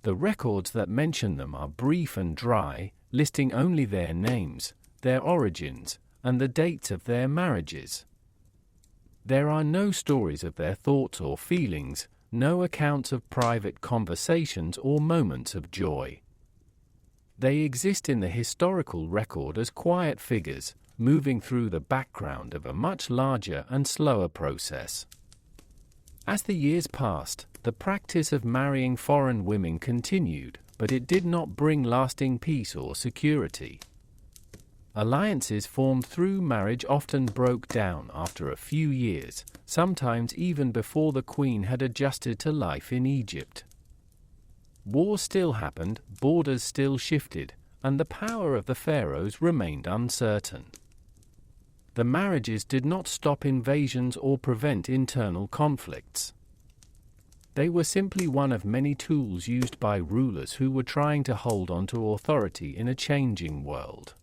The records that mention them are brief and dry, listing only their names, their origins, and the dates of their marriages. There are no stories of their thoughts or feelings, no accounts of private conversations or moments of joy. They exist in the historical record as quiet figures, moving through the background of a much larger and slower process. As the years passed, the practice of marrying foreign women continued, but it did not bring lasting peace or security. Alliances formed through marriage often broke down after a few years, sometimes even before the queen had adjusted to life in Egypt. War still happened, borders still shifted, and the power of the pharaohs remained uncertain. The marriages did not stop invasions or prevent internal conflicts. They were simply one of many tools used by rulers who were trying to hold on to authority in a changing world.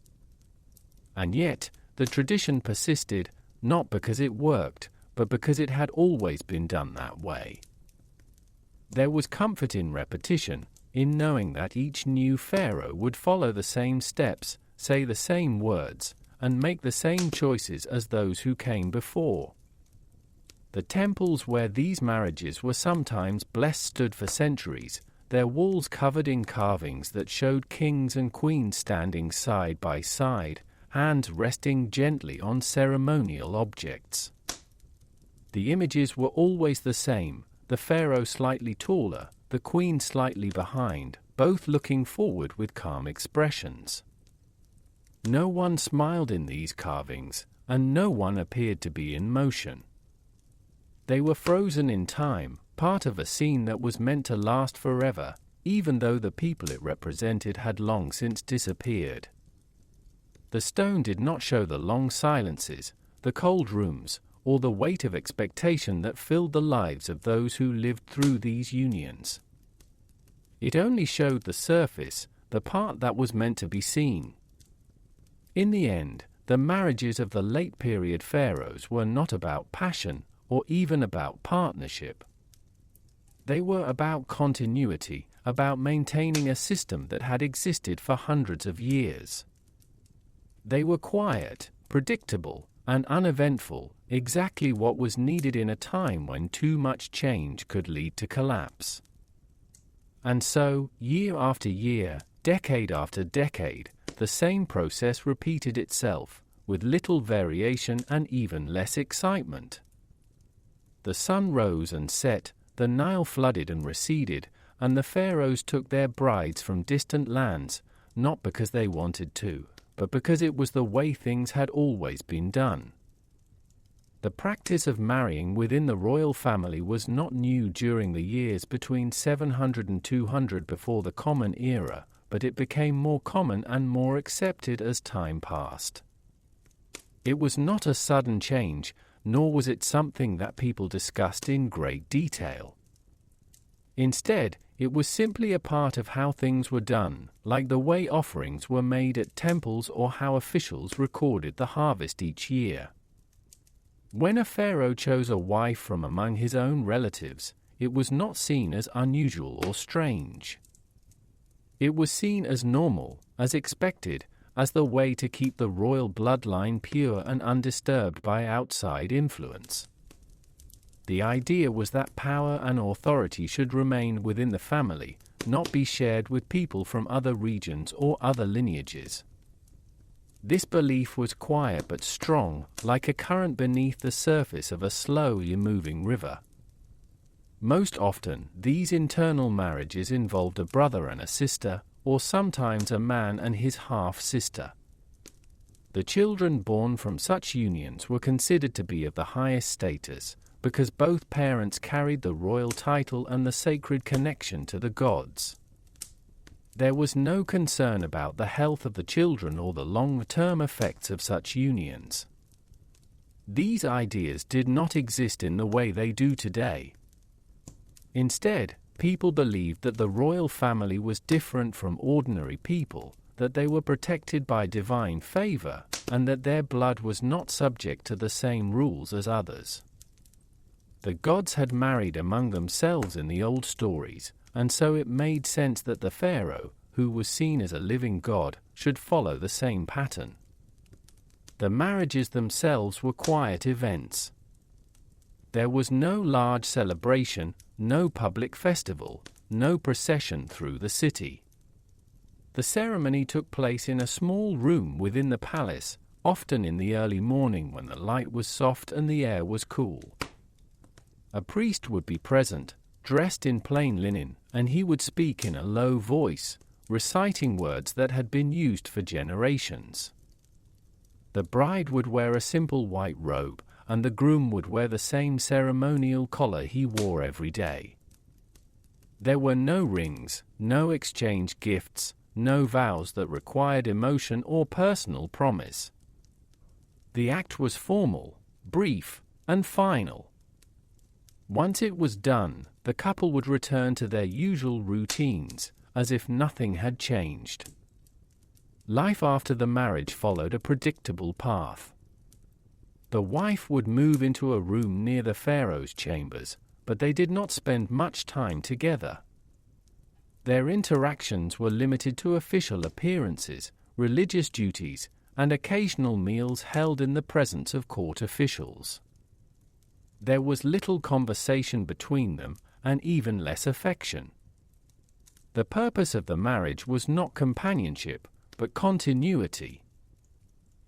And yet, the tradition persisted, not because it worked, but because it had always been done that way. There was comfort in repetition, in knowing that each new pharaoh would follow the same steps, say the same words, and make the same choices as those who came before. The temples where these marriages were sometimes blessed stood for centuries, their walls covered in carvings that showed kings and queens standing side by side, hands resting gently on ceremonial objects. The images were always the same, the pharaoh slightly taller, the queen slightly behind, both looking forward with calm expressions. No one smiled in these carvings, and no one appeared to be in motion. They were frozen in time, part of a scene that was meant to last forever, even though the people it represented had long since disappeared. The stone did not show the long silences, the cold rooms, or the weight of expectation that filled the lives of those who lived through these unions. It only showed the surface, the part that was meant to be seen. In the end, the marriages of the late-period pharaohs were not about passion or even about partnership. They were about continuity, about maintaining a system that had existed for hundreds of years. They were quiet, predictable, and uneventful, exactly what was needed in a time when too much change could lead to collapse. And so, year after year, decade after decade, the same process repeated itself, with little variation and even less excitement. The sun rose and set, the Nile flooded and receded, and the pharaohs took their brides from distant lands, not because they wanted to, but because it was the way things had always been done. The practice of marrying within the royal family was not new during the years between 700 and 200 before the Common Era, but it became more common and more accepted as time passed. It was not a sudden change, nor was it something that people discussed in great detail. Instead, it was simply a part of how things were done, like the way offerings were made at temples or how officials recorded the harvest each year. When a pharaoh chose a wife from among his own relatives, it was not seen as unusual or strange. It was seen as normal, as expected, as the way to keep the royal bloodline pure and undisturbed by outside influence. The idea was that power and authority should remain within the family, not be shared with people from other regions or other lineages. This belief was quiet but strong, like a current beneath the surface of a slowly moving river. Most often, these internal marriages involved a brother and a sister, or sometimes a man and his half-sister. The children born from such unions were considered to be of the highest status, because both parents carried the royal title and the sacred connection to the gods. There was no concern about the health of the children or the long-term effects of such unions. These ideas did not exist in the way they do today. Instead, people believed that the royal family was different from ordinary people, that they were protected by divine favor, and that their blood was not subject to the same rules as others. The gods had married among themselves in the old stories, and so it made sense that the pharaoh, who was seen as a living god, should follow the same pattern. The marriages themselves were quiet events. There was no large celebration, no public festival, no procession through the city. The ceremony took place in a small room within the palace, often in the early morning when the light was soft and the air was cool. A priest would be present, dressed in plain linen, and he would speak in a low voice, reciting words that had been used for generations. The bride would wear a simple white robe, and the groom would wear the same ceremonial collar he wore every day. There were no rings, no exchange gifts, no vows that required emotion or personal promise. The act was formal, brief, and final. Once it was done, the couple would return to their usual routines, as if nothing had changed. Life after the marriage followed a predictable path. The wife would move into a room near the pharaoh's chambers, but they did not spend much time together. Their interactions were limited to official appearances, religious duties, and occasional meals held in the presence of court officials. There was little conversation between them, and even less affection. The purpose of the marriage was not companionship, but continuity.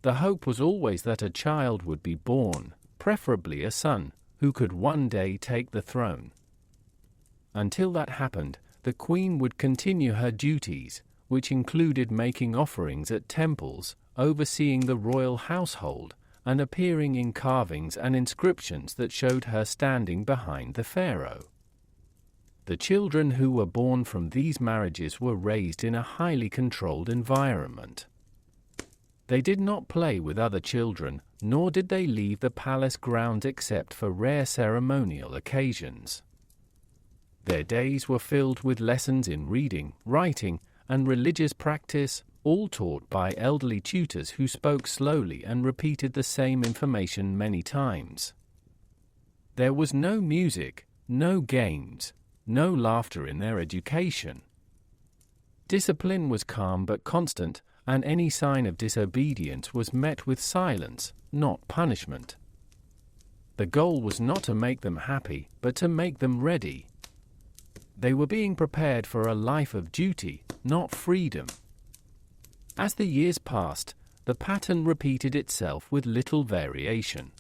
The hope was always that a child would be born, preferably a son, who could one day take the throne. Until that happened, the queen would continue her duties, which included making offerings at temples, overseeing the royal household, and appearing in carvings and inscriptions that showed her standing behind the pharaoh. The children who were born from these marriages were raised in a highly controlled environment. They did not play with other children, nor did they leave the palace grounds except for rare ceremonial occasions. Their days were filled with lessons in reading, writing, and religious practice, all taught by elderly tutors who spoke slowly and repeated the same information many times. There was no music, no games, no laughter in their education. Discipline was calm but constant, and any sign of disobedience was met with silence, not punishment. The goal was not to make them happy, but to make them ready. They were being prepared for a life of duty, not freedom. As the years passed, the pattern repeated itself with little variation.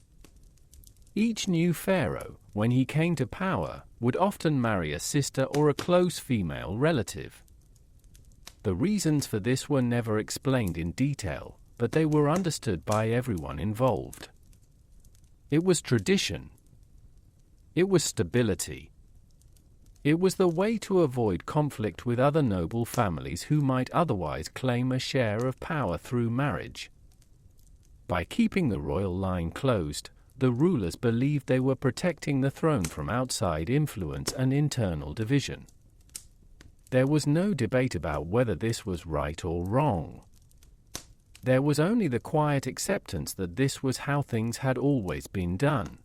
Each new pharaoh, when he came to power, would often marry a sister or a close female relative. The reasons for this were never explained in detail, but they were understood by everyone involved. It was tradition. It was stability. It was the way to avoid conflict with other noble families who might otherwise claim a share of power through marriage. By keeping the royal line closed, the rulers believed they were protecting the throne from outside influence and internal division. There was no debate about whether this was right or wrong. There was only the quiet acceptance that this was how things had always been done.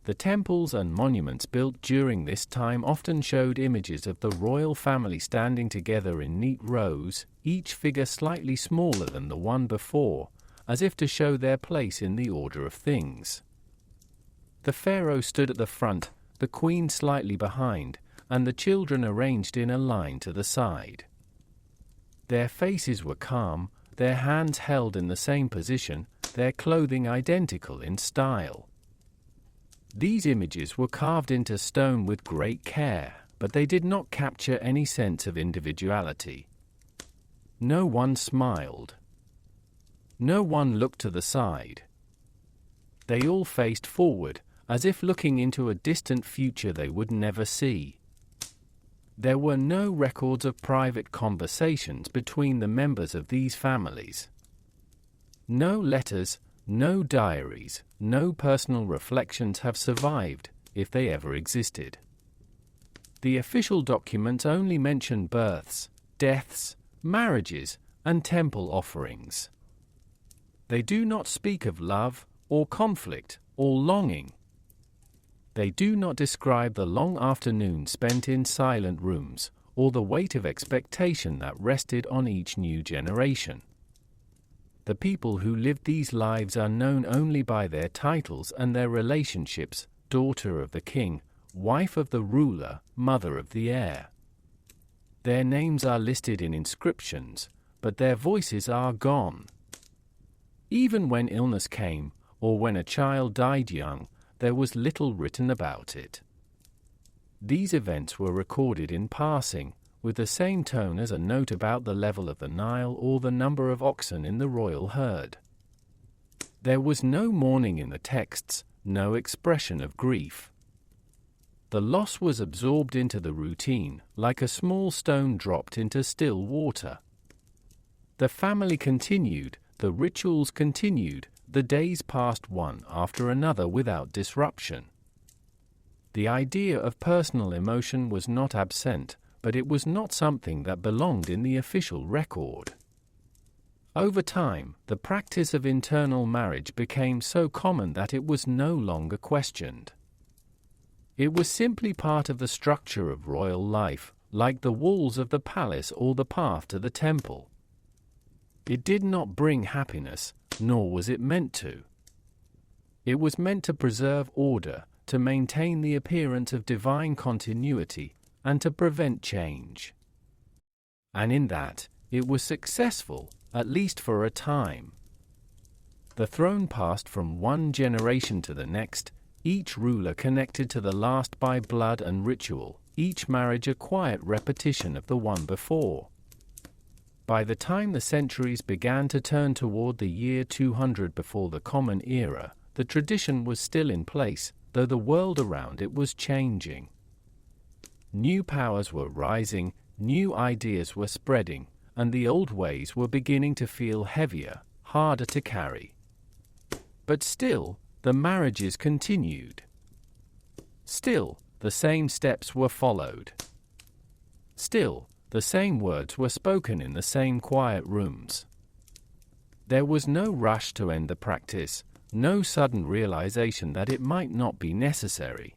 The temples and monuments built during this time often showed images of the royal family standing together in neat rows, each figure slightly smaller than the one before, as if to show their place in the order of things. The pharaoh stood at the front, the queen slightly behind, and the children arranged in a line to the side. Their faces were calm, their hands held in the same position, their clothing identical in style. These images were carved into stone with great care, but they did not capture any sense of individuality. No one smiled. No one looked to the side. They all faced forward, as if looking into a distant future they would never see. There were no records of private conversations between the members of these families. No letters, no diaries, no personal reflections have survived, if they ever existed. The official documents only mention births, deaths, marriages, and temple offerings. They do not speak of love, or conflict, or longing. They do not describe the long afternoons spent in silent rooms, or the weight of expectation that rested on each new generation. The people who lived these lives are known only by their titles and their relationships: daughter of the king, wife of the ruler, mother of the heir. Their names are listed in inscriptions, but their voices are gone. Even when illness came, or when a child died young, there was little written about it. These events were recorded in passing, with the same tone as a note about the level of the Nile or the number of oxen in the royal herd. There was no mourning in the texts, no expression of grief. The loss was absorbed into the routine, like a small stone dropped into still water. The family continued, the rituals continued, the days passed one after another without disruption. The idea of personal emotion was not absent, but it was not something that belonged in the official record. Over time, the practice of internal marriage became so common that it was no longer questioned. It was simply part of the structure of royal life, like the walls of the palace or the path to the temple. It did not bring happiness, nor was it meant to. It was meant to preserve order, to maintain the appearance of divine continuity, and to prevent change. And in that, it was successful, at least for a time. The throne passed from one generation to the next, each ruler connected to the last by blood and ritual, each marriage a quiet repetition of the one before. By the time the centuries began to turn toward the year 200 before the Common Era, the tradition was still in place, though the world around it was changing. New powers were rising, new ideas were spreading, and the old ways were beginning to feel heavier, harder to carry. But still, the marriages continued. Still, the same steps were followed. Still, the same words were spoken in the same quiet rooms. There was no rush to end the practice, no sudden realization that it might not be necessary.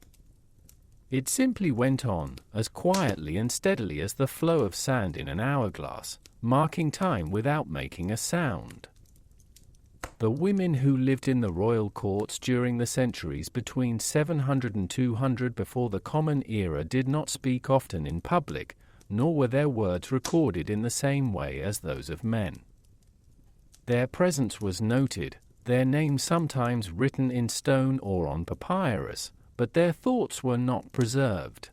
It simply went on, as quietly and steadily as the flow of sand in an hourglass, marking time without making a sound. The women who lived in the royal courts during the centuries between 700 and 200 before the Common Era did not speak often in public, nor were their words recorded in the same way as those of men. Their presence was noted, their names sometimes written in stone or on papyrus, but their thoughts were not preserved.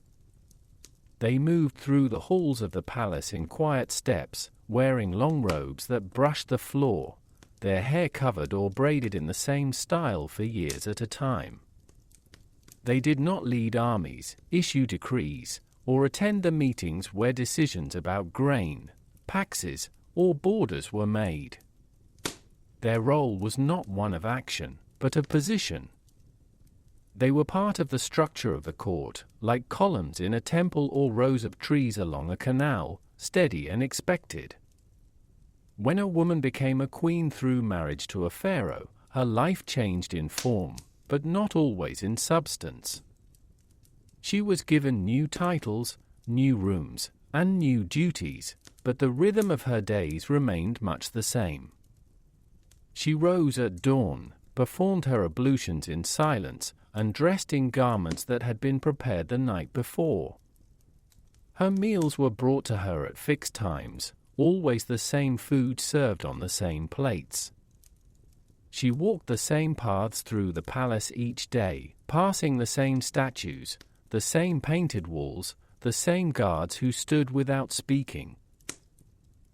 They moved through the halls of the palace in quiet steps, wearing long robes that brushed the floor, their hair covered or braided in the same style for years at a time. They did not lead armies, issue decrees, or attend the meetings where decisions about grain, taxes, or borders were made. Their role was not one of action, but of position. They were part of the structure of the court, like columns in a temple or rows of trees along a canal, steady and expected. When a woman became a queen through marriage to a pharaoh, her life changed in form, but not always in substance. She was given new titles, new rooms, and new duties, but the rhythm of her days remained much the same. She rose at dawn, performed her ablutions in silence, and dressed in garments that had been prepared the night before. Her meals were brought to her at fixed times, always the same food served on the same plates. She walked the same paths through the palace each day, passing the same statues, the same painted walls, the same guards who stood without speaking.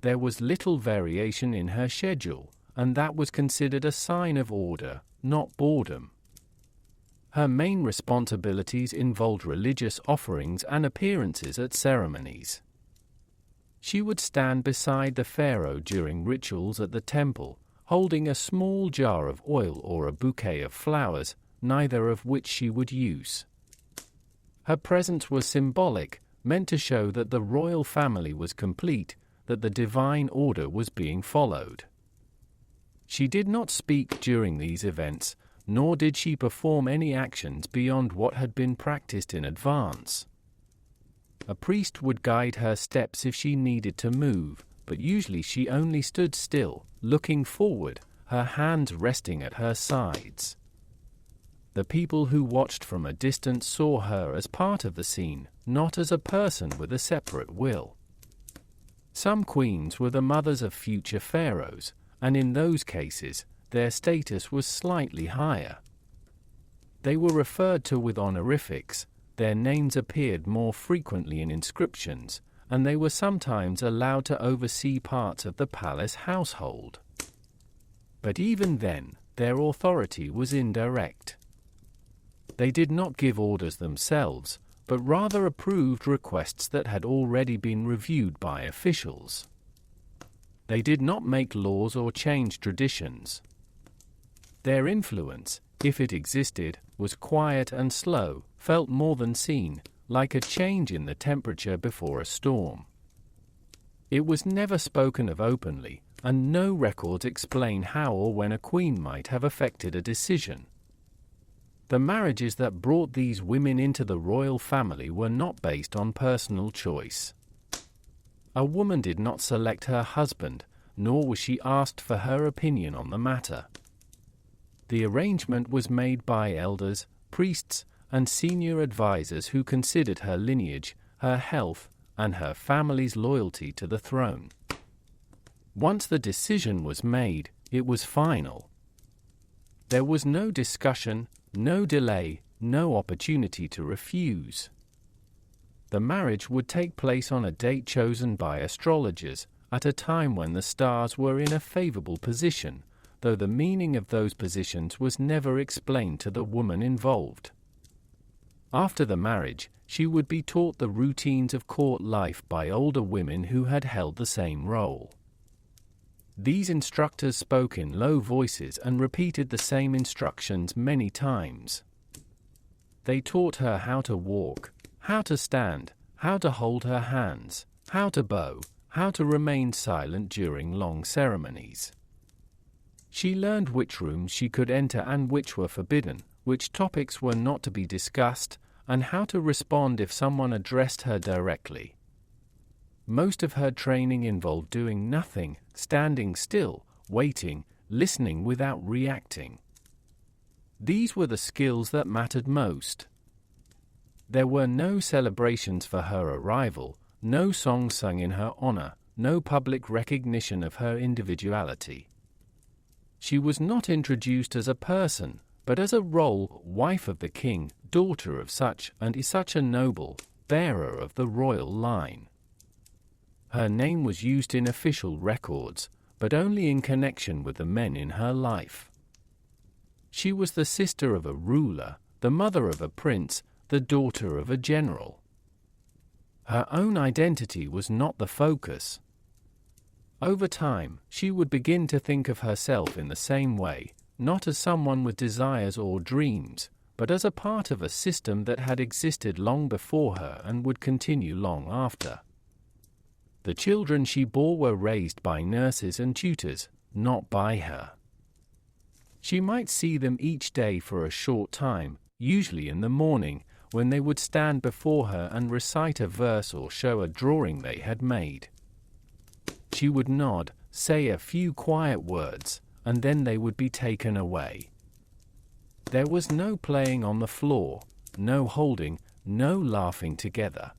There was little variation in her schedule, and that was considered a sign of order, not boredom. Her main responsibilities involved religious offerings and appearances at ceremonies. She would stand beside the pharaoh during rituals at the temple, holding a small jar of oil or a bouquet of flowers, neither of which she would use. Her presence was symbolic, meant to show that the royal family was complete, that the divine order was being followed. She did not speak during these events, nor did she perform any actions beyond what had been practiced in advance. A priest would guide her steps if she needed to move, but usually she only stood still, looking forward, her hands resting at her sides. The people who watched from a distance saw her as part of the scene, not as a person with a separate will. Some queens were the mothers of future pharaohs, and in those cases, their status was slightly higher. They were referred to with honorifics, their names appeared more frequently in inscriptions, and they were sometimes allowed to oversee parts of the palace household. But even then, their authority was indirect. They did not give orders themselves, but rather approved requests that had already been reviewed by officials. They did not make laws or change traditions. Their influence, if it existed, was quiet and slow, felt more than seen, like a change in the temperature before a storm. It was never spoken of openly, and no records explain how or when a queen might have affected a decision. The marriages that brought these women into the royal family were not based on personal choice. A woman did not select her husband, nor was she asked for her opinion on the matter. The arrangement was made by elders, priests, and senior advisors who considered her lineage, her health, and her family's loyalty to the throne. Once the decision was made, it was final. There was no discussion, no delay, no opportunity to refuse. The marriage would take place on a date chosen by astrologers, at a time when the stars were in a favorable position, though the meaning of those positions was never explained to the woman involved. After the marriage, she would be taught the routines of court life by older women who had held the same role. These instructors spoke in low voices and repeated the same instructions many times. They taught her how to walk, how to stand, how to hold her hands, how to bow, how to remain silent during long ceremonies. She learned which rooms she could enter and which were forbidden, which topics were not to be discussed, and how to respond if someone addressed her directly. Most of her training involved doing nothing, standing still, waiting, listening without reacting. These were the skills that mattered most. There were no celebrations for her arrival, no songs sung in her honor, no public recognition of her individuality. She was not introduced as a person, but as a role, wife of the king, daughter of such and such a noble, bearer of the royal line. Her name was used in official records, but only in connection with the men in her life. She was the sister of a ruler, the mother of a prince, the daughter of a general. Her own identity was not the focus. Over time, she would begin to think of herself in the same way, not as someone with desires or dreams, but as a part of a system that had existed long before her and would continue long after. The children she bore were raised by nurses and tutors, not by her. She might see them each day for a short time, usually in the morning, when they would stand before her and recite a verse or show a drawing they had made. She would nod, say a few quiet words, and then they would be taken away. There was no playing on the floor, no holding, no laughing together.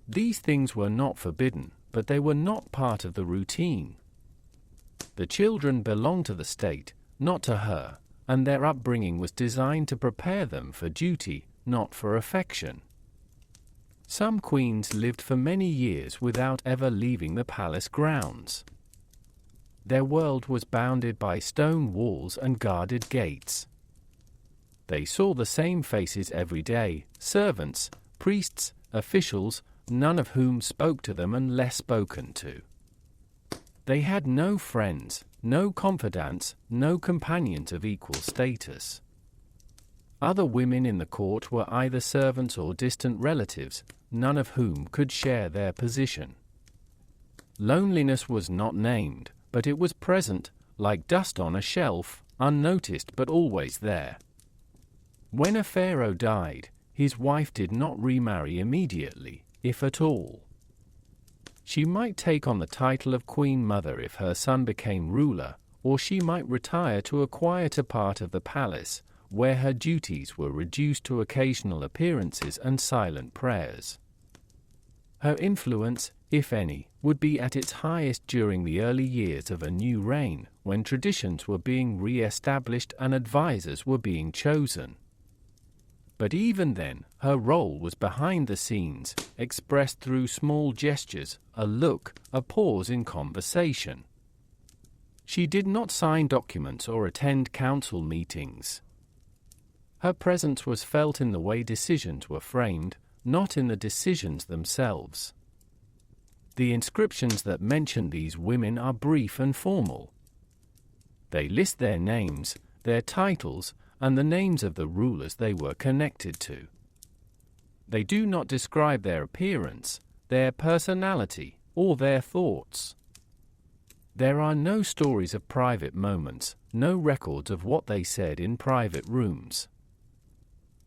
These things were not forbidden, but they were not part of the routine. The children belonged to the state, not to her, and their upbringing was designed to prepare them for duty, not for affection. Some queens lived for many years without ever leaving the palace grounds. Their world was bounded by stone walls and guarded gates. They saw the same faces every day, servants, priests, officials, none of whom spoke to them unless spoken to. They had no friends, no confidants, no companions of equal status. Other women in the court were either servants or distant relatives, none of whom could share their position. Loneliness was not named, but it was present, like dust on a shelf, unnoticed but always there. When a pharaoh died, his wife did not remarry immediately, if at all. She might take on the title of Queen Mother if her son became ruler, or she might retire to a quieter part of the palace, where her duties were reduced to occasional appearances and silent prayers. Her influence, if any, would be at its highest during the early years of a new reign, when traditions were being re-established and advisors were being chosen. But even then, her role was behind the scenes, expressed through small gestures, a look, a pause in conversation. She did not sign documents or attend council meetings. Her presence was felt in the way decisions were framed, not in the decisions themselves. The inscriptions that mention these women are brief and formal. They list their names, their titles, and the names of the rulers they were connected to. They do not describe their appearance, their personality, or their thoughts. There are no stories of private moments, no records of what they said in private rooms.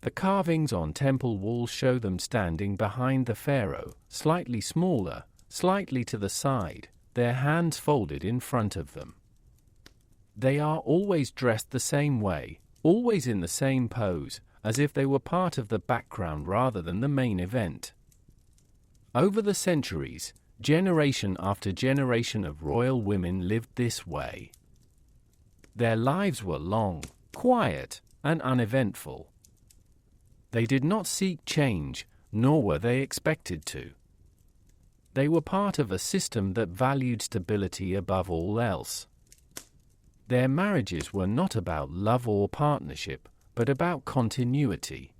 The carvings on temple walls show them standing behind the pharaoh, slightly smaller, slightly to the side, their hands folded in front of them. They are always dressed the same way, always in the same pose, as if they were part of the background rather than the main event. Over the centuries, generation after generation of royal women lived this way. Their lives were long, quiet, and uneventful. They did not seek change, nor were they expected to. They were part of a system that valued stability above all else. Their marriages were not about love or partnership, but about continuity.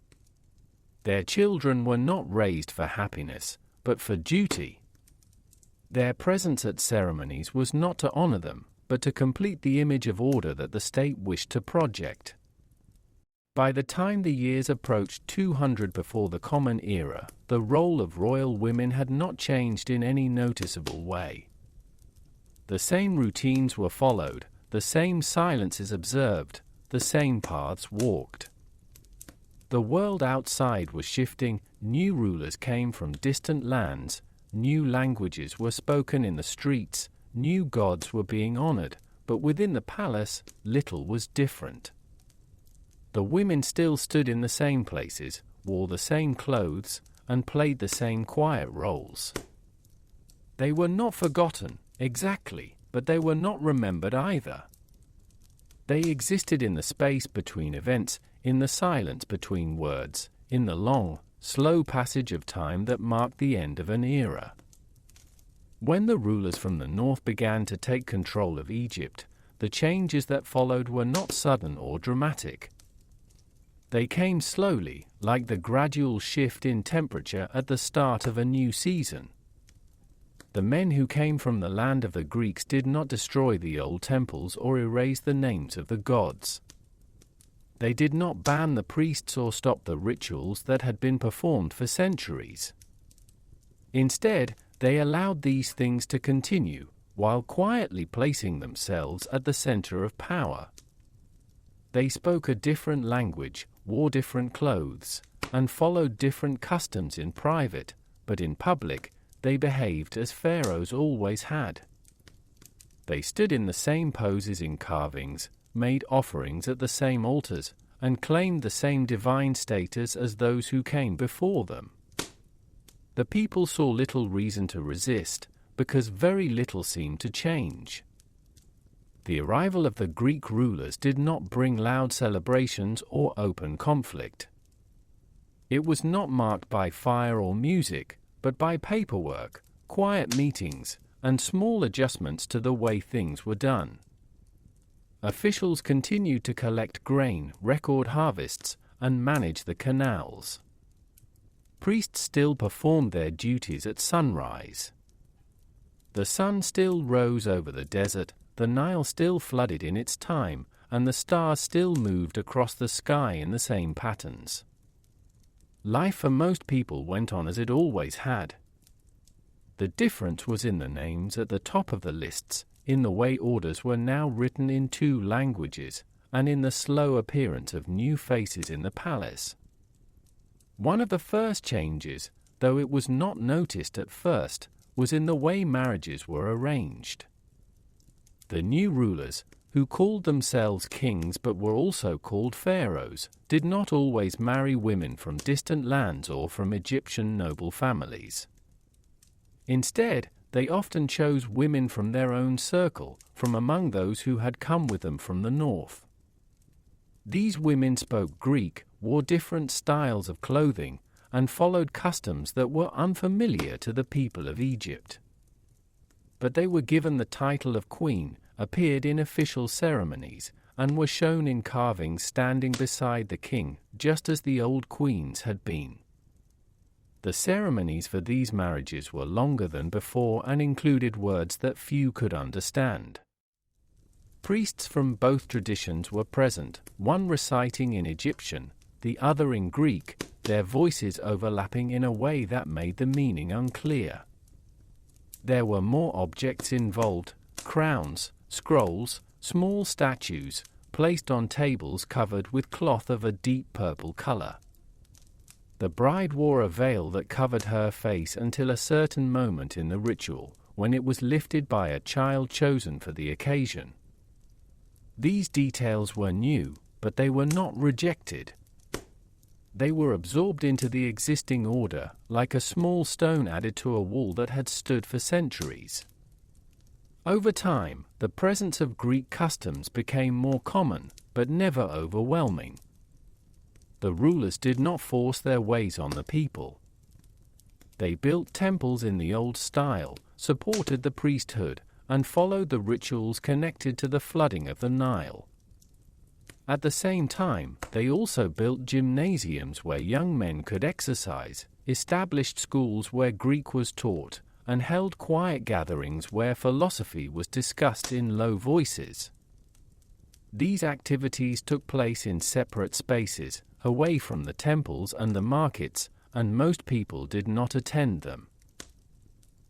Their children were not raised for happiness, but for duty. Their presence at ceremonies was not to honor them, but to complete the image of order that the state wished to project. By the time the years approached 200 before the Common Era, the role of royal women had not changed in any noticeable way. The same routines were followed, the same silences observed, the same paths walked. The world outside was shifting, new rulers came from distant lands, new languages were spoken in the streets, new gods were being honored, but within the palace, little was different. The women still stood in the same places, wore the same clothes, and played the same quiet roles. They were not forgotten, exactly, but they were not remembered either. They existed in the space between events, in the silence between words, in the long, slow passage of time that marked the end of an era. When the rulers from the north began to take control of Egypt, the changes that followed were not sudden or dramatic. They came slowly, like the gradual shift in temperature at the start of a new season. The men who came from the land of the Greeks did not destroy the old temples or erase the names of the gods. They did not ban the priests or stop the rituals that had been performed for centuries. Instead, they allowed these things to continue, while quietly placing themselves at the center of power. They spoke a different language, wore different clothes, and followed different customs in private, but in public, they behaved as pharaohs always had. They stood in the same poses in carvings, made offerings at the same altars, and claimed the same divine status as those who came before them. The people saw little reason to resist, because very little seemed to change. The arrival of the Greek rulers did not bring loud celebrations or open conflict. It was not marked by fire or music, but by paperwork, quiet meetings, and small adjustments to the way things were done. Officials continued to collect grain, record harvests, and manage the canals. Priests still performed their duties at sunrise. The sun still rose over the desert, the Nile still flooded in its time, and the stars still moved across the sky in the same patterns. Life for most people went on as it always had. The difference was in the names at the top of the lists, in the way orders were now written in 2 languages, and in the slow appearance of new faces in the palace. One of the first changes, though it was not noticed at first, was in the way marriages were arranged. The new rulers, who called themselves kings but were also called pharaohs, did not always marry women from distant lands or from Egyptian noble families. Instead, they often chose women from their own circle, from among those who had come with them from the north. These women spoke Greek, wore different styles of clothing, and followed customs that were unfamiliar to the people of Egypt. But they were given the title of queen, appeared in official ceremonies, and were shown in carvings standing beside the king, just as the old queens had been. The ceremonies for these marriages were longer than before and included words that few could understand. Priests from both traditions were present, one reciting in Egyptian, the other in Greek, their voices overlapping in a way that made the meaning unclear. There were more objects involved: crowns, scrolls, small statues, placed on tables covered with cloth of a deep purple color. The bride wore a veil that covered her face until a certain moment in the ritual, when it was lifted by a child chosen for the occasion. These details were new, but they were not rejected. They were absorbed into the existing order, like a small stone added to a wall that had stood for centuries. Over time, the presence of Greek customs became more common, but never overwhelming. The rulers did not force their ways on the people. They built temples in the old style, supported the priesthood, and followed the rituals connected to the flooding of the Nile. At the same time, they also built gymnasiums where young men could exercise, established schools where Greek was taught, and held quiet gatherings where philosophy was discussed in low voices. These activities took place in separate spaces, away from the temples and the markets, and most people did not attend them.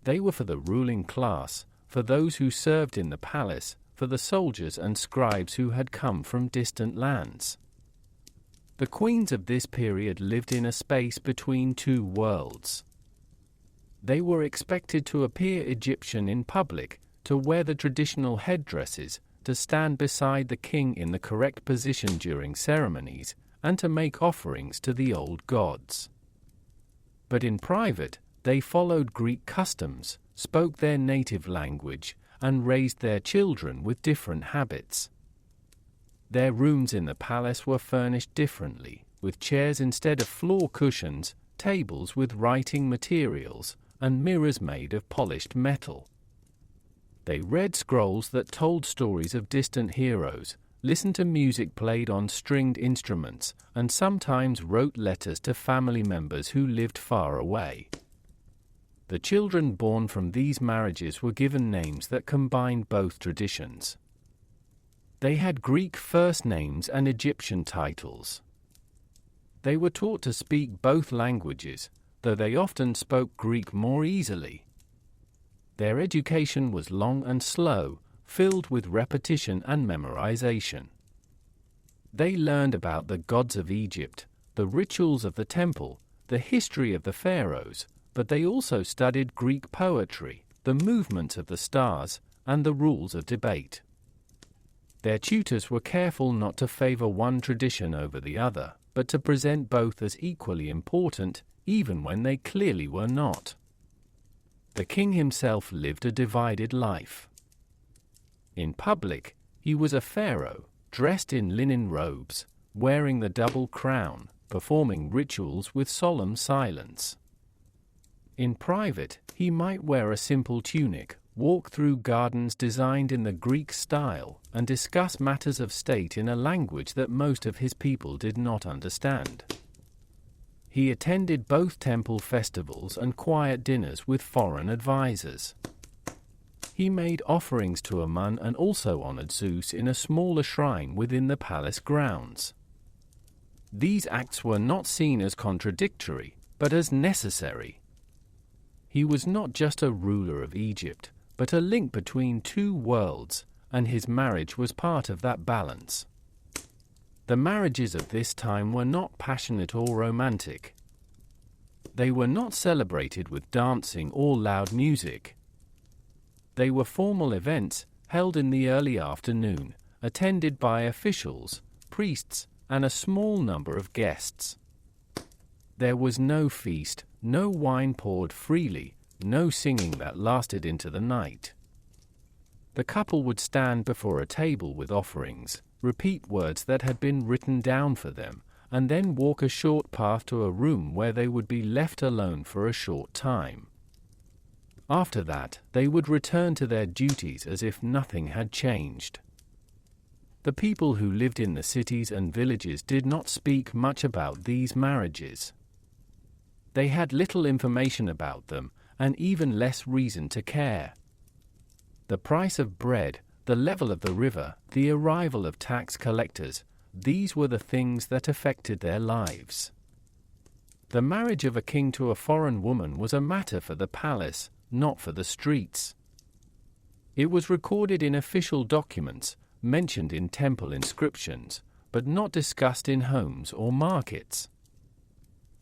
They were for the ruling class, for those who served in the palace, for the soldiers and scribes who had come from distant lands. The queens of this period lived in a space between two worlds. They were expected to appear Egyptian in public, to wear the traditional headdresses, to stand beside the king in the correct position during ceremonies, and to make offerings to the old gods. But in private, they followed Greek customs, spoke their native language, and raised their children with different habits. Their rooms in the palace were furnished differently, with chairs instead of floor cushions, tables with writing materials, and mirrors made of polished metal. They read scrolls that told stories of distant heroes, listened to music played on stringed instruments, and sometimes wrote letters to family members who lived far away. The children born from these marriages were given names that combined both traditions. They had Greek first names and Egyptian titles. They were taught to speak both languages, though they often spoke Greek more easily. Their education was long and slow, filled with repetition and memorization. They learned about the gods of Egypt, the rituals of the temple, the history of the pharaohs, but they also studied Greek poetry, the movements of the stars, and the rules of debate. Their tutors were careful not to favor one tradition over the other, but to present both as equally important, even when they clearly were not. The king himself lived a divided life. In public, he was a pharaoh, dressed in linen robes, wearing the double crown, performing rituals with solemn silence. In private, he might wear a simple tunic, walk through gardens designed in the Greek style, and discuss matters of state in a language that most of his people did not understand. He attended both temple festivals and quiet dinners with foreign advisors. He made offerings to Amun and also honored Zeus in a smaller shrine within the palace grounds. These acts were not seen as contradictory, but as necessary. He was not just a ruler of Egypt, but a link between two worlds, and his marriage was part of that balance. The marriages of this time were not passionate or romantic. They were not celebrated with dancing or loud music. They were formal events held in the early afternoon, attended by officials, priests, and a small number of guests. There was no feast, no wine poured freely, no singing that lasted into the night. The couple would stand before a table with offerings, repeat words that had been written down for them, and then walk a short path to a room where they would be left alone for a short time. After that, they would return to their duties as if nothing had changed. The people who lived in the cities and villages did not speak much about these marriages. They had little information about them, and even less reason to care. The price of bread, the level of the river, the arrival of tax collectors, these were the things that affected their lives. The marriage of a king to a foreign woman was a matter for the palace, not for the streets. It was recorded in official documents, mentioned in temple inscriptions, but not discussed in homes or markets.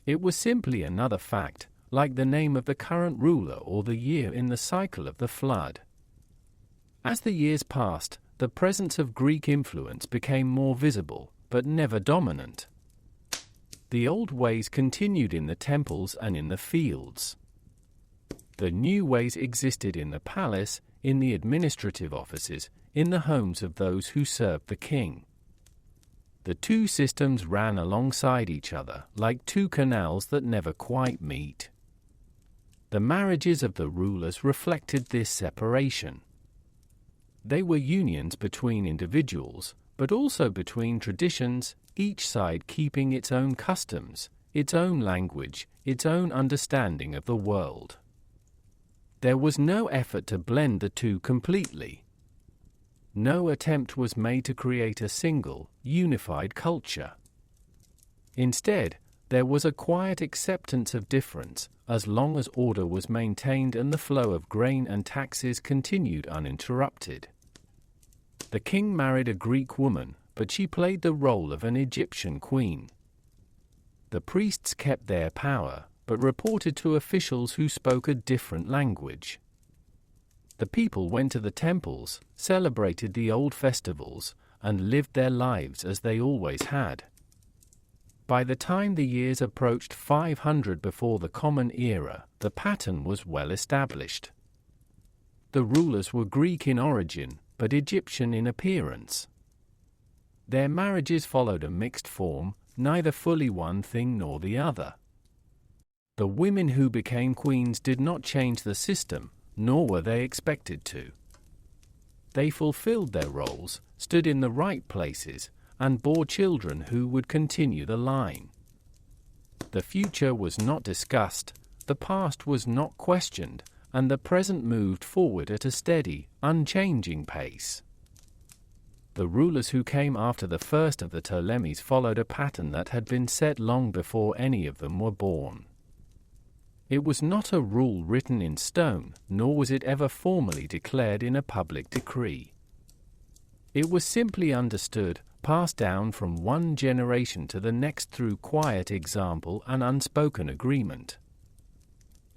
It was simply another fact, like the name of the current ruler or the year in the cycle of the flood. As the years passed, the presence of Greek influence became more visible, but never dominant. The old ways continued in the temples and in the fields. The new ways existed in the palace, in the administrative offices, in the homes of those who served the king. The two systems ran alongside each other, like two canals that never quite meet. The marriages of the rulers reflected this separation. They were unions between individuals, but also between traditions, each side keeping its own customs, its own language, its own understanding of the world. There was no effort to blend the two completely. No attempt was made to create a single, unified culture. Instead, there was a quiet acceptance of difference, as long as order was maintained and the flow of grain and taxes continued uninterrupted. The king married a Greek woman, but she played the role of an Egyptian queen, The priests kept their power, but reported to officials who spoke a different language. The people went to the temples, celebrated the old festivals, and lived their lives as they always had. By the time the years approached 500 before the Common Era, the pattern was well established. The rulers were Greek in origin, but Egyptian in appearance. Their marriages followed a mixed form, neither fully one thing nor the other. The women who became queens did not change the system, nor were they expected to. They fulfilled their roles, stood in the right places, and bore children who would continue the line. The future was not discussed, the past was not questioned, and the present moved forward at a steady, unchanging pace. The rulers who came after the first of the Ptolemies followed a pattern that had been set long before any of them were born. It was not a rule written in stone, nor was it ever formally declared in a public decree. It was simply understood, passed down from one generation to the next through quiet example and unspoken agreement.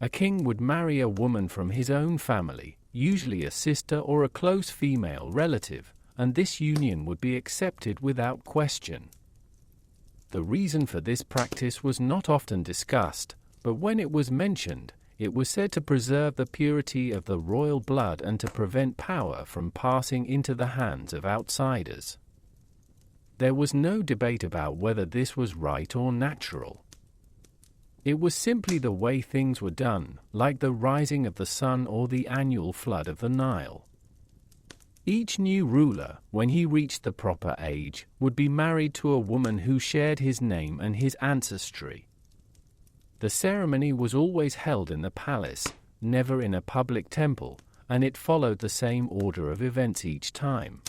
A king would marry a woman from his own family, usually a sister or a close female relative, and this union would be accepted without question. The reason for this practice was not often discussed, but when it was mentioned, it was said to preserve the purity of the royal blood and to prevent power from passing into the hands of outsiders. There was no debate about whether this was right or natural. It was simply the way things were done, like the rising of the sun or the annual flood of the Nile. Each new ruler, when he reached the proper age, would be married to a woman who shared his name and his ancestry. The ceremony was always held in the palace, never in a public temple, and it followed the same order of events each time.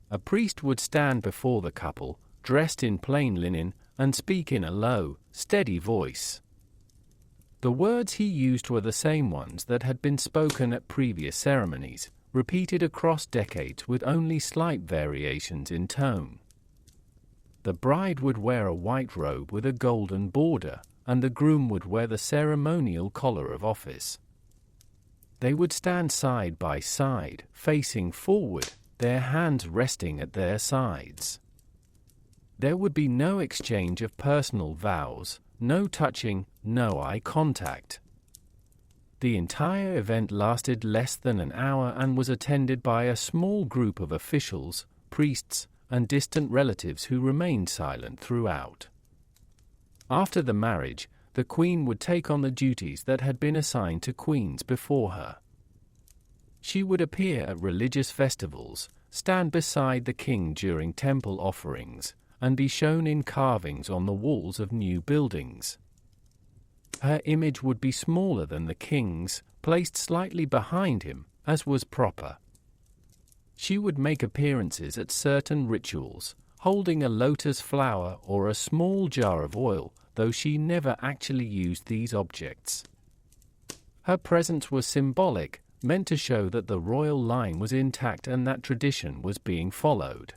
A priest would stand before the couple, dressed in plain linen, and speak in a low, steady voice. The words he used were the same ones that had been spoken at previous ceremonies, repeated across decades with only slight variations in tone. The bride would wear a white robe with a golden border, and the groom would wear the ceremonial collar of office. They would stand side by side, facing forward, their hands resting at their sides. There would be no exchange of personal vows, no touching, no eye contact. The entire event lasted less than an hour and was attended by a small group of officials, priests, and distant relatives who remained silent throughout. After the marriage, the queen would take on the duties that had been assigned to queens before her. She would appear at religious festivals, stand beside the king during temple offerings, and be shown in carvings on the walls of new buildings. Her image would be smaller than the king's, placed slightly behind him, as was proper. She would make appearances at certain rituals, holding a lotus flower or a small jar of oil, though she never actually used these objects. Her presence was symbolic, meant to show that the royal line was intact and that tradition was being followed.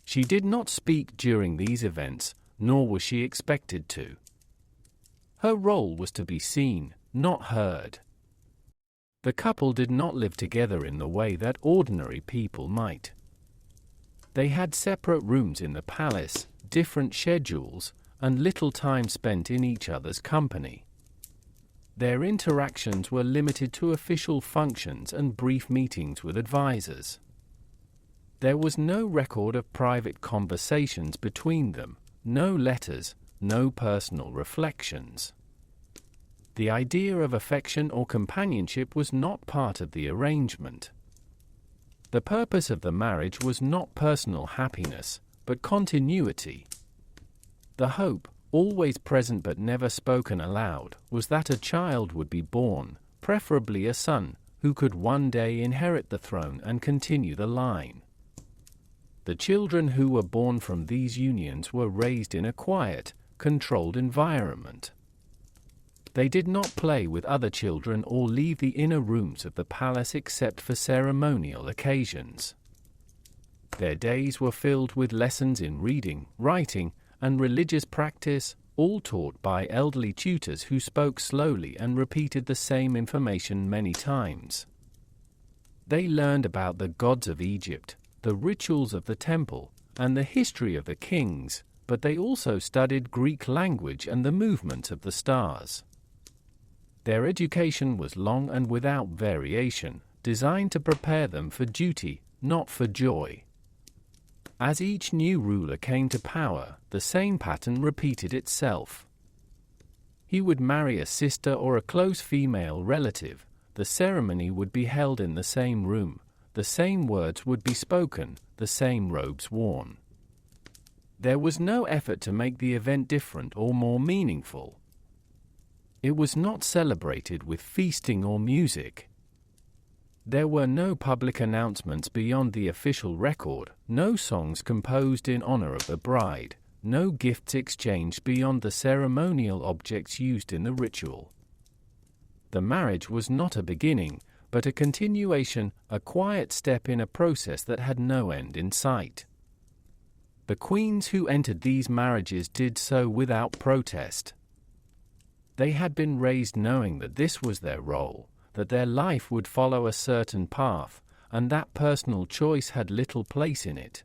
She did not speak during these events, nor was she expected to. Her role was to be seen, not heard. The couple did not live together in the way that ordinary people might. They had separate rooms in the palace, different schedules, and little time spent in each other's company. Their interactions were limited to official functions and brief meetings with advisors. There was no record of private conversations between them, no letters, no personal reflections. The idea of affection or companionship was not part of the arrangement. The purpose of the marriage was not personal happiness, but continuity. The hope, always present but never spoken aloud, was that a child would be born, preferably a son, who could one day inherit the throne and continue the line. The children who were born from these unions were raised in a quiet, controlled environment. They did not play with other children or leave the inner rooms of the palace except for ceremonial occasions. Their days were filled with lessons in reading, writing, and religious practice, all taught by elderly tutors who spoke slowly and repeated the same information many times. They learned about the gods of Egypt, the rituals of the temple, and the history of the kings, but they also studied Greek language and the movement of the stars. Their education was long and without variation, designed to prepare them for duty, not for joy. As each new ruler came to power, the same pattern repeated itself. He would marry a sister or a close female relative, the ceremony would be held in the same room, the same words would be spoken, the same robes worn. There was no effort to make the event different or more meaningful. It was not celebrated with feasting or music. There were no public announcements beyond the official record, no songs composed in honor of the bride, no gifts exchanged beyond the ceremonial objects used in the ritual. The marriage was not a beginning, but a continuation, a quiet step in a process that had no end in sight. The queens who entered these marriages did so without protest. They had been raised knowing that this was their role, that their life would follow a certain path, and that personal choice had little place in it.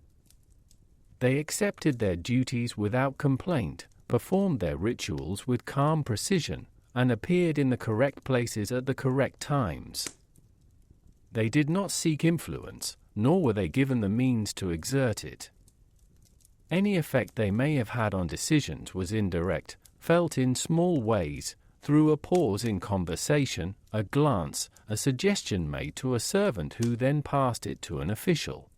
They accepted their duties without complaint, performed their rituals with calm precision, and appeared in the correct places at the correct times. They did not seek influence, nor were they given the means to exert it. Any effect they may have had on decisions was indirect, felt in small ways, through a pause in conversation, a glance, a suggestion made to a servant who then passed it to an official.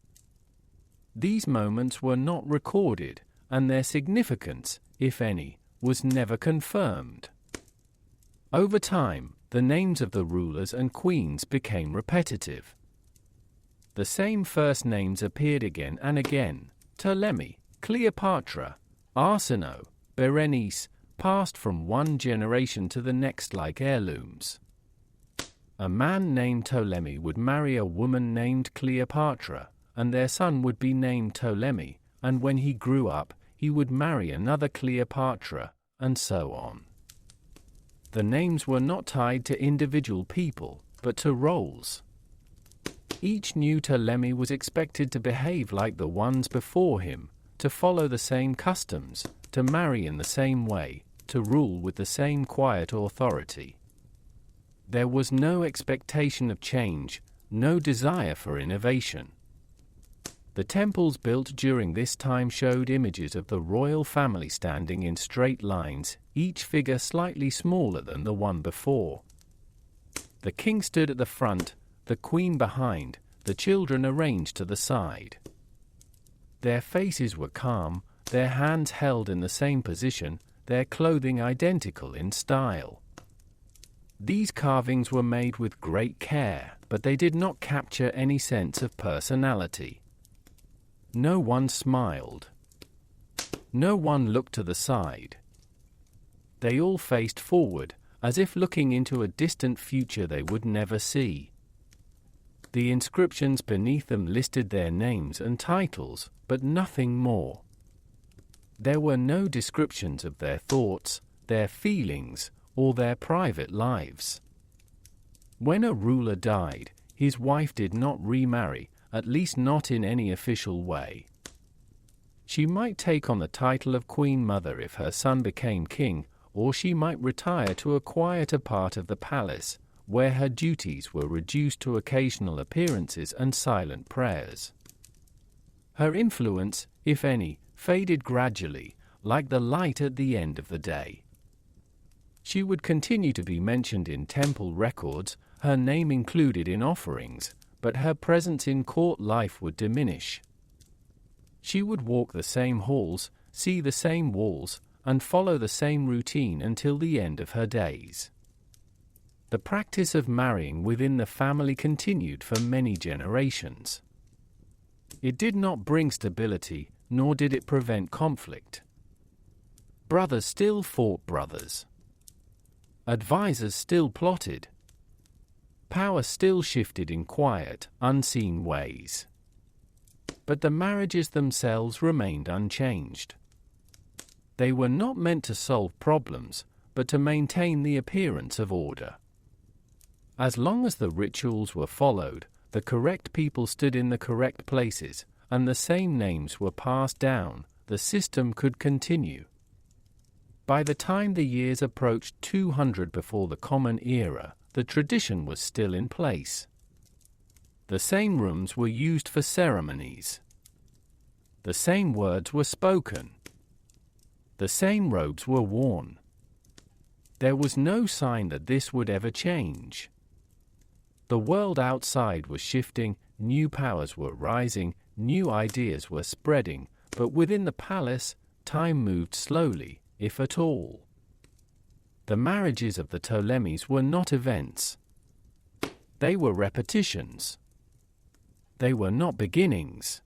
These moments were not recorded, and their significance, if any, was never confirmed. Over time, the names of the rulers and queens became repetitive. The same first names appeared again and again: Ptolemy, Cleopatra, Arsinoe, Berenice, passed from one generation to the next like heirlooms. A man named Ptolemy would marry a woman named Cleopatra, and their son would be named Ptolemy, and when he grew up, he would marry another Cleopatra, and so on. The names were not tied to individual people, but to roles. Each new Ptolemy was expected to behave like the ones before him, to follow the same customs, to marry in the same way, to rule with the same quiet authority. There was no expectation of change, no desire for innovation. The temples built during this time showed images of the royal family standing in straight lines, each figure slightly smaller than the one before. The king stood at the front, the queen behind, the children arranged to the side. Their faces were calm, their hands held in the same position, their clothing identical in style. These carvings were made with great care, but they did not capture any sense of personality. No one smiled. No one looked to the side. They all faced forward, as if looking into a distant future they would never see. The inscriptions beneath them listed their names and titles, but nothing more. There were no descriptions of their thoughts, their feelings, or their private lives. When a ruler died, his wife did not remarry, at least not in any official way. She might take on the title of Queen Mother if her son became king, or she might retire to a quieter part of the palace, where her duties were reduced to occasional appearances and silent prayers. Her influence, if any, faded gradually, like the light at the end of the day. She would continue to be mentioned in temple records, her name included in offerings, but her presence in court life would diminish. She would walk the same halls, see the same walls, and follow the same routine until the end of her days. The practice of marrying within the family continued for many generations. It did not bring stability, nor did it prevent conflict. Brothers still fought brothers. Advisors still plotted. Power still shifted in quiet, unseen ways. But the marriages themselves remained unchanged. They were not meant to solve problems, but to maintain the appearance of order. As long as the rituals were followed, the correct people stood in the correct places, and the same names were passed down, the system could continue. By the time the years approached 200 before the Common Era, the tradition was still in place. The same rooms were used for ceremonies. The same words were spoken. The same robes were worn. There was no sign that this would ever change. The world outside was shifting, new powers were rising, new ideas were spreading, but within the palace, time moved slowly, if at all. The marriages of the Ptolemies were not events. They were repetitions. They were not beginnings.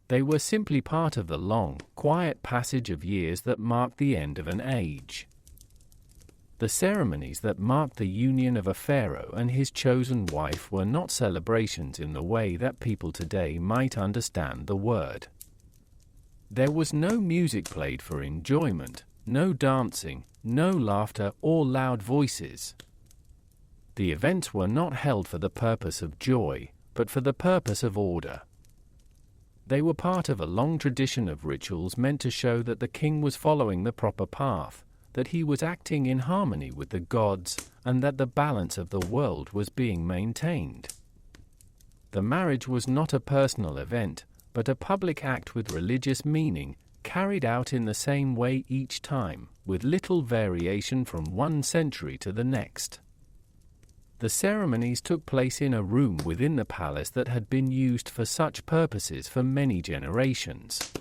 They were simply part of the long, quiet passage of years that marked the end of an age. The ceremonies that marked the union of a pharaoh and his chosen wife were not celebrations in the way that people today might understand the word. There was no music played for enjoyment, no dancing, no laughter or loud voices. The events were not held for the purpose of joy, but for the purpose of order. They were part of a long tradition of rituals meant to show that the king was following the proper path, that he was acting in harmony with the gods, and that the balance of the world was being maintained. The marriage was not a personal event, but a public act with religious meaning, carried out in the same way each time, with little variation from one century to the next. The ceremonies took place in a room within the palace that had been used for such purposes for many generations.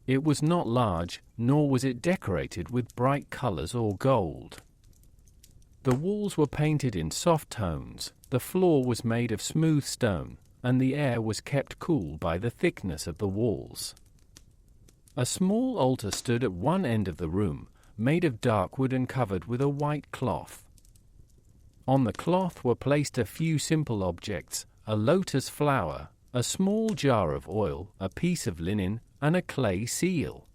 It was not large, nor was it decorated with bright colors or gold. The walls were painted in soft tones, the floor was made of smooth stone, and the air was kept cool by the thickness of the walls. A small altar stood at one end of the room, made of dark wood and covered with a white cloth. On the cloth were placed a few simple objects, a lotus flower, a small jar of oil, a piece of linen, and a clay seal.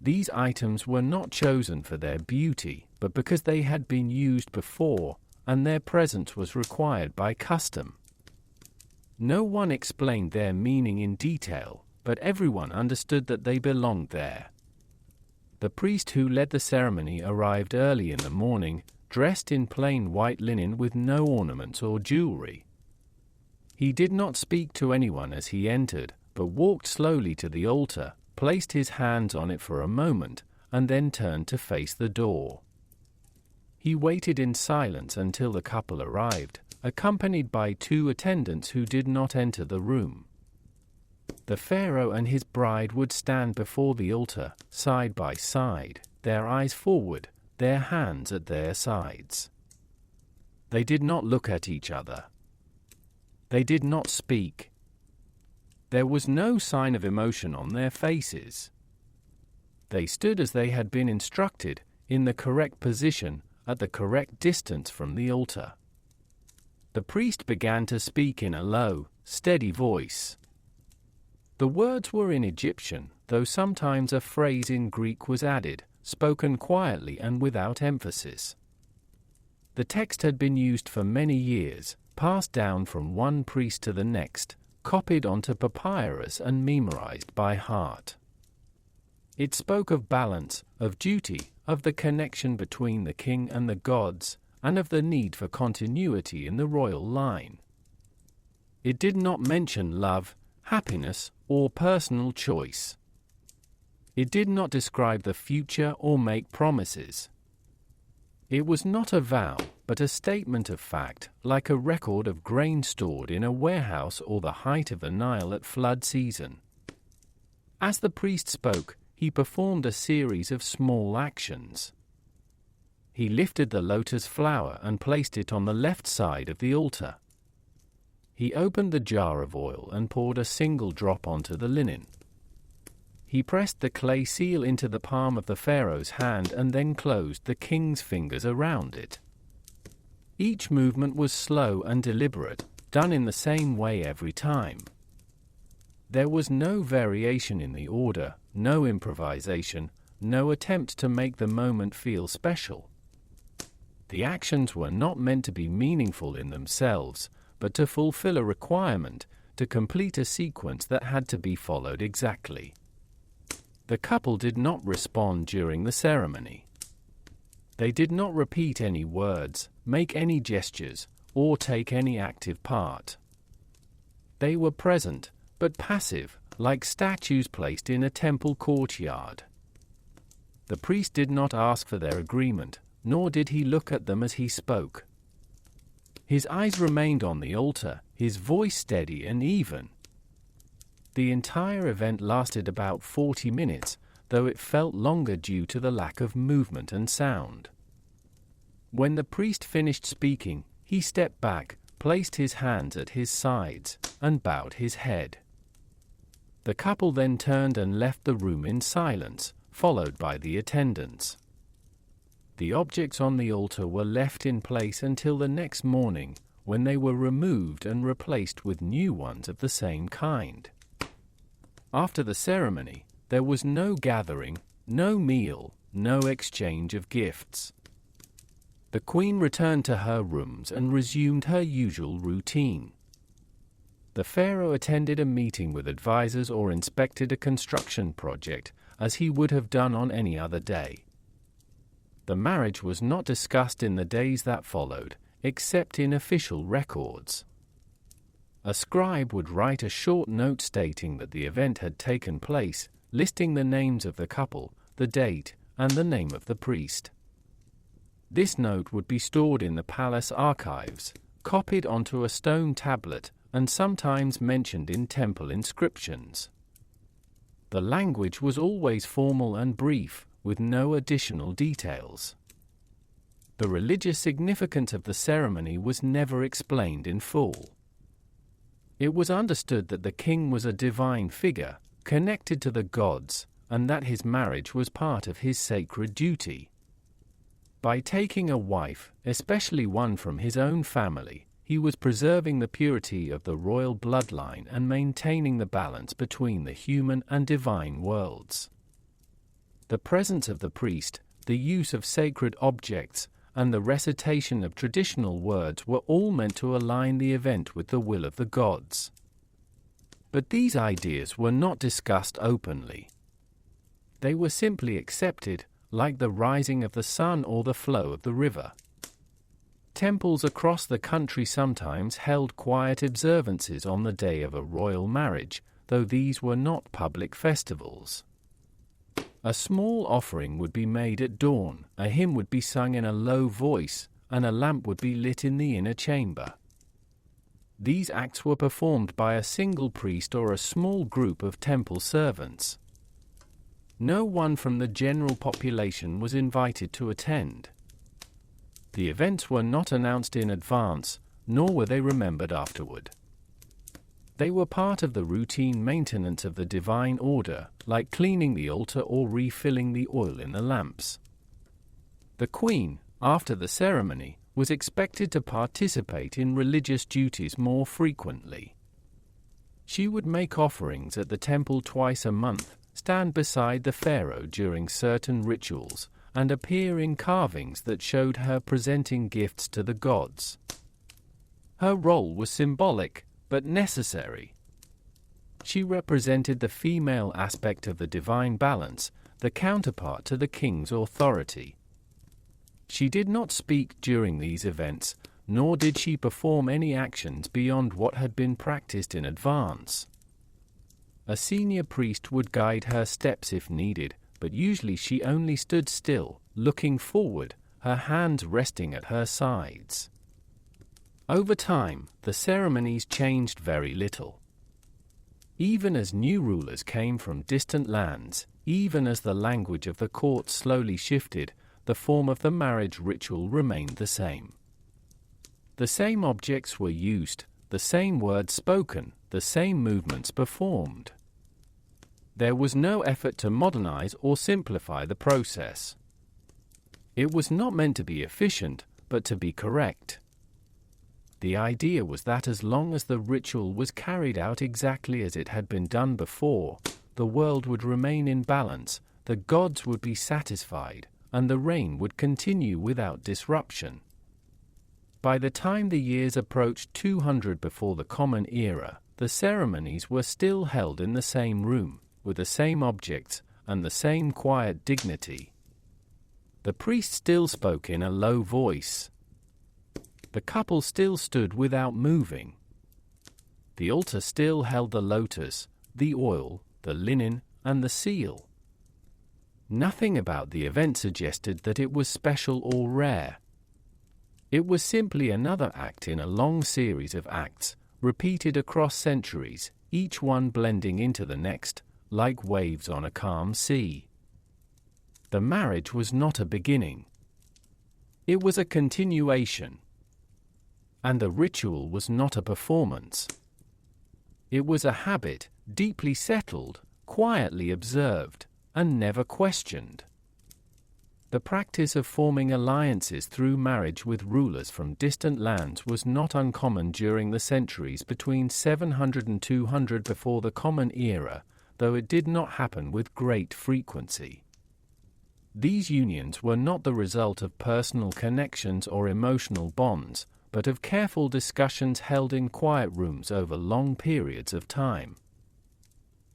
These items were not chosen for their beauty, but because they had been used before, and their presence was required by custom. No one explained their meaning in detail, but everyone understood that they belonged there. The priest who led the ceremony arrived early in the morning, dressed in plain white linen with no ornaments or jewelry. He did not speak to anyone as he entered, but walked slowly to the altar, placed his hands on it for a moment, and then turned to face the door. He waited in silence until the couple arrived, accompanied by two attendants who did not enter the room. The pharaoh and his bride would stand before the altar, side by side, their eyes forward, their hands at their sides. They did not look at each other. They did not speak. There was no sign of emotion on their faces. They stood as they had been instructed, in the correct position, at the correct distance from the altar. The priest began to speak in a low, steady voice. The words were in Egyptian, though sometimes a phrase in Greek was added, spoken quietly and without emphasis. The text had been used for many years, passed down from one priest to the next, copied onto papyrus and memorized by heart. It spoke of balance, of duty, of the connection between the king and the gods, and of the need for continuity in the royal line. It did not mention love, happiness, or personal choice. It did not describe the future or make promises. It was not a vow, but a statement of fact, like a record of grain stored in a warehouse or the height of the Nile at flood season. As the priest spoke, he performed a series of small actions. He lifted the lotus flower and placed it on the left side of the altar. He opened the jar of oil and poured a single drop onto the linen. He pressed the clay seal into the palm of the pharaoh's hand and then closed the king's fingers around it. Each movement was slow and deliberate, done in the same way every time. There was no variation in the order, no improvisation, no attempt to make the moment feel special. The actions were not meant to be meaningful in themselves, but to fulfill a requirement, to complete a sequence that had to be followed exactly. The couple did not respond during the ceremony. They did not repeat any words, make any gestures, or take any active part. They were present, but passive, like statues placed in a temple courtyard. The priest did not ask for their agreement, nor did he look at them as he spoke. His eyes remained on the altar, his voice steady and even. The entire event lasted about 40 minutes, though it felt longer due to the lack of movement and sound. When the priest finished speaking, he stepped back, placed his hands at his sides, and bowed his head. The couple then turned and left the room in silence, followed by the attendants. The objects on the altar were left in place until the next morning, when they were removed and replaced with new ones of the same kind. After the ceremony, there was no gathering, no meal, no exchange of gifts. The queen returned to her rooms and resumed her usual routine. The pharaoh attended a meeting with advisors or inspected a construction project, as he would have done on any other day. The marriage was not discussed in the days that followed, except in official records. A scribe would write a short note stating that the event had taken place, listing the names of the couple, the date, and the name of the priest. This note would be stored in the palace archives, copied onto a stone tablet, and sometimes mentioned in temple inscriptions. The language was always formal and brief, with no additional details. The religious significance of the ceremony was never explained in full. It was understood that the king was a divine figure, connected to the gods, and that his marriage was part of his sacred duty. By taking a wife, especially one from his own family, he was preserving the purity of the royal bloodline and maintaining the balance between the human and divine worlds. The presence of the priest, the use of sacred objects, and the recitation of traditional words were all meant to align the event with the will of the gods. But these ideas were not discussed openly. They were simply accepted, like the rising of the sun or the flow of the river. Temples across the country sometimes held quiet observances on the day of a royal marriage, though these were not public festivals. A small offering would be made at dawn, a hymn would be sung in a low voice, and a lamp would be lit in the inner chamber. These acts were performed by a single priest or a small group of temple servants. No one from the general population was invited to attend. The events were not announced in advance, nor were they remembered afterward. They were part of the routine maintenance of the divine order, like cleaning the altar or refilling the oil in the lamps. The queen, after the ceremony, was expected to participate in religious duties more frequently. She would make offerings at the temple twice a month, stand beside the pharaoh during certain rituals, and appear in carvings that showed her presenting gifts to the gods. Her role was symbolic, but necessary. She represented the female aspect of the divine balance, the counterpart to the king's authority. She did not speak during these events, nor did she perform any actions beyond what had been practiced in advance. A senior priest would guide her steps if needed, but usually she only stood still, looking forward, her hands resting at her sides. Over time, the ceremonies changed very little. Even as new rulers came from distant lands, even as the language of the court slowly shifted, the form of the marriage ritual remained the same. The same objects were used, the same words spoken, the same movements performed. There was no effort to modernize or simplify the process. It was not meant to be efficient, but to be correct. The idea was that as long as the ritual was carried out exactly as it had been done before, the world would remain in balance, the gods would be satisfied, and the reign would continue without disruption. By the time the years approached 200 before the Common Era, the ceremonies were still held in the same room, with the same objects, and the same quiet dignity. The priest still spoke in a low voice. The couple still stood without moving. The altar still held the lotus, the oil, the linen, and the seal. Nothing about the event suggested that it was special or rare. It was simply another act in a long series of acts, repeated across centuries, each one blending into the next, like waves on a calm sea. The marriage was not a beginning. It was a continuation. And the ritual was not a performance. It was a habit, deeply settled, quietly observed, and never questioned. The practice of forming alliances through marriage with rulers from distant lands was not uncommon during the centuries between 700 and 200 before the Common Era, though it did not happen with great frequency. These unions were not the result of personal connections or emotional bonds, but of careful discussions held in quiet rooms over long periods of time.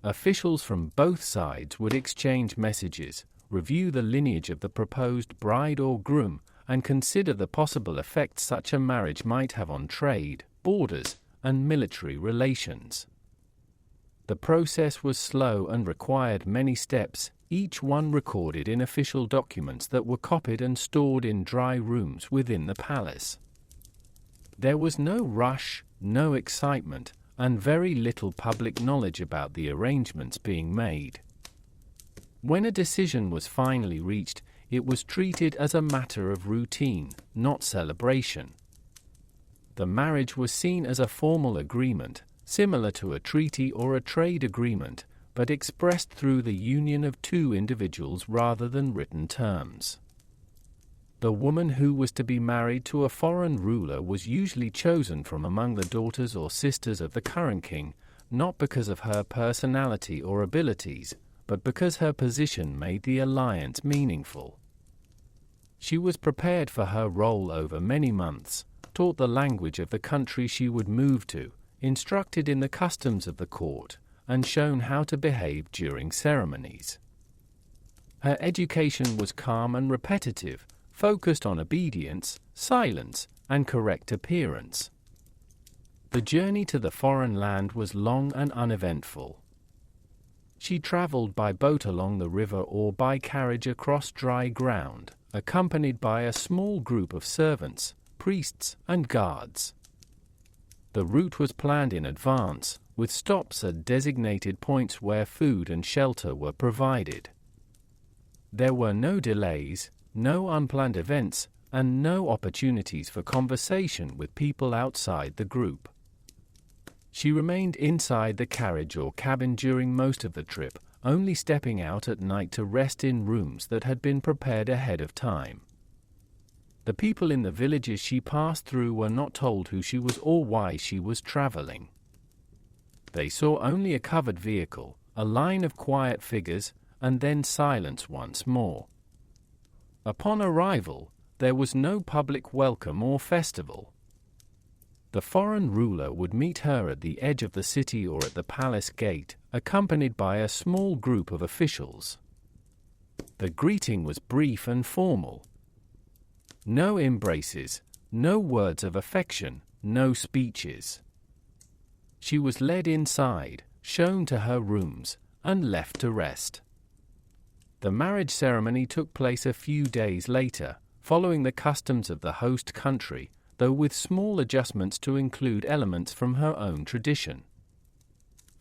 Officials from both sides would exchange messages, review the lineage of the proposed bride or groom, and consider the possible effects such a marriage might have on trade, borders, and military relations. The process was slow and required many steps, each one recorded in official documents that were copied and stored in dry rooms within the palace. There was no rush, no excitement, and very little public knowledge about the arrangements being made. When a decision was finally reached, it was treated as a matter of routine, not celebration. The marriage was seen as a formal agreement, similar to a treaty or a trade agreement, but expressed through the union of two individuals rather than written terms. The woman who was to be married to a foreign ruler was usually chosen from among the daughters or sisters of the current king, not because of her personality or abilities, but because her position made the alliance meaningful. She was prepared for her role over many months, taught the language of the country she would move to, instructed in the customs of the court, and shown how to behave during ceremonies. Her education was calm and repetitive, focused on obedience, silence, and correct appearance. The journey to the foreign land was long and uneventful. She traveled by boat along the river or by carriage across dry ground, accompanied by a small group of servants, priests, and guards. The route was planned in advance, with stops at designated points where food and shelter were provided. There were no delays, no unplanned events, and no opportunities for conversation with people outside the group. She remained inside the carriage or cabin during most of the trip, only stepping out at night to rest in rooms that had been prepared ahead of time. The people in the villages she passed through were not told who she was or why she was traveling. They saw only a covered vehicle, a line of quiet figures, and then silence once more. Upon arrival, there was no public welcome or festival. The foreign ruler would meet her at the edge of the city or at the palace gate, accompanied by a small group of officials. The greeting was brief and formal. No embraces, no words of affection, no speeches. She was led inside, shown to her rooms, and left to rest. The marriage ceremony took place a few days later, following the customs of the host country, though with small adjustments to include elements from her own tradition.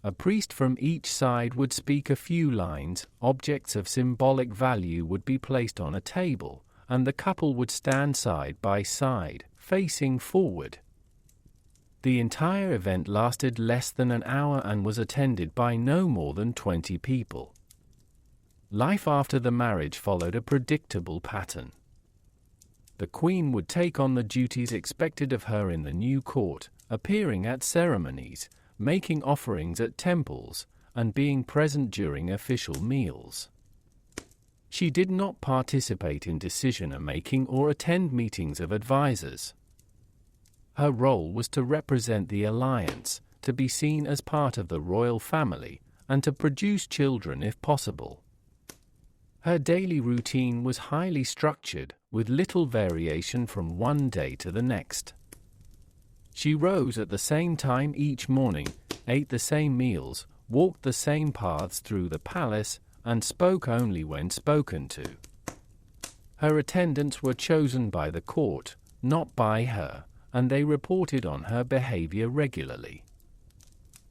A priest from each side would speak a few lines, objects of symbolic value would be placed on a table, and the couple would stand side by side, facing forward. The entire event lasted less than an hour and was attended by no more than 20 people. Life after the marriage followed a predictable pattern. The queen would take on the duties expected of her in the new court, appearing at ceremonies, making offerings at temples, and being present during official meals. She did not participate in decision-making or attend meetings of advisors. Her role was to represent the alliance, to be seen as part of the royal family, and to produce children if possible. Her daily routine was highly structured, with little variation from one day to the next. She rose at the same time each morning, ate the same meals, walked the same paths through the palace, and spoke only when spoken to. Her attendants were chosen by the court, not by her, and they reported on her behavior regularly.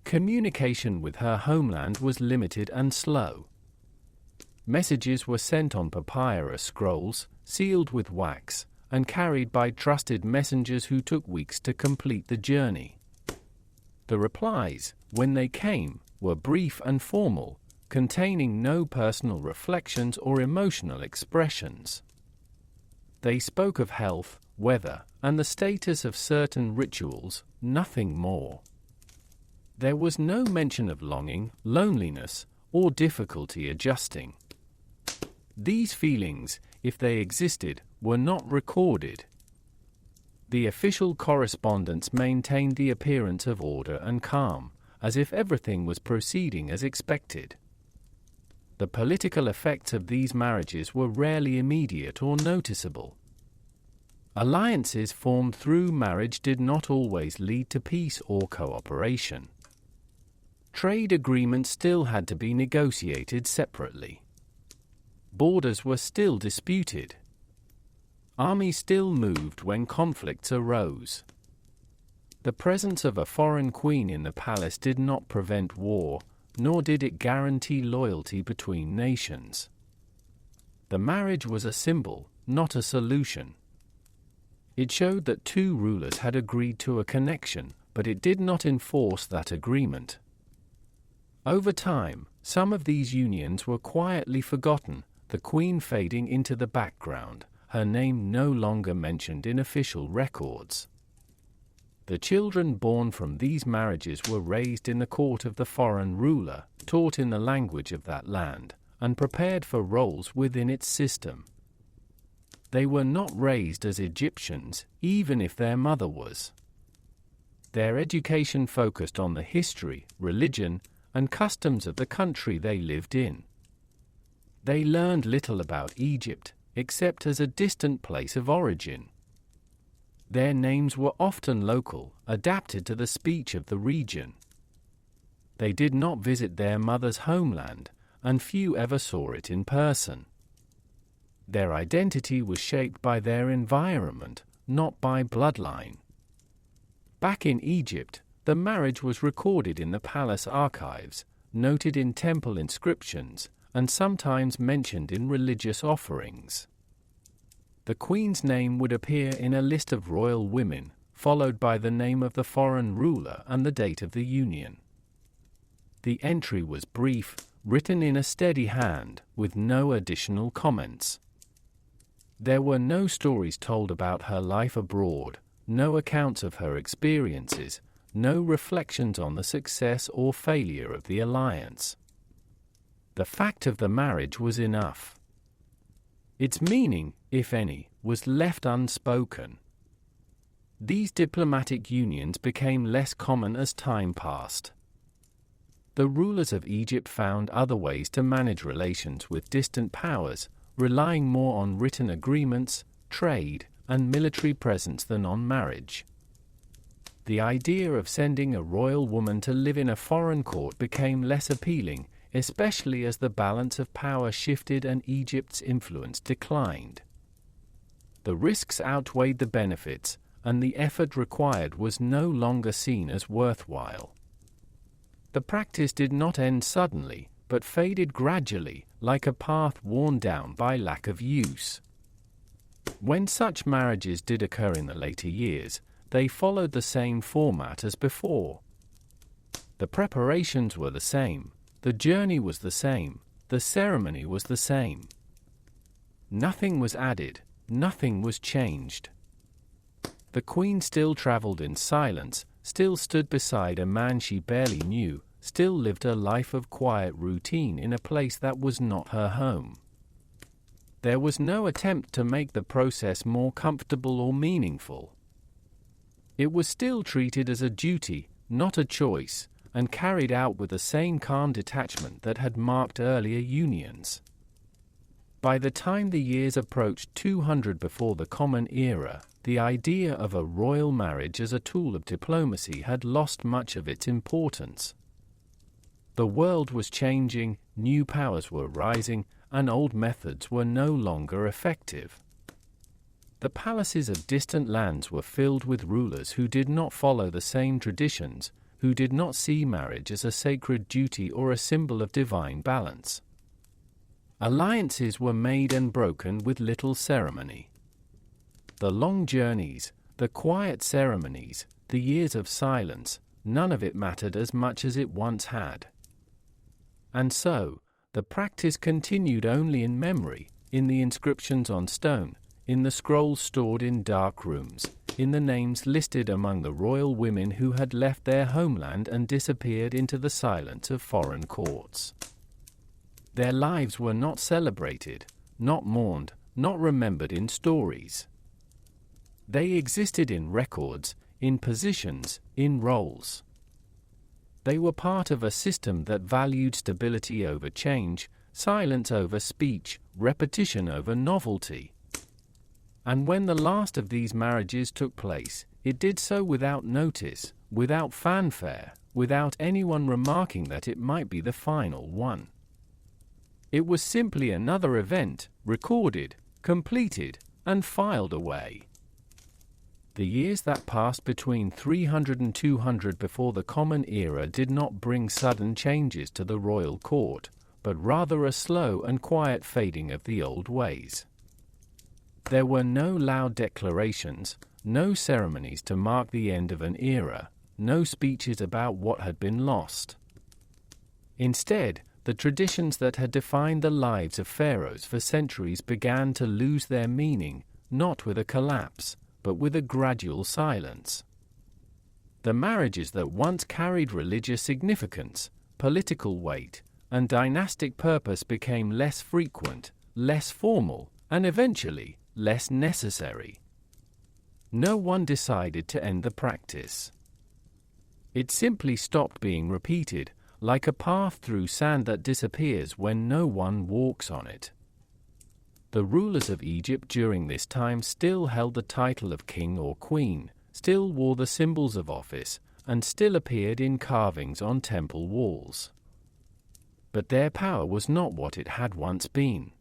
Communication with her homeland was limited and slow. Messages were sent on papyrus scrolls, sealed with wax, and carried by trusted messengers who took weeks to complete the journey. The replies, when they came, were brief and formal, containing no personal reflections or emotional expressions. They spoke of health, weather, and the status of certain rituals, nothing more. There was no mention of longing, loneliness, or difficulty adjusting. These feelings, if they existed, were not recorded. The official correspondence maintained the appearance of order and calm, as if everything was proceeding as expected. The political effects of these marriages were rarely immediate or noticeable. Alliances formed through marriage did not always lead to peace or cooperation. Trade agreements still had to be negotiated separately. Borders were still disputed. Armies still moved when conflicts arose. The presence of a foreign queen in the palace did not prevent war, nor did it guarantee loyalty between nations. The marriage was a symbol, not a solution. It showed that two rulers had agreed to a connection, but it did not enforce that agreement. Over time, some of these unions were quietly forgotten, the queen fading into the background, her name no longer mentioned in official records. The children born from these marriages were raised in the court of the foreign ruler, taught in the language of that land, and prepared for roles within its system. They were not raised as Egyptians, even if their mother was. Their education focused on the history, religion, and customs of the country they lived in. They learned little about Egypt, except as a distant place of origin. Their names were often local, adapted to the speech of the region. They did not visit their mother's homeland, and few ever saw it in person. Their identity was shaped by their environment, not by bloodline. Back in Egypt, the marriage was recorded in the palace archives, noted in temple inscriptions, and sometimes mentioned in religious offerings. The queen's name would appear in a list of royal women, followed by the name of the foreign ruler and the date of the union. The entry was brief, written in a steady hand, with no additional comments. There were no stories told about her life abroad, no accounts of her experiences, no reflections on the success or failure of the alliance. The fact of the marriage was enough. Its meaning, if any, was left unspoken. These diplomatic unions became less common as time passed. The rulers of Egypt found other ways to manage relations with distant powers, relying more on written agreements, trade, and military presence than on marriage. The idea of sending a royal woman to live in a foreign court became less appealing, especially as the balance of power shifted and Egypt's influence declined. The risks outweighed the benefits, and the effort required was no longer seen as worthwhile. The practice did not end suddenly, but faded gradually, like a path worn down by lack of use. When such marriages did occur in the later years, they followed the same format as before. The preparations were the same, the journey was the same, the ceremony was the same. Nothing was added, nothing was changed. The queen still traveled in silence, still stood beside a man she barely knew, still lived a life of quiet routine in a place that was not her home. There was no attempt to make the process more comfortable or meaningful. It was still treated as a duty, not a choice, and carried out with the same calm detachment that had marked earlier unions. By the time the years approached 200 before the Common Era, the idea of a royal marriage as a tool of diplomacy had lost much of its importance. The world was changing, new powers were rising, and old methods were no longer effective. The palaces of distant lands were filled with rulers who did not follow the same traditions, who did not see marriage as a sacred duty or a symbol of divine balance. Alliances were made and broken with little ceremony. The long journeys, the quiet ceremonies, the years of silence, none of it mattered as much as it once had. And so, the practice continued only in memory, in the inscriptions on stone, in the scrolls stored in dark rooms, in the names listed among the royal women who had left their homeland and disappeared into the silence of foreign courts. Their lives were not celebrated, not mourned, not remembered in stories. They existed in records, in positions, in roles. They were part of a system that valued stability over change, silence over speech, repetition over novelty. And when the last of these marriages took place, it did so without notice, without fanfare, without anyone remarking that it might be the final one. It was simply another event, recorded, completed, and filed away. The years that passed between 300 and 200 before the Common Era did not bring sudden changes to the royal court, but rather a slow and quiet fading of the old ways. There were no loud declarations, no ceremonies to mark the end of an era, no speeches about what had been lost. Instead, the traditions that had defined the lives of pharaohs for centuries began to lose their meaning, not with a collapse, but with a gradual silence. The marriages that once carried religious significance, political weight, and dynastic purpose became less frequent, less formal, and eventually less necessary. No one decided to end the practice. It simply stopped being repeated, like a path through sand that disappears when no one walks on it. The rulers of Egypt during this time still held the title of king or queen, still wore the symbols of office, and still appeared in carvings on temple walls. But their power was not what it had once been.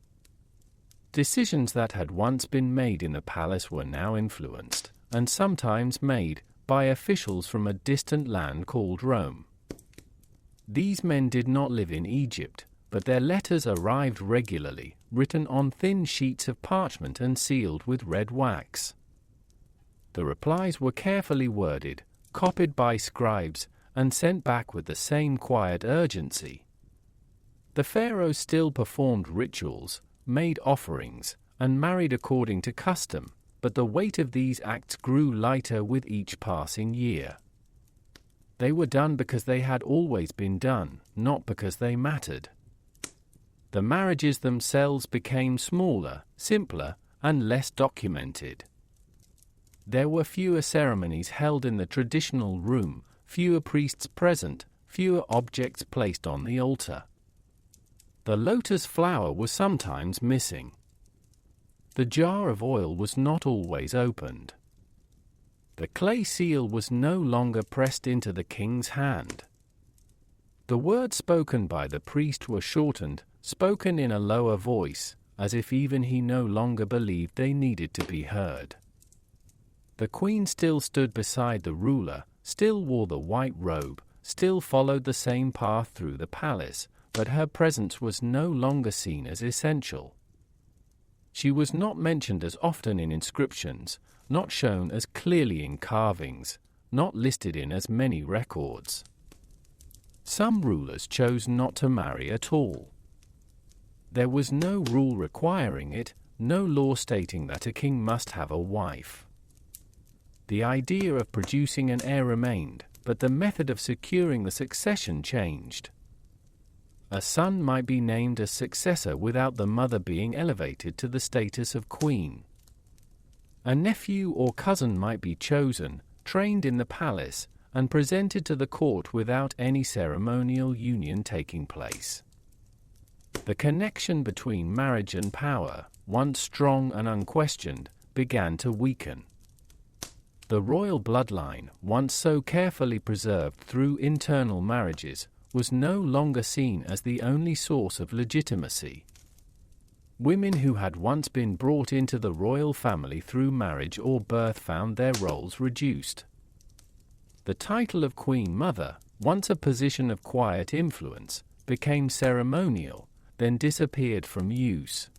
Decisions that had once been made in the palace were now influenced, and sometimes made, by officials from a distant land called Rome. These men did not live in Egypt, but their letters arrived regularly, written on thin sheets of parchment and sealed with red wax. The replies were carefully worded, copied by scribes, and sent back with the same quiet urgency. The pharaohs still performed rituals, made offerings, and married according to custom, but the weight of these acts grew lighter with each passing year. They were done because they had always been done, not because they mattered. The marriages themselves became smaller, simpler, and less documented. There were fewer ceremonies held in the traditional room, fewer priests present, fewer objects placed on the altar. The lotus flower was sometimes missing. The jar of oil was not always opened. The clay seal was no longer pressed into the king's hand. The words spoken by the priest were shortened, spoken in a lower voice, as if even he no longer believed they needed to be heard. The queen still stood beside the ruler, still wore the white robe, still followed the same path through the palace, but her presence was no longer seen as essential. She was not mentioned as often in inscriptions, not shown as clearly in carvings, not listed in as many records. Some rulers chose not to marry at all. There was no rule requiring it, no law stating that a king must have a wife. The idea of producing an heir remained, but the method of securing the succession changed. A son might be named as successor without the mother being elevated to the status of queen. A nephew or cousin might be chosen, trained in the palace, and presented to the court without any ceremonial union taking place. The connection between marriage and power, once strong and unquestioned, began to weaken. The royal bloodline, once so carefully preserved through internal marriages, was no longer seen as the only source of legitimacy. Women who had once been brought into the royal family through marriage or birth found their roles reduced. The title of Queen Mother, once a position of quiet influence, became ceremonial, then disappeared from use.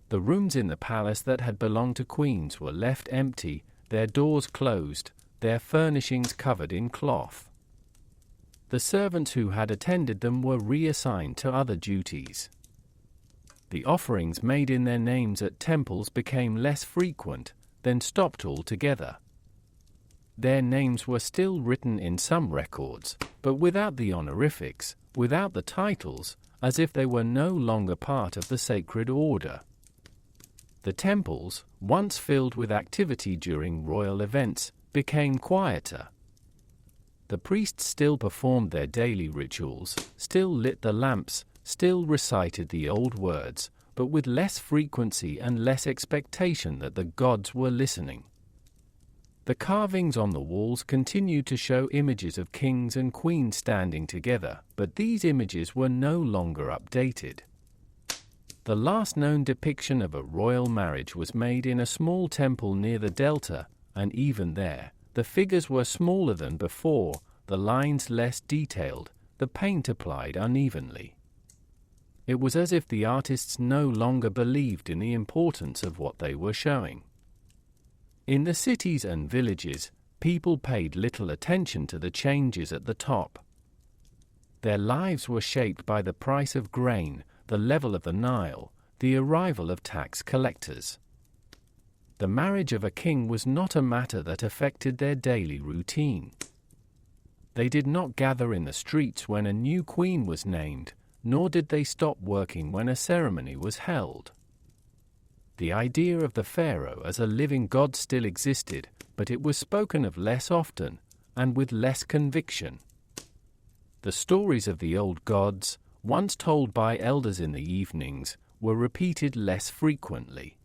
The rooms in the palace that had belonged to queens were left empty, their doors closed, their furnishings covered in cloth. The servants who had attended them were reassigned to other duties. The offerings made in their names at temples became less frequent, then stopped altogether. Their names were still written in some records, but without the honorifics, without the titles, as if they were no longer part of the sacred order. The temples, once filled with activity during royal events, became quieter. The priests still performed their daily rituals, still lit the lamps, still recited the old words, but with less frequency and less expectation that the gods were listening. The carvings on the walls continued to show images of kings and queens standing together, but these images were no longer updated. The last known depiction of a royal marriage was made in a small temple near the Delta, and even there, the figures were smaller than before, the lines less detailed, the paint applied unevenly. It was as if the artists no longer believed in the importance of what they were showing. In the cities and villages, people paid little attention to the changes at the top. Their lives were shaped by the price of grain, the level of the Nile, the arrival of tax collectors. The marriage of a king was not a matter that affected their daily routine. They did not gather in the streets when a new queen was named, nor did they stop working when a ceremony was held. The idea of the pharaoh as a living god still existed, but it was spoken of less often, and with less conviction. The stories of the old gods, once told by elders in the evenings, were repeated less frequently.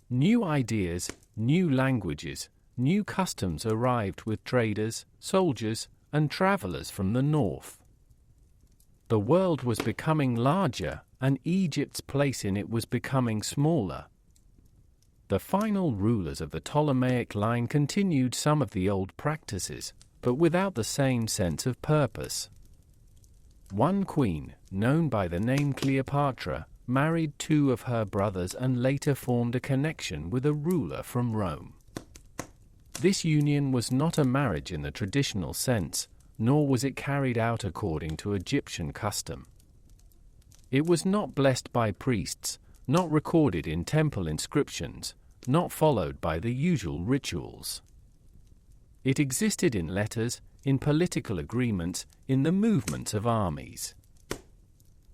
New ideas, new languages, new customs arrived with traders, soldiers, and travelers from the north. The world was becoming larger, and Egypt's place in it was becoming smaller. The final rulers of the Ptolemaic line continued some of the old practices, but without the same sense of purpose. One queen, known by the name Cleopatra, married two of her brothers and later formed a connection with a ruler from Rome. This union was not a marriage in the traditional sense, nor was it carried out according to Egyptian custom. It was not blessed by priests, not recorded in temple inscriptions, not followed by the usual rituals. It existed in letters, in political agreements, in the movements of armies.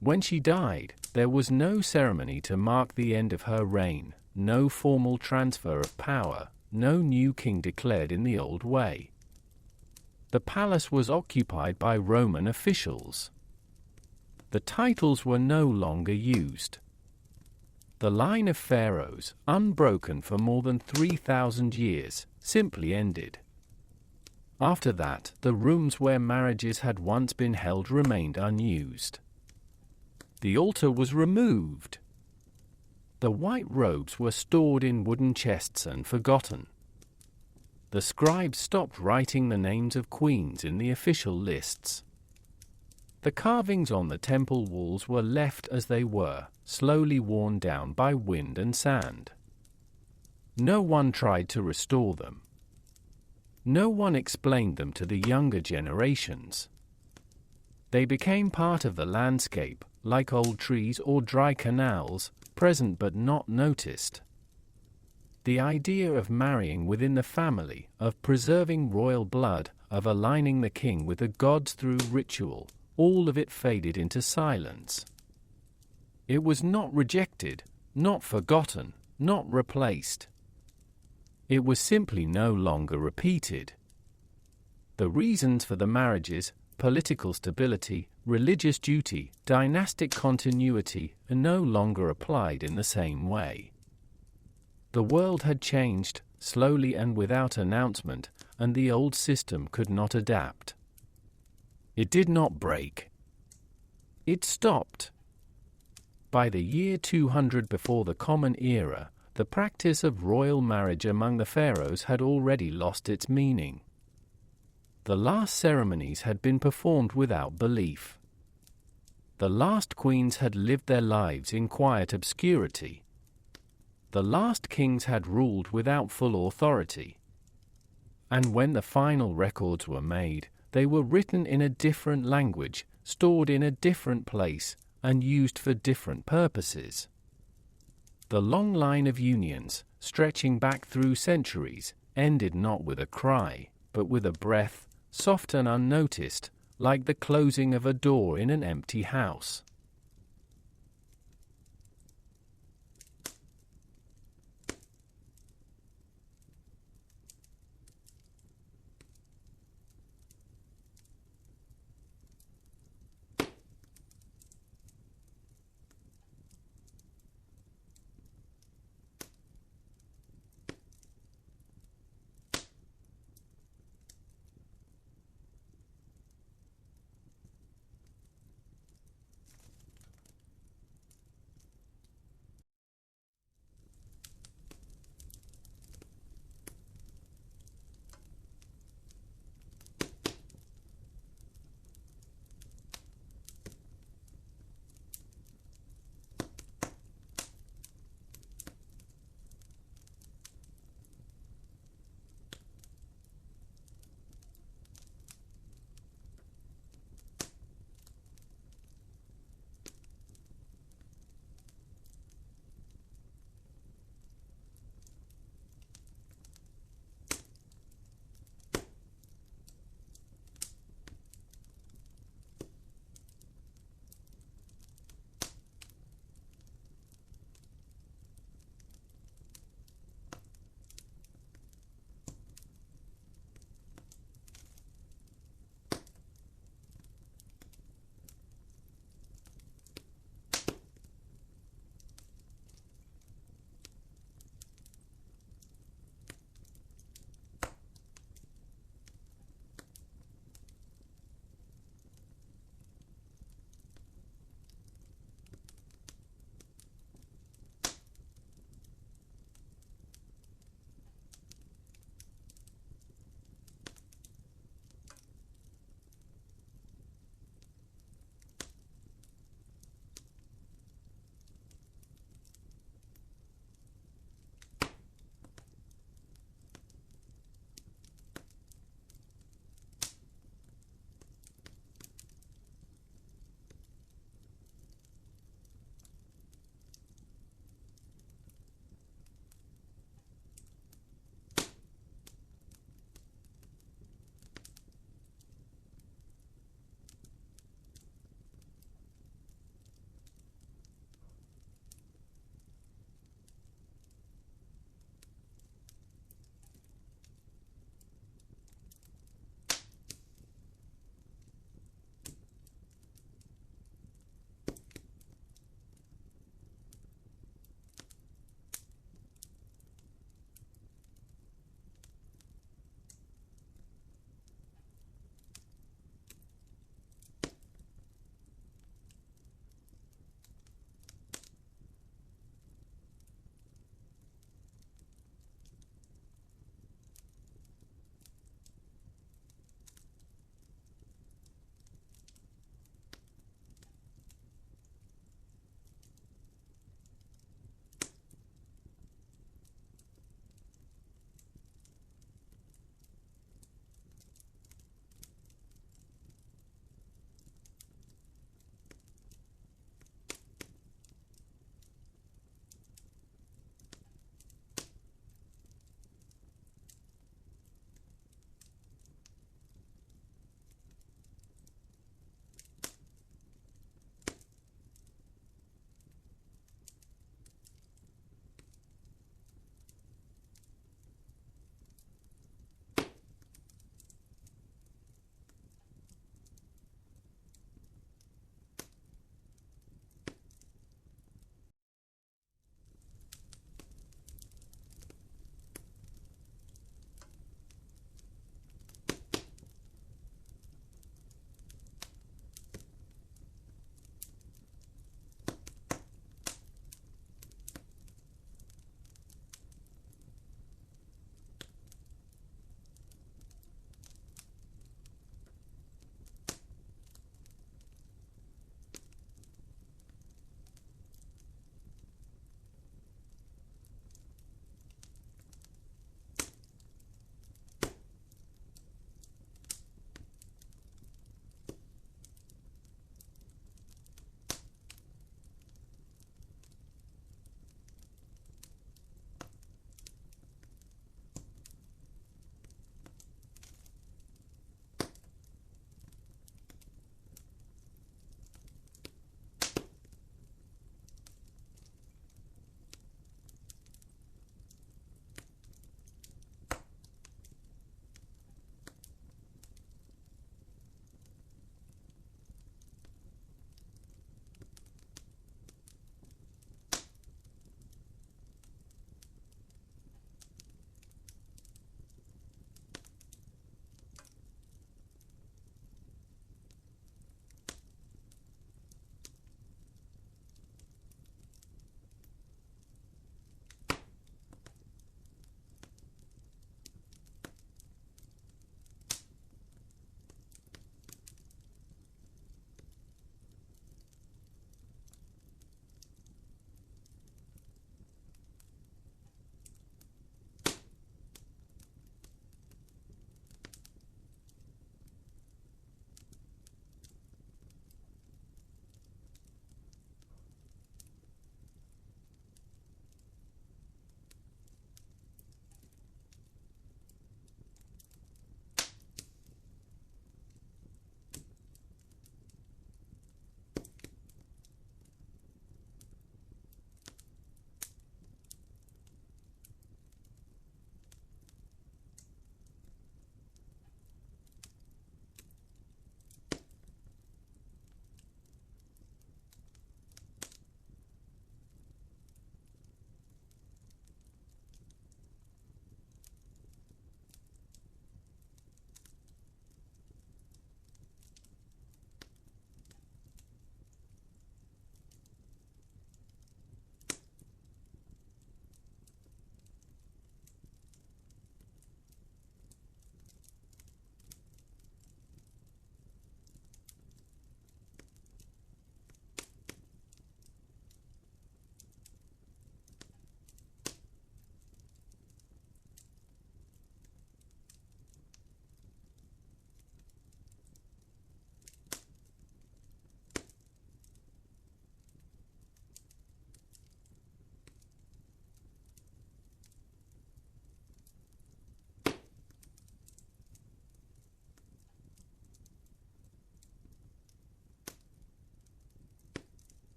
When she died, there was no ceremony to mark the end of her reign, no formal transfer of power, no new king declared in the old way. The palace was occupied by Roman officials. The titles were no longer used. The line of pharaohs, unbroken for more than 3,000 years, simply ended. After that, the rooms where marriages had once been held remained unused. The altar was removed. The white robes were stored in wooden chests and forgotten. The scribes stopped writing the names of queens in the official lists. The carvings on the temple walls were left as they were, slowly worn down by wind and sand. No one tried to restore them. No one explained them to the younger generations. They became part of the landscape, like old trees or dry canals, present but not noticed. The idea of marrying within the family, of preserving royal blood, of aligning the king with the gods through ritual, all of it faded into silence. It was not rejected, not forgotten, not replaced. It was simply no longer repeated. The reasons for the marriages, political stability, religious duty, dynastic continuity, are no longer applied in the same way. The world had changed, slowly and without announcement, and the old system could not adapt. It did not break. It stopped. By the year 200 before the Common Era, the practice of royal marriage among the pharaohs had already lost its meaning. The last ceremonies had been performed without belief. The last queens had lived their lives in quiet obscurity. The last kings had ruled without full authority. And when the final records were made, they were written in a different language, stored in a different place, and used for different purposes. The long line of unions, stretching back through centuries, ended not with a cry, but with a breath, soft and unnoticed, like the closing of a door in an empty house.